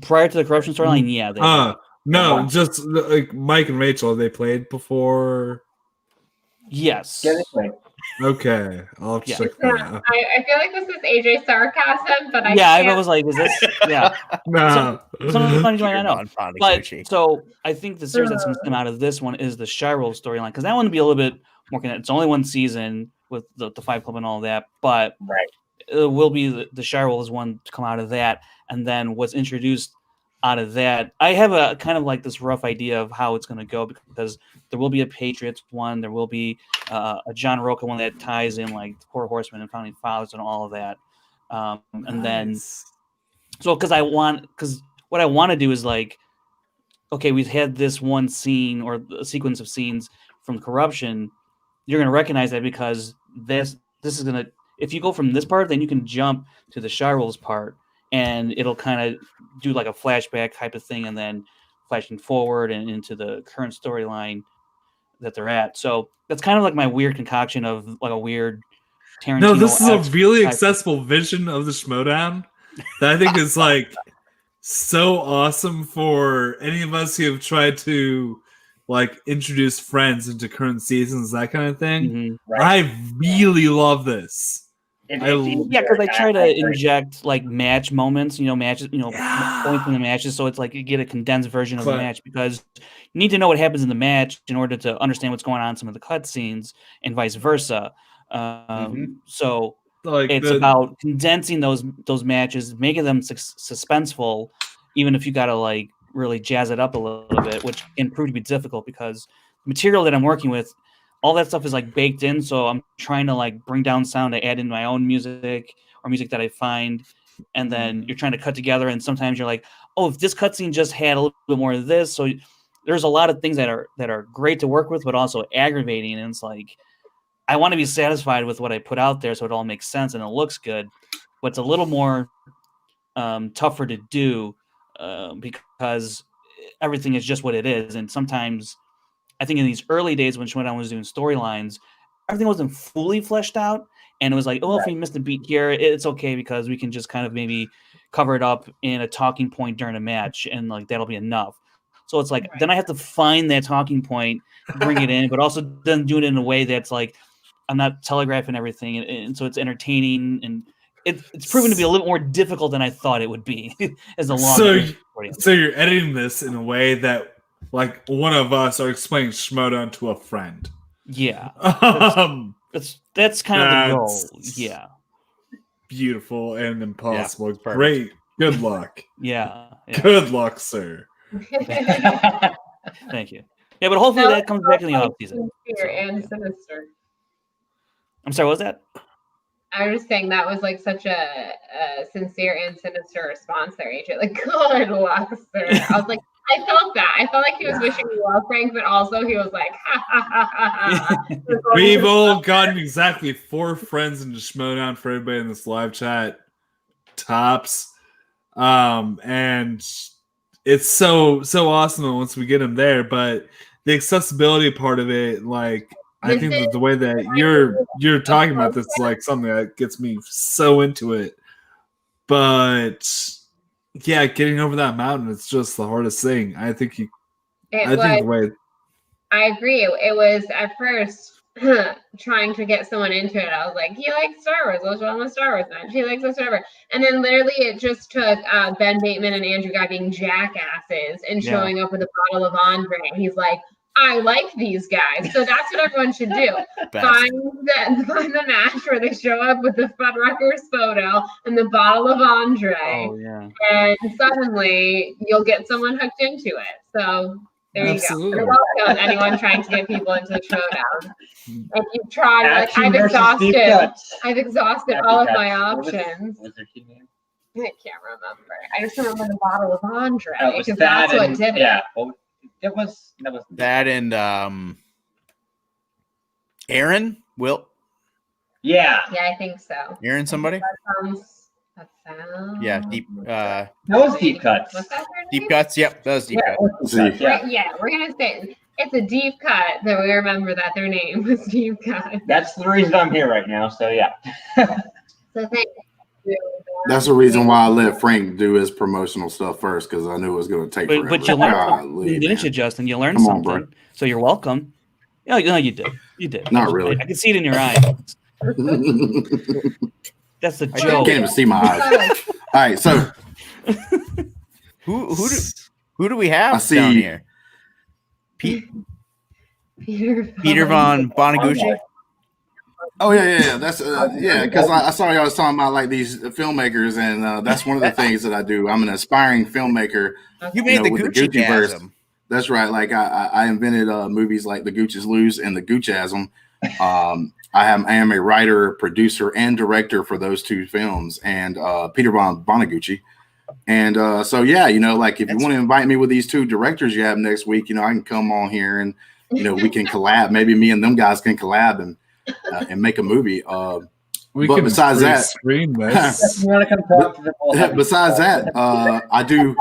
prior to the corruption storyline? Yeah, they have. No, just like Mike and Rachel. Have they played before? Yes. Yeah, they played. Okay, I'll check that out. I feel like this is AJ sarcasm, but I was like, is this? Yeah. No. Sometimes you might not know. But so I think the series that's going to come out of this one is the Shirel storyline, because that one will be a little bit more. It's only one season with the Five Club and all that, but it will be the Shirel is one to come out of that, and then what's introduced out of that. I have a kind of like this rough idea of how it's going to go, because there will be a Patriots one, there will be a John Roca one that ties in like the Poor Horsemen and Founding Fathers and all of that. And then, so because what I want to do is like, okay, we've had this one scene or a sequence of scenes from corruption. You're going to recognize that, because this is going to, if you go from this part, then you can jump to the Shirel's part, and it'll kind of do like a flashback type of thing, and then flashing forward and into the current storyline that they're at. So that's kind of like my weird concoction of like a weird Tarantino. No, this is a really accessible vision of the Schmodown that I think is like so awesome for any of us who have tried to like introduce friends into current seasons, that kind of thing. Mm-hmm. I really love this. Because I try to inject like match moments, matches, points in the matches, so it's like you get a condensed version of the match, because you need to know what happens in the match in order to understand what's going on in some of the cutscenes, and vice versa. So it's about condensing those matches, making them suspenseful, even if you got to like really jazz it up a little bit, which can prove to be difficult, because the material that I'm working with, all that stuff is like baked in, so I'm trying to like bring down sound to add in my own music or music that I find, and then you're trying to cut together, and sometimes you're like, oh, if this cutscene just had a little bit more of this. So there's a lot of things that are great to work with, but also aggravating, and it's like I want to be satisfied with what I put out there, so it all makes sense and it looks good. But it's a little more tougher to do because everything is just what it is, and sometimes I think in these early days when Schmodown was doing storylines, everything wasn't fully fleshed out. And it was like, oh, if we missed a beat here, it's okay, because we can just kind of maybe cover it up in a talking point during a match, and like that'll be enough. So it's like, then I have to find that talking point, bring it in, but also then do it in a way that's like, I'm not telegraphing everything. And so it's entertaining, and it's proven to be a little more difficult than I thought it would be as a long. So you're editing this in a way that, like, one of us are explaining Schmodown to a friend. Yeah. That's kind of the goal. Yeah. Beautiful and impossible. Yeah, great. Good luck. Yeah. Good luck, sir. Thank you. Yeah, but hopefully that comes back in the off season. And sinister. I'm sorry, what was that? I was just saying that was like such a sincere and sinister response there, AJ. Like, good luck, sir. I was like, I felt that. I felt like he was wishing me well, Frank, but also he was like, ha ha ha ha ha. We've all gotten exactly 4 friends into Schmodown for everybody in this live chat. Tops. And it's so awesome once we get them there, but the accessibility part of it, like, I think that the way that you're talking about this is like something that gets me so into it. But yeah, getting over that mountain is just the hardest thing. I think the way I agree. It was at first trying to get someone into it. I was like, he likes Star Wars. Let's run the Star Wars match. He likes this, whatever. And then literally it just took Ben Bateman and Andrew Guy being jackasses and showing up with a bottle of Andre. And he's like, I like these guys. So that's what everyone should do. Find the match where they show up with the Fuddruckers photo and the bottle of Andre. Oh, yeah. And suddenly you'll get someone hooked into it. So There you Absolutely. go. You're welcome, anyone trying to get people into the showdown. If you've tried, like, Action I've versus deep cuts. exhausted Happy all of cuts. my What was- options. what was their team name? I can't remember. I just remember the bottle of Andre It was because that that's what and- did it. Yeah, well, that was That and Aaron Will yeah. Yeah, I think so. Aaron somebody. That sounds. Yeah, deep That was deep cuts. Was that their deep name? cuts. Yep, that was deep Yeah, cuts. deep cuts, yeah. Right, yeah, we're gonna say it's a deep cut that we remember that their name was Deep Cut. That's the reason I'm here right now. So yeah. So thank you. That's the reason why I let Frank do his promotional stuff first, because I knew it was going to take forever. But you learned Golly, something, didn't man. you, Justin? You learned Come on, something. bro. So you're welcome. Yeah, no, you did. You did. Not really. I can see it in your eyes. That's the I joke. can't even see my eyes. All right, so Who do we have I see- down here? Peter von Bonagucci. oh yeah, that's yeah, because I saw y'all was talking about like these filmmakers, and that's one of the things that I do. I'm an aspiring filmmaker. You made know, the with Gucci the Gucci-verse. gasm. That's right. Like I invented movies like The Gooches Lose and The Goochasm. I am a writer, producer, and director for those two films, and Peter von Bonagucci. And so yeah, like if you want to invite me with these two directors you have next week, I can come on here and we can collab. Maybe me and them guys can collab and make a movie. We But can besides that- screen this. You want to come talk to the whole Besides that, I do.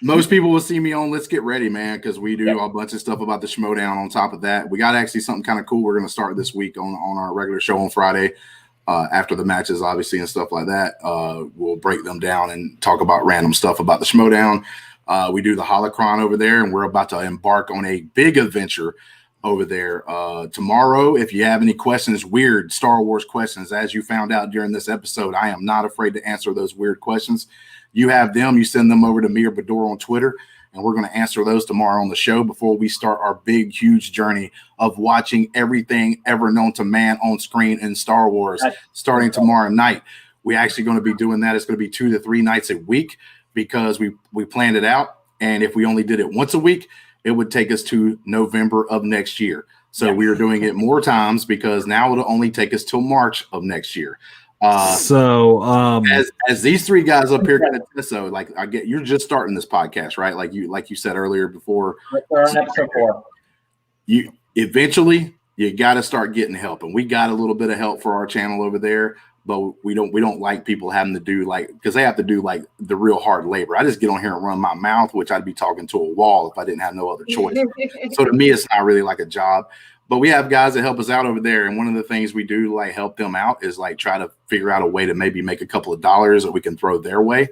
Most people will see me on Let's Get Ready, man, because we do a bunch of stuff about the Schmodown. On top of that, we got actually something kind of cool we're going to start this week on our regular show on Friday. After the matches, obviously, and stuff like that, we'll break them down and talk about random stuff about the Schmodown. We do the Holocron over there, and we're about to embark on a big adventure over there tomorrow. If you have any questions, weird Star Wars questions, as you found out during this episode, I am not afraid to answer those weird questions. You have them, you send them over to me or Bador on Twitter, and we're going to answer those tomorrow on the show before we start our big, huge journey of watching everything ever known to man on screen in Star Wars starting tomorrow night. We're actually going to be doing that. It's going to be 2 to 3 nights a week because we planned it out. And if we only did it once a week, it would take us to November of next year. So we are doing it more times because now it'll only take us till March of next year. As these three guys up here can attest, so like you're just starting this podcast, right? Like you said earlier before. We're on episode 4. You eventually you got to start getting help, and we got a little bit of help for our channel over there, but we don't like people having to do because they have to do like the real hard labor. I just get on here and run my mouth, which I'd be talking to a wall if I didn't have no other choice. So to me, it's not really like a job. But we have guys that help us out over there. And one of the things we do to like help them out is like try to figure out a way to maybe make a couple of dollars that we can throw their way.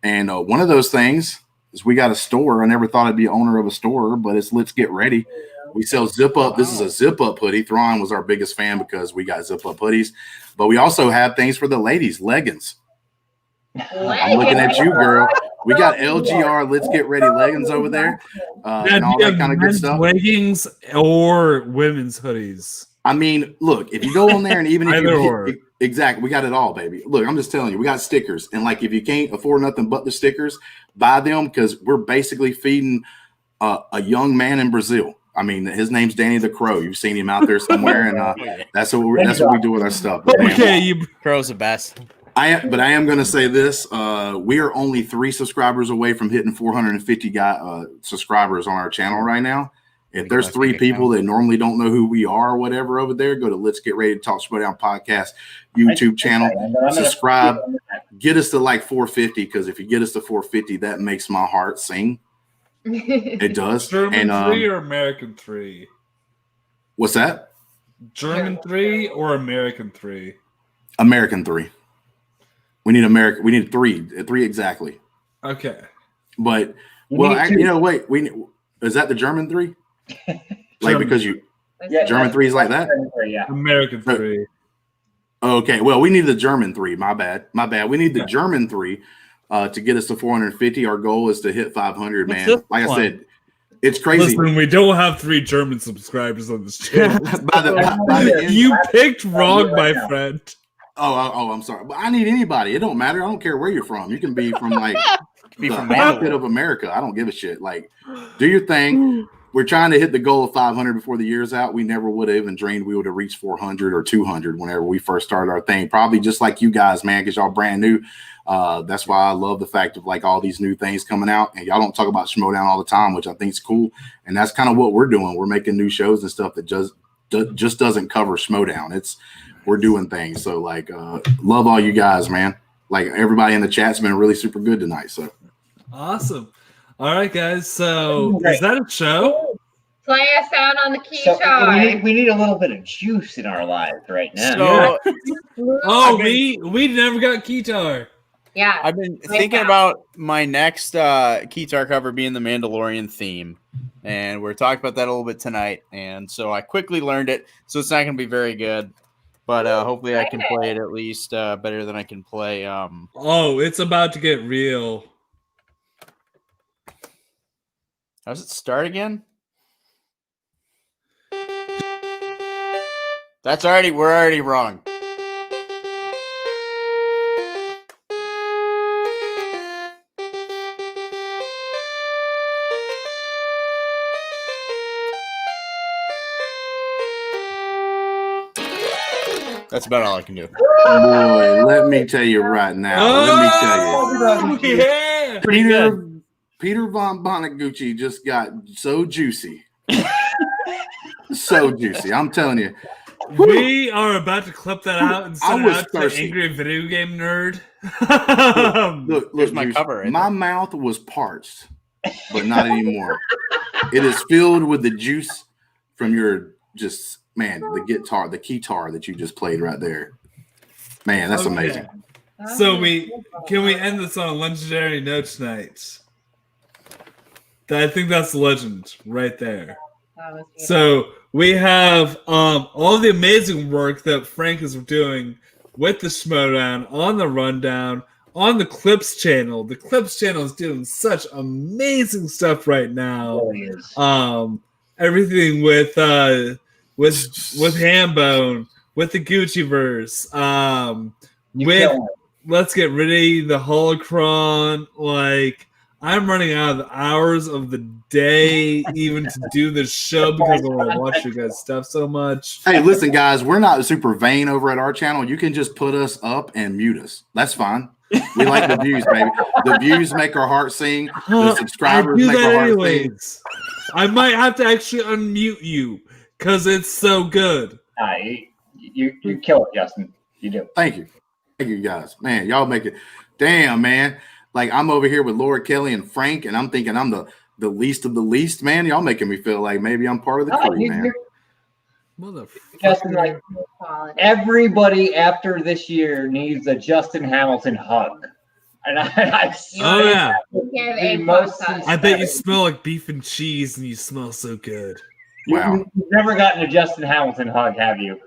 And one of those things is we got a store. I never thought I'd be owner of a store, but it's Let's Get Ready. We sell zip up. This is a zip up hoodie. Thrawn was our biggest fan because we got zip up hoodies. But we also have things for the ladies, leggings. I'm looking at you, girl. We got LGR Let's Get Ready leggings over there, and all that kind of good stuff. Leggings or women's hoodies. I mean, look, if you go on there and even if Either or. exactly, we got it all, baby. Look, I'm just telling you, we got stickers, and like if you can't afford nothing but the stickers, buy them because we're basically feeding a young man in Brazil. I mean, his name's Danny the Crow. You've seen him out there somewhere, and that's what we do with our stuff. Okay, Crow's the best. I am going to say this. We are only 3 subscribers away from hitting 450 subscribers on our channel right now. If there's 3 people that normally don't know who we are or whatever over there, go to Let's Get Ready to Talk Schmodown Podcast YouTube channel. Subscribe. Get us to like 450 because if you get us to 450, that makes my heart sing. It does. German 3 or American 3? What's that? German 3 or American 3? American 3. We need America. We need 3 exactly. Okay. But wait. Is that the German 3? Like because German 3 is like that. American 3. Okay. Well, we need the German 3. My bad. We need the German 3 to get us to 450. Our goal is to hit 500. Man, like I said, it's crazy. Listen, we don't have 3 German subscribers on this channel. by the end, You picked wrong, my friend. Oh, I'm sorry. But I need anybody. It don't matter. I don't care where you're from. You can be from like Be from cockpit of America. I don't give a shit. Like, do your thing. We're trying to hit the goal of 500 before the year's out. We never would have even dreamed we would have reached 400 or 200 whenever we first started our thing. Probably just like you guys, man, because y'all brand new. That's why I love the fact of like all these new things coming out, and y'all don't talk about Schmodown all the time, which I think is cool. And that's kind of what we're doing. We're making new shows and stuff that just doesn't cover Schmodown. We're doing things. So like, love all you guys, man. Like everybody in the chat's been really super good tonight. So awesome. All right, guys. So is that a show? Play us out on the guitar. We need a little bit of juice in our lives right now. So, we never got guitar. Yeah. I've been thinking about my next guitar cover being the Mandalorian theme. And we're talking about that a little bit tonight. And so I quickly learned it. So it's not going to be very good. But hopefully I can play it at least better than I can play. It's about to get real. How does it start again? We're already wrong. That's about all I can do. Boy, let me tell you right now. Yeah. Peter Von Bonagucci just got so juicy. So juicy. I'm telling you. We are about to clip that out and send it out to the angry video game nerd. Look, There's my cover. Right my there. mouth was parched, but not anymore. It is filled with the juice from your the guitar that you just played right there. Man, that's amazing. So can we end this on a legendary note tonight? I think that's legend right there. So we have all the amazing work that Frank is doing with the Schmodown, on the Rundown, on the Clips channel. The Clips channel is doing such amazing stuff right now. It really is. Everything with Hambone, with the Gucciverse, Let's Get Ready, the Holocron, like. I'm running out of the hours of the day even to do this show because I want to watch you guys' stuff so much. Hey, listen, guys, we're not super vain over at our channel. You can just put us up and mute us. That's fine. We like the views, baby. The views make our heart sing. The subscribers make our heart sing. I might have to actually unmute you because it's so good. You kill it, Justin. You do. Thank you. Thank you, guys. Man, y'all make it. Damn, man. Like, I'm over here with Laura Kelley and Frank, and I'm thinking I'm the least of the least, man. Y'all making me feel like maybe I'm part of the crew, man. Justin, like, everybody after this year needs a Justin Hamilton hug. And I bet you smell like beef and cheese, and you smell so good. Wow. You've never gotten a Justin Hamilton hug, have you?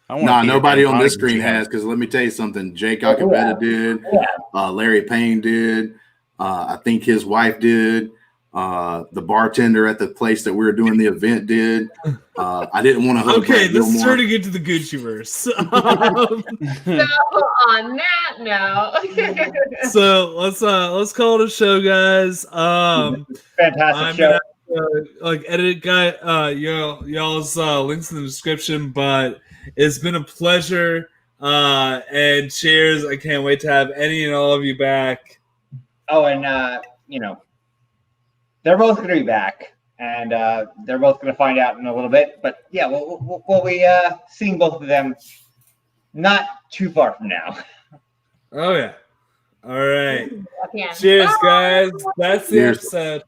No, nobody on this screen has, because let me tell you something. Jake Acavetta did. Larry Payne did. I think his wife did. The bartender at the place that we were doing the event did. I didn't want to hug. Okay, this is turning into the Gucciverse. So on that note, so let's call it a show, guys. Fantastic show. Edit y'all's links in the description, but it's been a pleasure, and cheers. I can't wait to have any and all of you back. Oh, and they're both going to be back, and they're both going to find out in a little bit. But yeah, we'll be seeing both of them not too far from now. Oh yeah. All right. yeah. Cheers, guys. That's the episode.